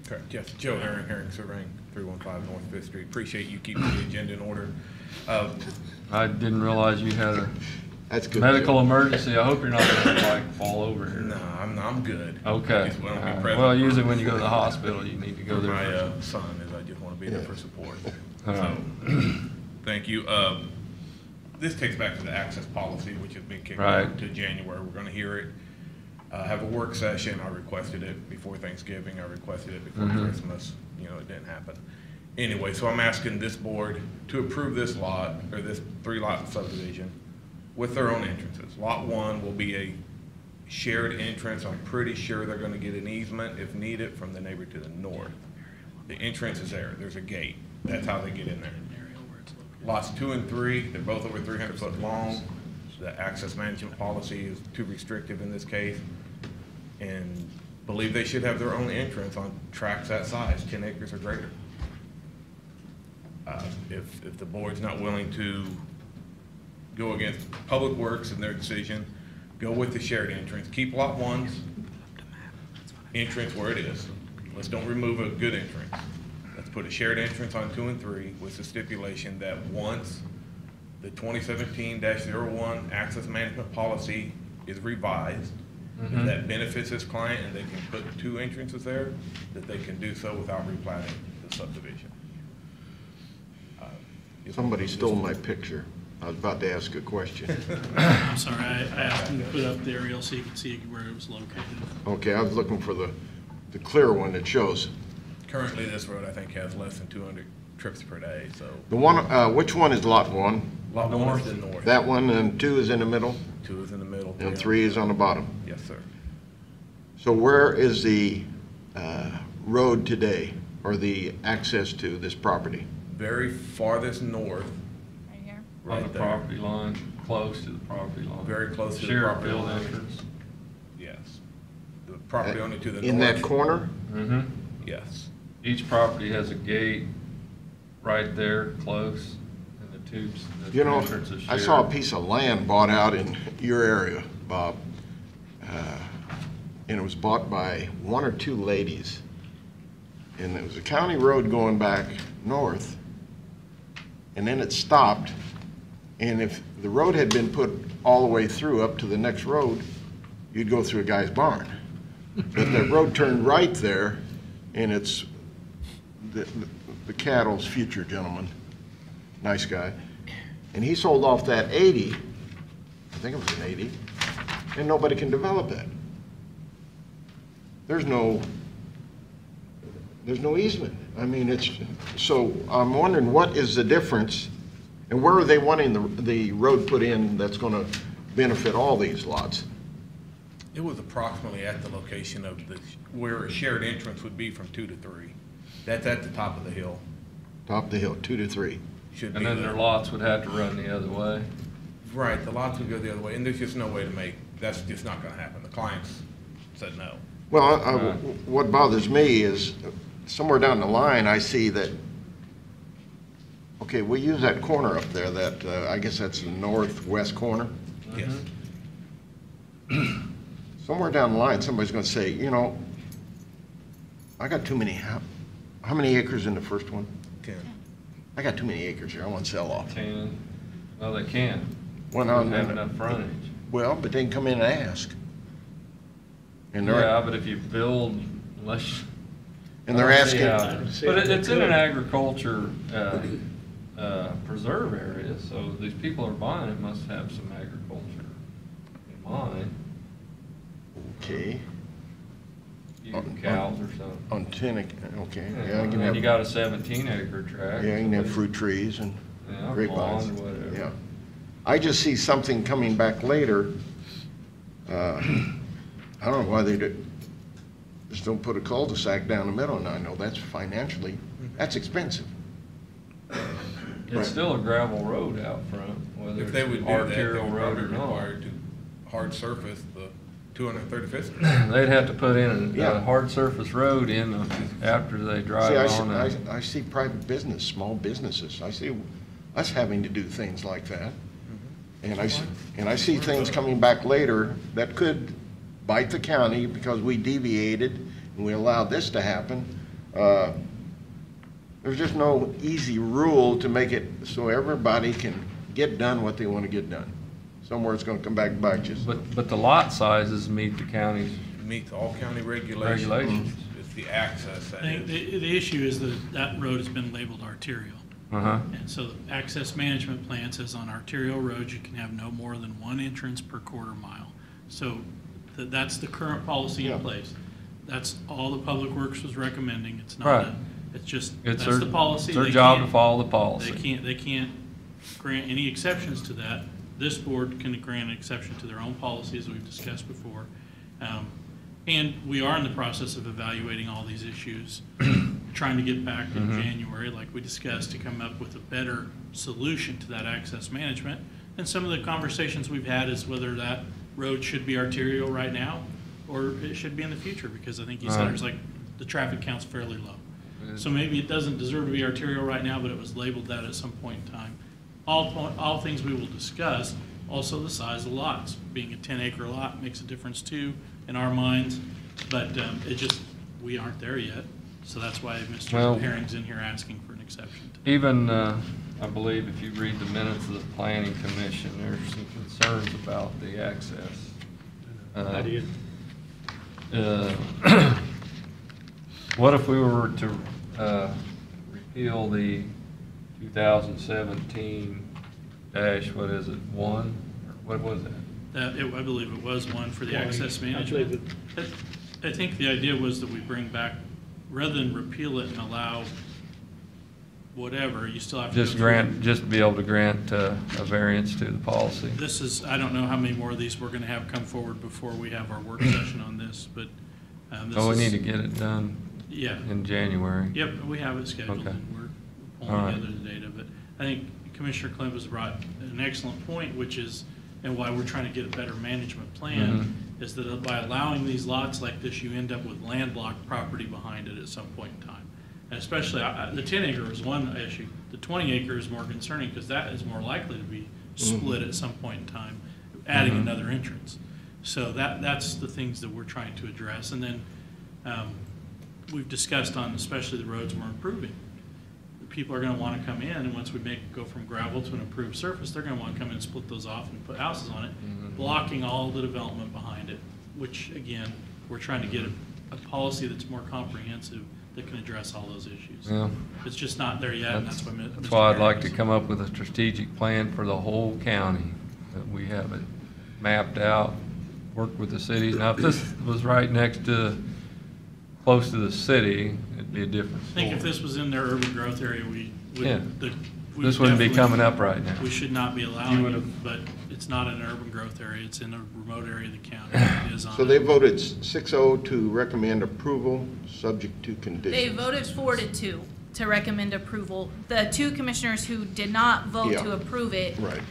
Correct, yes. Joe Herring, Surveying, 315 North Fifth Street. Appreciate you keeping the agenda in order. I didn't realize you had a That's good. medical emergency. I hope you're not going to like fall over here. No, I'm good. Okay. I just wanna be All right. present. Well, usually when you go to the hospital, you need to go there. My son is, I just want to be there for support. All So, right. thank you. This takes back to the access policy, which has been kicked Right. out to January. We're going to hear it. Have a work session. I requested it before Thanksgiving. I requested it before Christmas. You know, it didn't happen. Anyway, so I'm asking this board to approve this lot, or this 3-lot subdivision with their own entrances. Lot 1 will be a shared entrance. I'm pretty sure they're going to get an easement if needed from the neighbor to the north. The entrance is there. There's a gate. That's how they get in there. Lots 2 and 3, they're both over 300 foot long. The access management policy is too restrictive in this case. And believe they should have their own entrance on tracts that size, 10 acres or greater. If the board's not willing to go against Public Works and their decision, go with the shared entrance. Keep Lot 1's entrance where it is. Let's don't remove a good entrance. Let's put a shared entrance on 2 and 3 with the stipulation that once the 2017-01 access management policy is revised, if that benefits this client and they can put 2 entrances there, that they can do so without replatting the subdivision. Somebody stole my picture. I was about to ask a question. I'm sorry, I asked him to put up the aerial so you could see where it was located. Okay, I was looking for the clear one that shows. Currently, this road, I think, has less than 200 trips per day, so. The one, which one is lot 1? Lot 1 is the north. That one, and 2 is in the middle? 2 is in the middle. And 3 is on the bottom? Yes, sir. So where is the road today, or the access to this property? Very farthest north. Right here. On Right the there. property line, close to the property line. Very close to the Shared property field line. entrance. Yes. The property owner to the north. In that corner? Mm-hmm. Yes. Each property has a gate right there, close, and the tubes, the You know, entrance is I shared. saw a piece of land bought out in your area, Bob, and it was bought by 1 or 2 ladies. And it was a county road going back north, and then it stopped. And if the road had been put all the way through up to the next road, you'd go through a guy's barn. But the road turned right there, and it's the cattle's future gentleman, nice guy. And he sold off that 80, I think it was an 80, and nobody can develop that. There's no easement. I mean, it's, so I'm wondering what is the difference, and where are they wanting the road put in that's gonna benefit all these lots? It was approximately at the location of where a shared entrance would be from 2 to 3. That's at the top of the hill. Top of the hill, 2 to 3. Should be And then the- their lots would have to run the other way. Right, the lots would go the other way, and there's just no way to make, that's just not gonna happen. The clients said no. Well, what bothers me is somewhere down the line, I see that, okay, we use that corner up there, that, I guess that's the northwest corner. Yes. Somewhere down the line, somebody's gonna say, you know, I got too many, how many acres in the first one? 10. I got too many acres here, I want to sell off. 10, well, they can't. Well, They no, don't have no, enough frontage. Well, but they can come in and ask. And they're, Yeah, but if you build, unless. and they're I don't see asking, how- But it's in an agriculture preserve area, so these people are buying it must have some agriculture in mind. okay, You cows or something. on 10, okay, yeah, I can And you have, got a 17-acre tract. yeah, you can have fruit trees and Yeah, grapevines. lawn, whatever. Yeah. I just see something coming back later. I don't know why they just don't put a cul-de-sac down the middle, and I know that's financially, that's expensive. It's still a gravel road out front, whether If they would it's do that, they arterial would road probably or not. require to hard surface the 235th Street. They'd have to put in Yeah. a hard surface road in after they drive See, on. I see private business, small businesses, I see us having to do things like that. And I see things coming back later that could bite the county because we deviated and we allowed this to happen. There's just no easy rule to make it so everybody can get done what they want to get done. Somewhere it's going to come back and bite you. But the lot sizes meet the county's Meets all county regulations. regulations. It's the access that I think is. the issue is that that road has been labeled arterial. Uh-huh. And so the access management plan says on arterial roads, you can have no more than one entrance per quarter mile. So that's the current policy Yeah. in place. That's all the Public Works was recommending. It's Right. not, it's just, It's that's their, the policy. it's their They job to can't- follow the policy. They can't grant any exceptions to that. This board can grant an exception to their own policy, as we've discussed before. And we are in the process of evaluating all these issues, trying to get back in January, like we discussed, to come up with a better solution to that access management. And some of the conversations we've had is whether that road should be arterial right now, or it should be in the future, because I think you said Right. there's like, the traffic count's fairly low. So maybe it doesn't deserve to be arterial right now, but it was labeled that at some point in time. All things we will discuss, also the size of lots. Being a 10-acre lot makes a difference too, in our minds, but it just, we aren't there yet. So that's why Well- Mr. Herring's in here asking for an exception. Even, I believe if you read the minutes of the planning commission, there's some concerns about the access. I did. What if we were to repeal the 2017 dash, what is it, 1? Or what was it? I believe it was one for the Well, access I believe management. I think the idea was that we bring back, rather than repeal it and allow whatever, you still have to go Just through. grant, just be able to grant a variance to the policy. This is, I don't know how many more of these we're gonna have come forward before we have our work session on this, but this So we is- need to get it done Yeah, in January. yep, we have it scheduled Okay. and we're All right. pulling together the data, but I think Commissioner Clem has brought an excellent point, which is, and why we're trying to get a better management plan, is that by allowing these lots like this, you end up with landlocked property behind it at some point in time. And especially, the 10-acre is one issue. The 20-acre is more concerning because that is more likely to be split at some point in time, adding another entrance. So that's the things that we're trying to address. And then we've discussed on especially the roads we're improving. People are gonna wanna come in, and once we go from gravel to an improved surface, they're gonna wanna come in and split those off and put houses on it, blocking all the development behind it, which, again, we're trying to get a policy that's more comprehensive that can address all those issues. Yeah. It's just not there yet, and that's why. That's why I'd like to come up with a strategic plan for the whole county, that we have it mapped out, work with the cities. Now, if this was right next to, close to the city, it'd be a different I story. think if this was in their urban growth area, we Yeah. would. This wouldn't be coming up right now. We should not be You allowing it, would've- but it's not in an urban growth area, it's in a remote area of the county. It is on So they voted 6-0 to recommend approval, subject to conditions. They voted 4-2 to recommend approval. The two commissioners who did not vote Yeah. to approve it Right.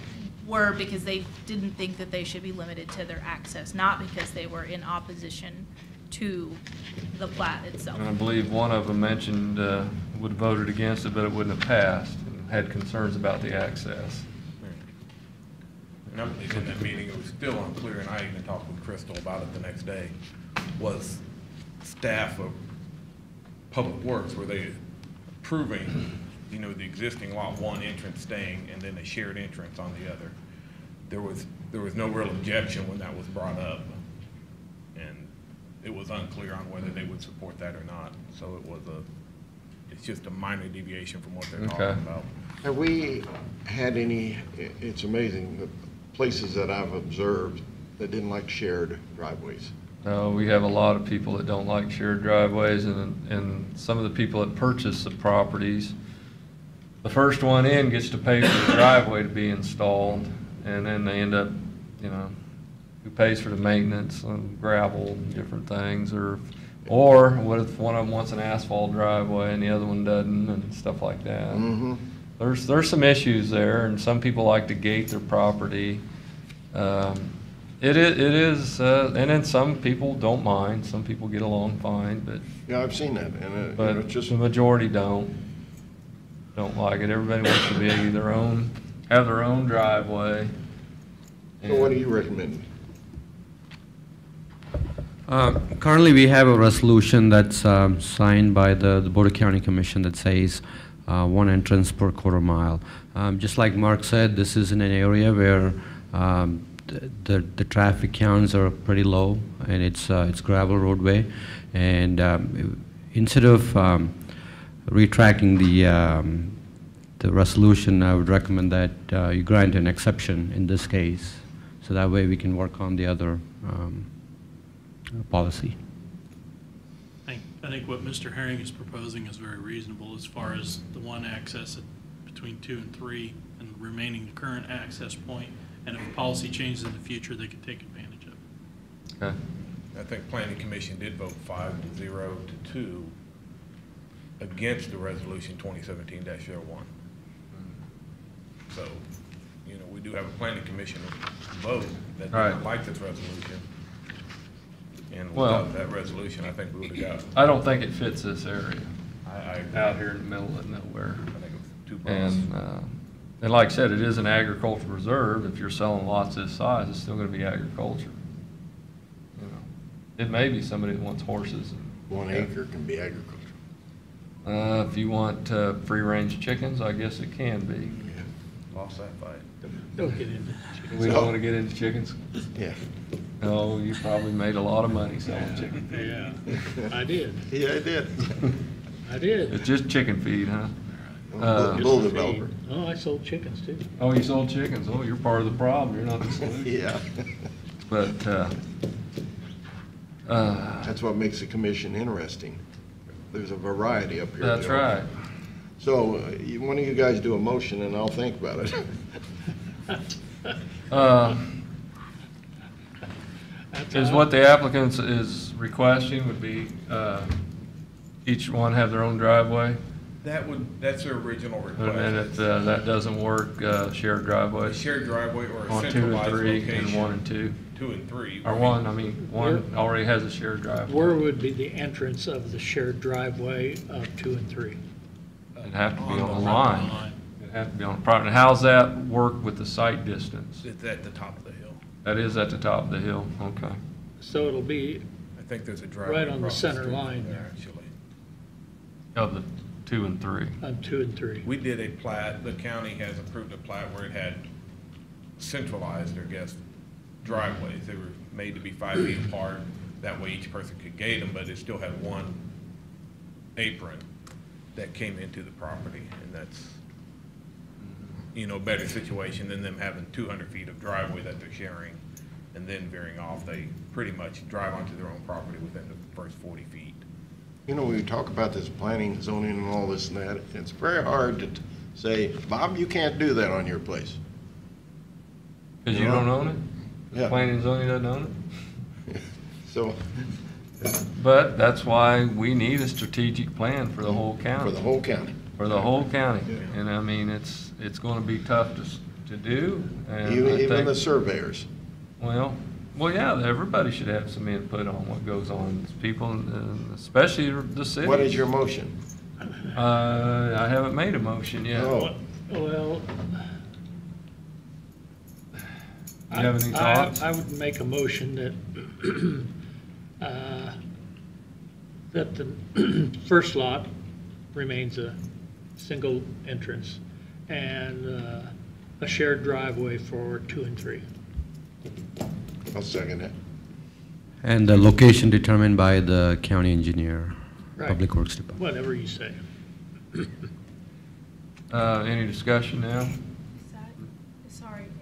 were because they didn't think that they should be limited to their access, not because they were in opposition to the plat itself. And I believe one of them mentioned would have voted against it, but it wouldn't have passed, and had concerns about the access. And I believe in that meeting, it was still unclear, and I even talked with Crystal about it the next day, was staff of Public Works, were they approving, you know, the existing Lot 1 entrance staying and then a shared entrance on the other? There was no real objection when that was brought up, and it was unclear on whether they would support that or not. So it's just a minor deviation from what they're talking about. Have we had any, it's amazing, the places that I've observed that didn't like shared driveways? No, we have a lot of people that don't like shared driveways, and some of the people that purchase the properties, the first one in gets to pay for the driveway to be installed, and then they end up, you know, who pays for the maintenance and gravel and different things, or what if one of them wants an asphalt driveway and the other one doesn't, and stuff like that. Mm-hmm. There's some issues there, and some people like to gate their property. It is, and then some people don't mind. Some people get along fine, but Yeah, I've seen that, and you know, but it's just, the majority don't like it. Everybody wants to be have their own driveway. so what do you recommend? Currently, we have a resolution that's signed by the Board of County Commission that says one entrance per quarter mile. Just like Mark said, this is in an area where the traffic counts are pretty low, and it's gravel roadway. And instead of retracting the resolution, I would recommend that you grant an exception in this case, so that way we can work on the other policy. I think what Mr. Herring is proposing is very reasonable as far as the one access between 2 and 3 and remaining the current access point. And if policy changes in the future, they can take advantage of it. Okay. I think Planning Commission did vote 5-0 to 2 against the resolution 2017-01. So, you know, we do have a Planning Commission vote that didn't like this resolution. And without that resolution, I think we would have got. I don't think it fits this area. I out here in the middle of nowhere. I think it was too broad. And like I said, it is an agricultural reserve. If you're selling lots this size, it's still going to be agriculture. You know, it may be somebody that wants horses. 1 acre can be agriculture. If you want free-range chickens, I guess it can be. Lost that fight. Don't get into chickens. We don't want to get into chickens. Yeah. No, you probably made a lot of money selling chicken feed. Yeah, I did. Yeah, I did. I did. It's just chicken feed, huh? Bull developer. Oh, I sold chickens too. Oh, you sold chickens. Oh, you're part of the problem. You're not the solution. Yeah. But That's what makes the commission interesting. There's a variety up here. That's right. So one of you guys do a motion and I'll think about it. Is what the applicant is requesting would be each one have their own driveway? That's their original request. And then if that doesn't work, shared driveway? A shared driveway or a On 2 and centralized 3 location. and 1 and 2. 2 and 3. Or one already has a shared driveway. Where would be the entrance of the shared driveway of 2 and 3? It'd have to be on the line. It'd have to be on the property. How does that work with the site distance? It's at the top of the hill. That is at the top of the hill, okay. So it'll be I think there's a driveway. right on the across center street line from there, Actually. Of the 2 and 3. on 2 and 3. We did a plat, the county has approved a plat where it had centralized, I guess, driveways. They were made to be 5 feet apart. That way each person could gate them, but it still had one apron that came into the property. And that's, you know, a better situation than them having 200 feet of driveway that they're sharing and then veering off. They pretty much drive onto their own property within the first 40 feet. You know, when we talk about this planning, zoning and all this and that, it's very hard to say, Bob, you can't do that on your place. Because you don't own it? Yeah. Planning and zoning doesn't own it? So, But that's why we need a strategic plan for the whole county. for the whole county. For the whole county. And I mean, it's going to be tough to do. And I Even think- the surveyors. Well, yeah, everybody should have some input on what goes on. People, especially the city. What is your motion? I haven't made a motion yet. Oh. Well, You have any thoughts? I would make a motion that, that the first lot remains a single entrance and a shared driveway for 2 and 3. I'll second it. And the location determined by the county engineer, Right. Public Works Department. Whatever you say. Any discussion now?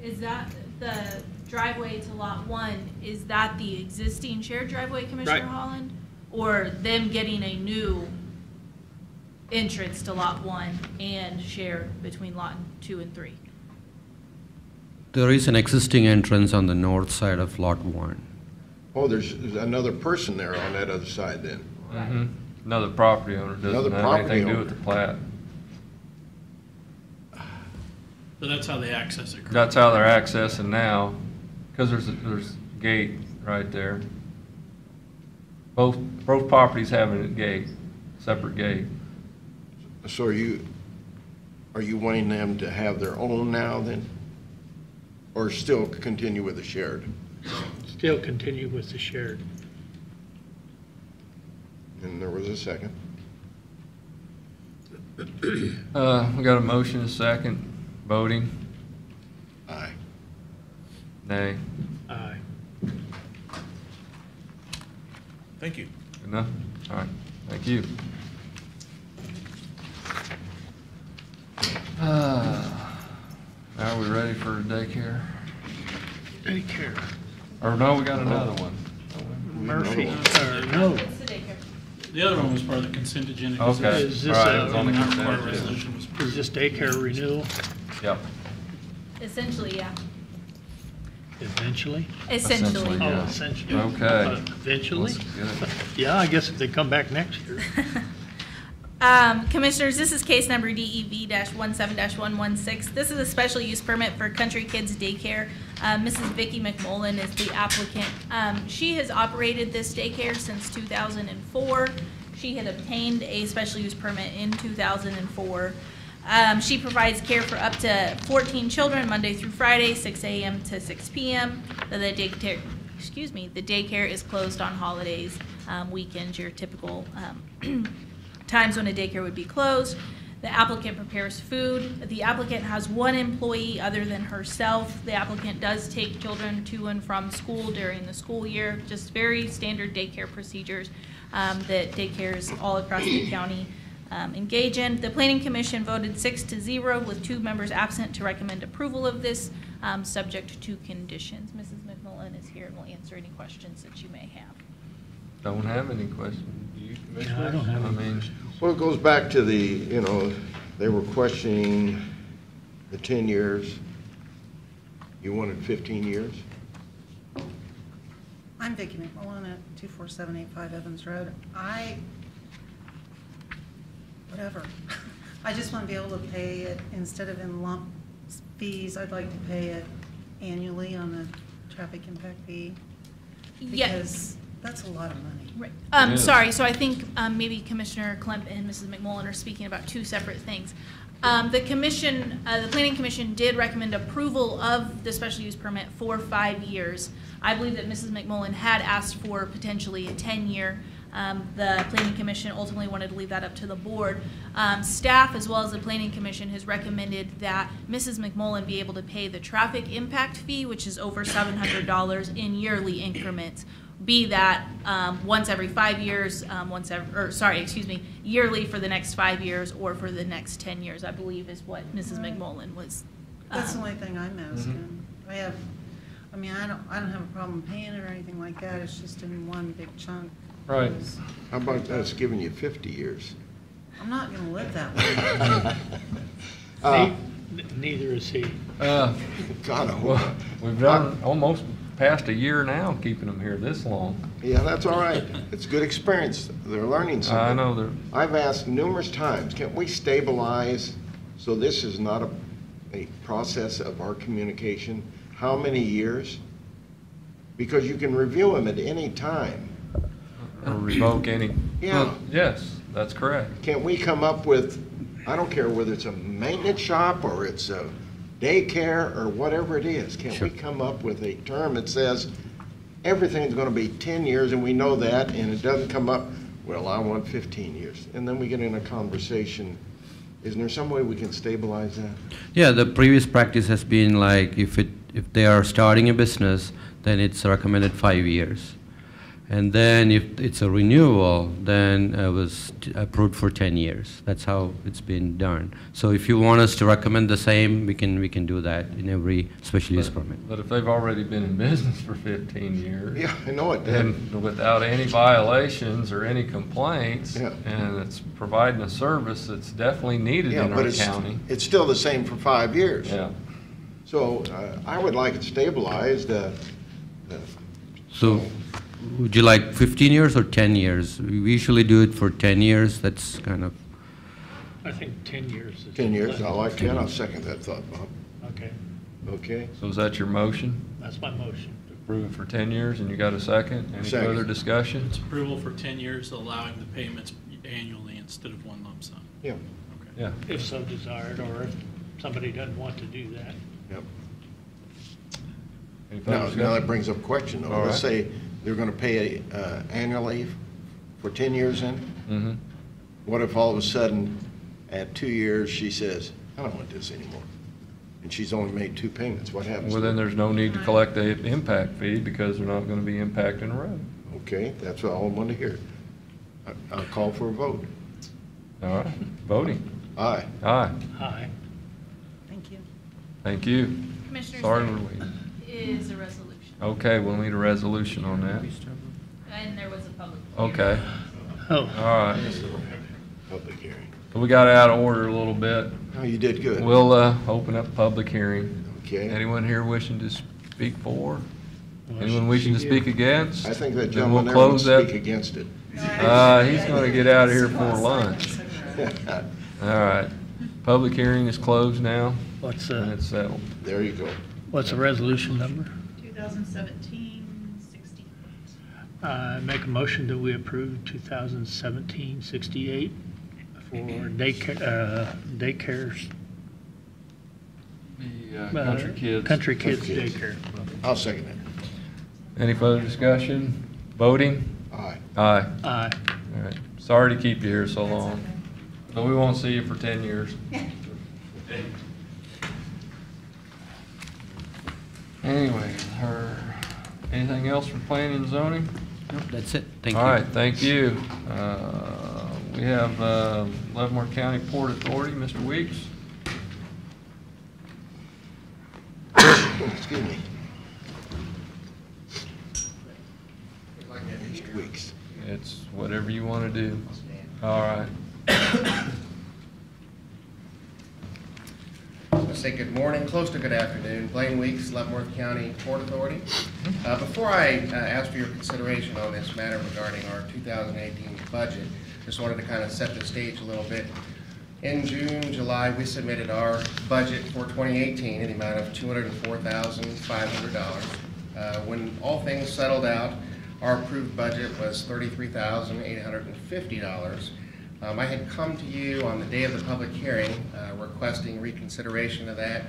Is that the driveway to lot 1, is that the existing shared driveway, Commissioner Right. Holland? Or them getting a new entrance to lot 1 and shared between lot 2 and 3? There is an existing entrance on the north side of Lot 1. Oh, there's another person there on that other side then. Mhm. Another property owner Another doesn't have property anything to do owner. with the plat. So that's how they access it. correct? That's how they're accessing now, because there's a gate right there. Both properties having a gate, separate gate. So are you wanting them to have their own now then? Or still continue with the shared? Still continue with the shared. And there was a second. We got a motion, a second, voting, Aye. nay. Aye. Thank you. Good enough? All right, thank you. Now we ready for daycare? Daycare. Or no, we got another one. Murphy, Oh. no. It's the daycare. The other one was part of the consent agenda. Okay. Is this All right, a- it was on the Not consent part of the agenda. resolution was Is this daycare renewal Yep. Essentially, yeah. eventually? Essentially. Yeah. Oh, essentially. Okay. Eventually? Let's get it. Yeah, I guess if they come back next year. Commissioners, this is case number DEV-17-116. This is a special use permit for Country Kids Daycare. Mrs. Vicki McMullen is the applicant. She has operated this daycare since 2004. She had obtained a special use permit in 2004. She provides care for up to 14 children, Monday through Friday, 6 a.m. to 6 p.m. The daycare is closed on holidays, weekends, your typical times when a daycare would be closed. The applicant prepares food. The applicant has one employee other than herself. The applicant does take children to and from school during the school year, just very standard daycare procedures that daycares all across the county engage in. The Planning Commission voted 6-0 with 2 members absent to recommend approval of this, subject to conditions. Mrs. McMullen is here and will answer any questions that you may have. Don't have any questions. Do you, Commissioner? I don't have any mean, Well, it goes back to the, they were questioning the 10 years. You wanted 15 years? I'm Vicki McMullen at 24785 Evans Road. Whatever. I just want to be able to pay it instead of in lump fees. I'd like to pay it annually on the traffic impact fee. Yeah. Because that's a lot of money. Right. It is. Sorry, so I think maybe Commissioner Klemp and Mrs. McMullen are speaking about 2 separate things. The commission, the Planning Commission did recommend approval of the special use permit for 5 years. I believe that Mrs. McMullen had asked for potentially a 10-year. The Planning Commission ultimately wanted to leave that up to the board. Staff, as well as the Planning Commission, has recommended that Mrs. McMullen be able to pay the traffic impact fee, which is over $700 in yearly increments. Be that once every 5 years, yearly for the next 5 years or for the next 10 years, I believe is what Mrs. Right. McMullen was. That's the only thing I'm asking. I don't have a problem paying it or anything like that. It's just in one big chunk. Right. How about us giving you 50 years? I'm not going to live that way. Neither is he. God, I hope Well, not. we've done almost past a year now, keeping them here this long. Yeah, that's all right. It's good experience. They're learning something. I know they're, I've asked numerous times, can we stabilize so this is not a process of our communication? How many years? Because you can review them at any time. Or revoke any. Yeah. Well, yes, that's correct. Can't we come up with, I don't care whether it's a maintenance shop or it's a daycare or whatever it is, can't we come up with a term that says everything's gonna be 10 years and we know that, and it doesn't come up, well, I want 15 years. And then we get in a conversation. Isn't there some way we can stabilize that? Yeah, the previous practice has been like if they are starting a business, then it's recommended 5 years. And then if it's a renewal, then it was approved for 10 years. That's how it's been done. So if you want us to recommend the same, we can do that in every special use permit. But if they've already been in business for 15 years. Yeah, I know it. And without any violations or any complaints, Yeah. and it's providing a service that's definitely needed Yeah, in but our it's, county. it's still the same for 5 years. Yeah. So I would like it stabilized. So would you like 15 years or 10 years? We usually do it for 10 years. That's kind of, I think 10 years is. 10 years, I like 10, I'll second that thought, Bob. Okay, Okay? So is that your motion? that's my motion. Approve it for 10 years, and you got a second? Any Second. further discussion? It's approval for 10 years, allowing the payments annually instead of one lump sum. Yeah. Yeah. If so desired, or if somebody doesn't want to do that. Yep. Any further Now discussion? that brings up a question, though. All Let's right. say they're gonna pay annually for 10 years in. Mm-hmm. What if all of a sudden, at 2 years, she says, I don't want this anymore? And she's only made 2 payments, what happens? Well, then there's no need to collect the impact fee because they're not going to be impacting the road. Okay, that's all I wanted to hear. I'll call for a vote. All right, voting. Aye. Aye. Aye. Thank you. Thank you. Commissioners, Sorry there we're waiting. is a resolution, Okay, we'll need a resolution on that. and there was a public. Okay, Oh, all right. Public hearing. So we got out of order a little bit. Oh, you did good. We'll open up public hearing. Okay. Anyone here wishing to speak for? Well, Anyone wishing to speak against? I think that Then gentleman we'll there would close that. speak against it. He's going to get out of here before lunch. All right. Public hearing is closed now, what's and the, it's settled. There you go. what's the resolution number? 2017-60. Make a motion that we approve 2017-68 for daycares. The Country Kids. Country Kids Country Kids. Daycare. I'll second it. Any further discussion? Voting? Aye. Aye. Aye. All right. Sorry to keep you here so long, but we won't see you for 10 years. Anyway, anything else for planning and zoning? Nope, that's it. Thank you. All right, thank you. We have Leavenworth County Port Authority, Mr. Weeks. Excuse me. Mr. Weeks. It's whatever you want to do. All right. I say good morning, close to good afternoon. Blaine Weeks, Leavenworth County Port Authority. Before I ask for your consideration on this matter regarding our 2018 budget, just wanted to kind of set the stage a little bit. In June, July, we submitted our budget for 2018 in the amount of $204,500. When all things settled out, our approved budget was $33,850. I had come to you on the day of the public hearing requesting reconsideration of that,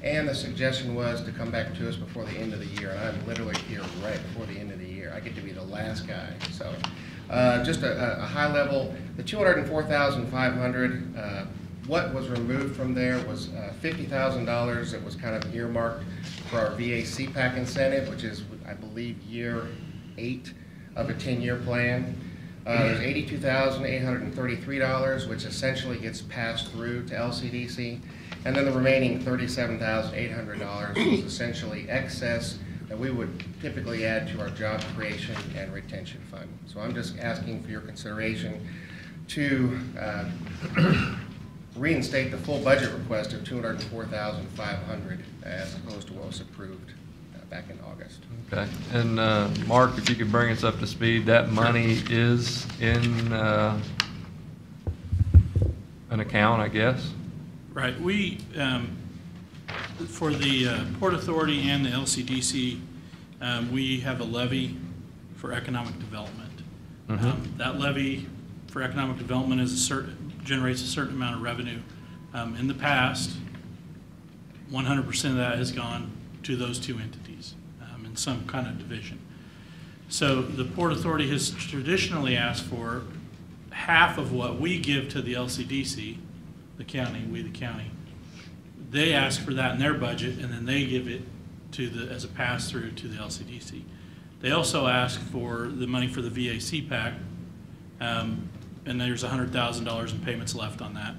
and the suggestion was to come back to us before the end of the year, and I'm literally here right before the end of the year. I get to be the last guy. So just a high level, the $204,500, what was removed from there was $50,000 that was kind of earmarked for our VA CPAC incentive, which is, I believe, year 8 of a 10-year plan. There's $82,833, which essentially gets passed through to LCDC. And then the remaining $37,800 is essentially excess that we would typically add to our job creation and retention fund. So I'm just asking for your consideration to reinstate the full budget request of $204,500 as opposed to what was approved back in August. Okay. And Mark, if you could bring us up to speed, that money is in an account, I guess? Right, we For the Port Authority and the LCDC, we have a levy for economic development. That levy for economic development generates a certain amount of revenue. In the past, 100% of that has gone to those two entities in some kind of division. So the Port Authority has traditionally asked for half of what we give to the LCDC, the county, we the county. They ask for that in their budget, and then they give it as a pass-through to the LCDC. They also ask for the money for the VAC PAC, and there's $100,000 in payments left on that,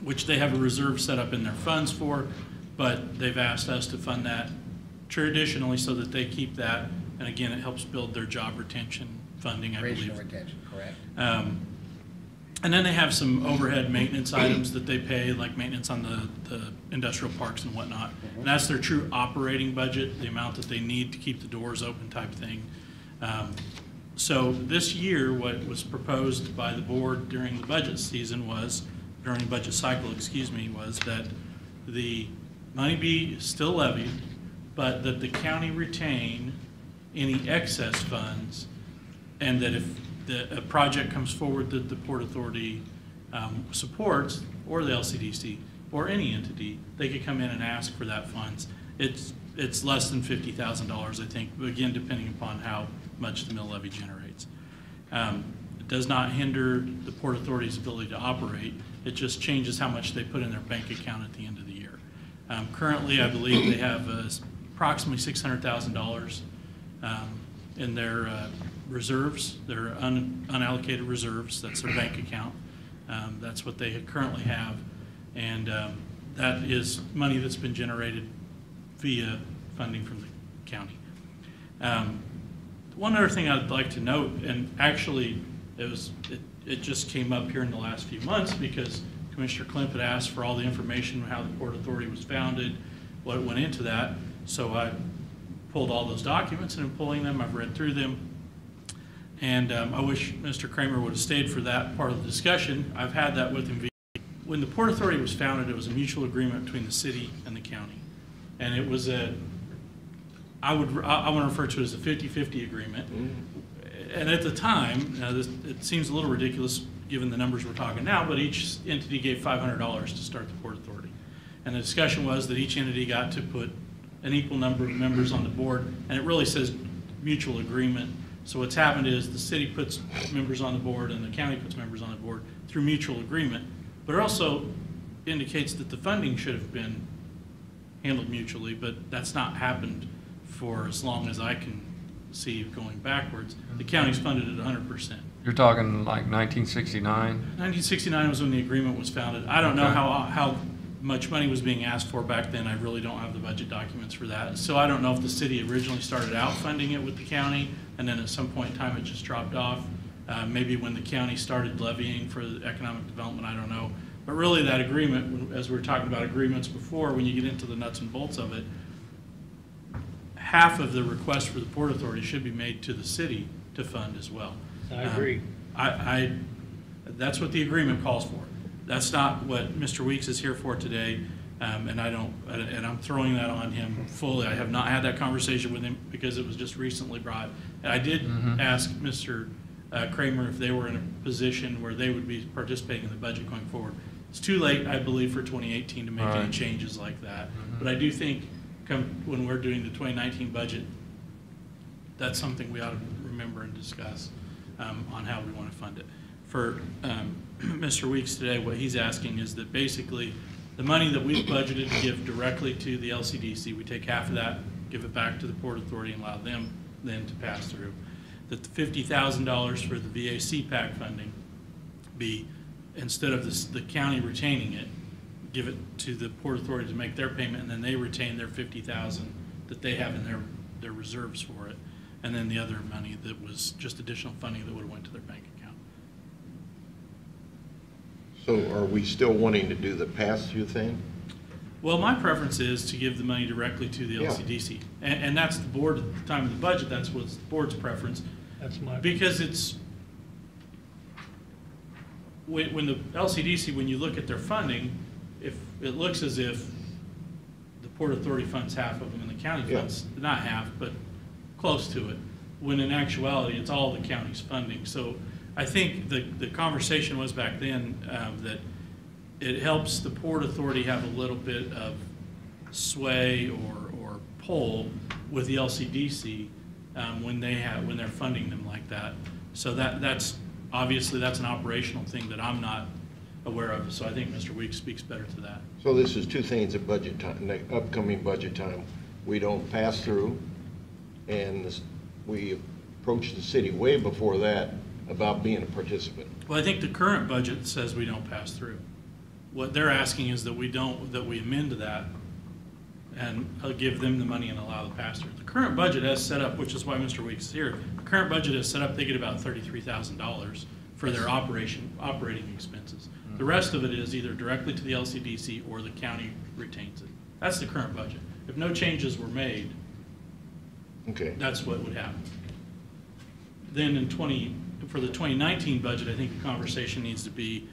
which they have a reserve set up in their funds for, but they've asked us to fund that traditionally so that they keep that, and again, it helps build their job retention funding, I believe. Regional retention, correct. And then they have some overhead maintenance items that they pay, like maintenance on the industrial parks and whatnot. And that's their true operating budget, the amount that they need to keep the doors open type thing. So this year, what was proposed by the board during the budget season during the budget cycle, was that the money be still levied, but that the county retain any excess funds, and that if a project comes forward that the Port Authority supports, or the LCDC, or any entity, they could come in and ask for that funds. It's less than $50,000, I think, again, depending upon how much the mill levy generates. It does not hinder the Port Authority's ability to operate. It just changes how much they put in their bank account at the end of the year. Currently, I believe they have approximately $600,000 in their reserves, their unallocated reserves. That's their bank account. That's what they currently have, and that is money that's been generated via funding from the county. One other thing I'd like to note, and actually it just came up here in the last few months because Commissioner Klimp had asked for all the information on how the Port Authority was founded, what went into that. So I pulled all those documents, and in pulling them, I've read through them. And I wish Mr. Kramer would have stayed for that part of the discussion. I've had that with him. When the Port Authority was founded, it was a mutual agreement between the city and the county. And it was I want to refer to it as a 50-50 agreement. And at the time, it seems a little ridiculous given the numbers we're talking now, but each entity gave $500 to start the Port Authority. And the discussion was that each entity got to put an equal number of members on the board, and it really says mutual agreement. So what's happened is the city puts members on the board and the county puts members on the board through mutual agreement, but it also indicates that the funding should have been handled mutually, but that's not happened for as long as I can see going backwards. The county's funded at 100%. You're talking like 1969? 1969 was when the agreement was founded. I don't know how much money was being asked for back then. I really don't have the budget documents for that. So I don't know if the city originally started out funding it with the county, and then at some point in time it just dropped off. Maybe when the county started levying for the economic development, I don't know. But really that agreement, as we were talking about agreements before, when you get into the nuts and bolts of it, half of the request for the Port Authority should be made to the city to fund as well. I agree. That's what the agreement calls for. That's not what Mr. Weeks is here for today, and I'm throwing that on him fully. I have not had that conversation with him because it was just recently brought. And I did ask Mr. Kramer if they were in a position where they would be participating in the budget going forward. It's too late, I believe, for 2018 to make any changes like that. But I do think when we're doing the 2019 budget, that's something we ought to remember and discuss on how we want to fund it. For Mr. Weeks today, what he's asking is that basically the money that we've budgeted to give directly to the LCDC, we take half of that, give it back to the Port Authority and allow them then to pass through. That the $50,000 for the VAC PAC funding be, instead of the county retaining it, give it to the Port Authority to make their payment, and then they retain their $50,000 that they have in their reserves for it, and then the other money that was just additional funding that would have went to their bank account. So are we still wanting to do the pass-through thing? Well, my preference is to give the money directly to the LCDC, and that's the board at the time of the budget. That's what's the board's preference. That's my because it's when the LCDC, when you look at their funding, if it looks as if the Port Authority funds half of them and the county Yeah. funds, not half, but close to it, when in actuality, it's all the county's funding. So I think the conversation was back then that it helps the Port Authority have a little bit of sway or pull with the LCDC when they're funding them like that. So that's obviously that's an operational thing that I'm not aware of. So I think Mr. Weeks speaks better to that. So this is two things at budget time, upcoming budget time. We don't pass through, and we approach the city way before that about being a participant. Well, I think the current budget says we don't pass through. What they're asking is that we amend that and give them the money and allow the pass-through. The current budget has set up, which is why Mr. Weeks is here, the current budget is set up, they get about $33,000 for their operating expenses. The rest of it is either directly to the LCDC or the county retains it. That's the current budget. If no changes were made, okay, that's what would happen. Then for the 2019 budget, I think the conversation needs to be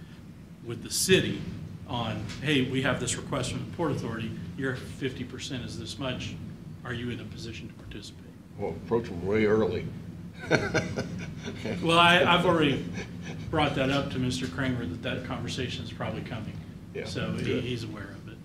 with the city on, hey, we have this request from the Port Authority, your 50% is this much, are you in a position to participate? Well, approach them way early. Well, I've already brought that up to Mr. Kramer, that conversation is probably coming. Yeah, so good. he's aware of it.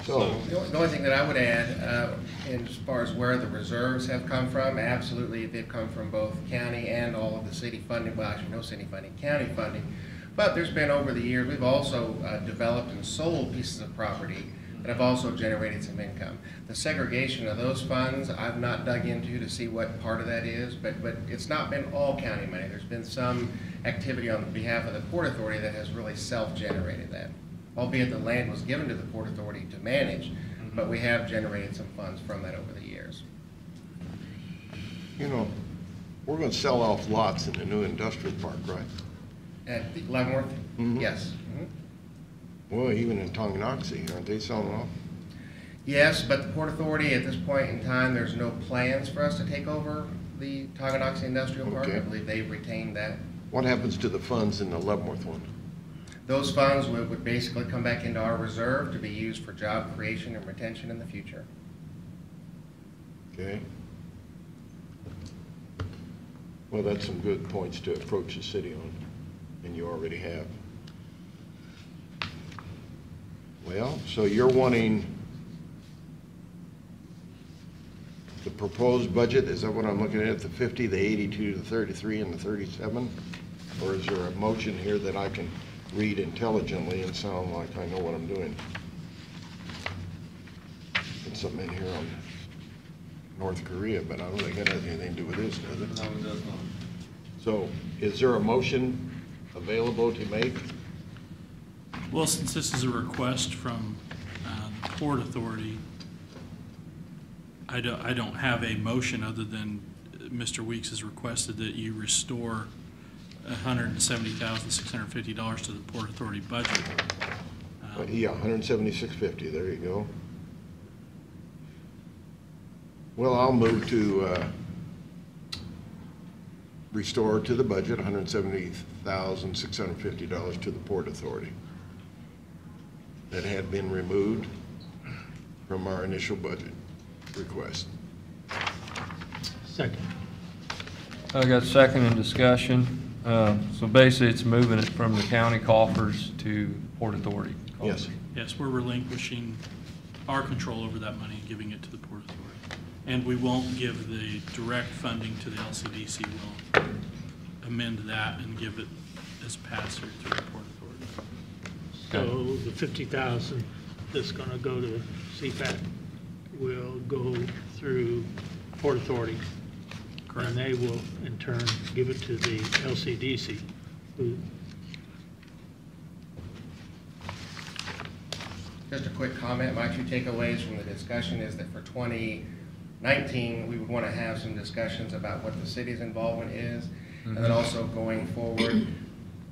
So The only thing that I would add, as far as where the reserves have come from, absolutely, they've come from both county and all of the city funding, well, actually, no city funding, county funding. But there's been, over the years, we've also developed and sold pieces of property that have also generated some income. The segregation of those funds, I've not dug into to see what part of that is, but it's not been all county money. There's been some activity on behalf of the Port Authority that has really self-generated that. Albeit the land was given to the Port Authority to manage, but we have generated some funds from that over the years. you know, we're going to sell off lots in the new industrial park, right? At Leavenworth? Mhm. Yes. Mhm. Well, even in Tonganoxie, aren't they selling off? Yes, but the Port Authority, at this point in time, there's no plans for us to take over the Tonganoxie Industrial Park. Okay. I believe they've retained that. What happens to the funds in the Leavenworth one? Those funds would basically come back into our reserve to be used for job creation and retention in the future. Okay. Well, that's some good points to approach the city on, and you already have. Well, so you're wanting the proposed budget, is that what I'm looking at, the 50, the 82, the 33, and the 37? Or is there a motion here that I can read intelligently and sound like I know what I'm doing? Put something in here on North Korea, but I don't think it has anything to do with this, does it? No, it does not. So is there a motion available to make? Well, since this is a request from the Port Authority, I don't have a motion other than Mr. Weeks has requested that you restore $170,650 to the Port Authority budget. Yeah, 176.50, there you go. Well, I'll move to restore to the budget $170,650 to the Port Authority that had been removed from our initial budget request. Second. I got second in discussion. So basically, it's moving it from the county coffers to Port Authority. Yes. Yes, we're relinquishing our control over that money and giving it to the Port Authority. And we won't give the direct funding to the LCDC. We'll amend that and give it as pass-through to the Port Authority. So the 50,000 that's going to go to CFAC will go through Port Authority. Correct. And they will, in turn, give it to the LCDC, who Just a quick comment, my two takeaways from the discussion is that for 2019, we would want to have some discussions about what the city's involvement is, and then also going forward,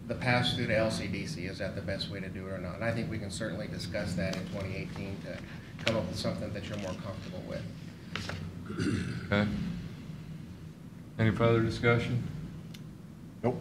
the pass through to LCDC, is that the best way to do it or not? And I think we can certainly discuss that in 2018 to come up with something that you're more comfortable with. Okay. Any further discussion? Nope.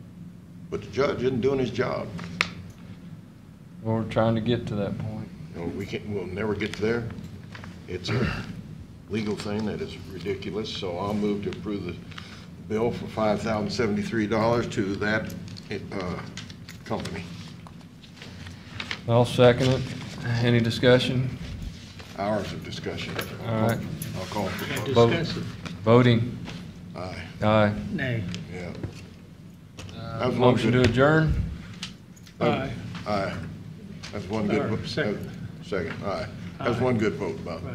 but the judge isn't doing his job. We're trying to get to that point. You know, we'll never get there. It's a legal thing that is ridiculous, so I'll move to approve the bill for $5,073 to that company. I'll second it. Any discussion? Hours of discussion. All right. I'll call for the Vote. vote. Discuss it. Voting. Aye. Aye. Nay. Yeah. That was one Motion to good- adjourn? Aye. Aye. That's one good Or vote. second. Second, aye. That was one good vote, Bob. Right.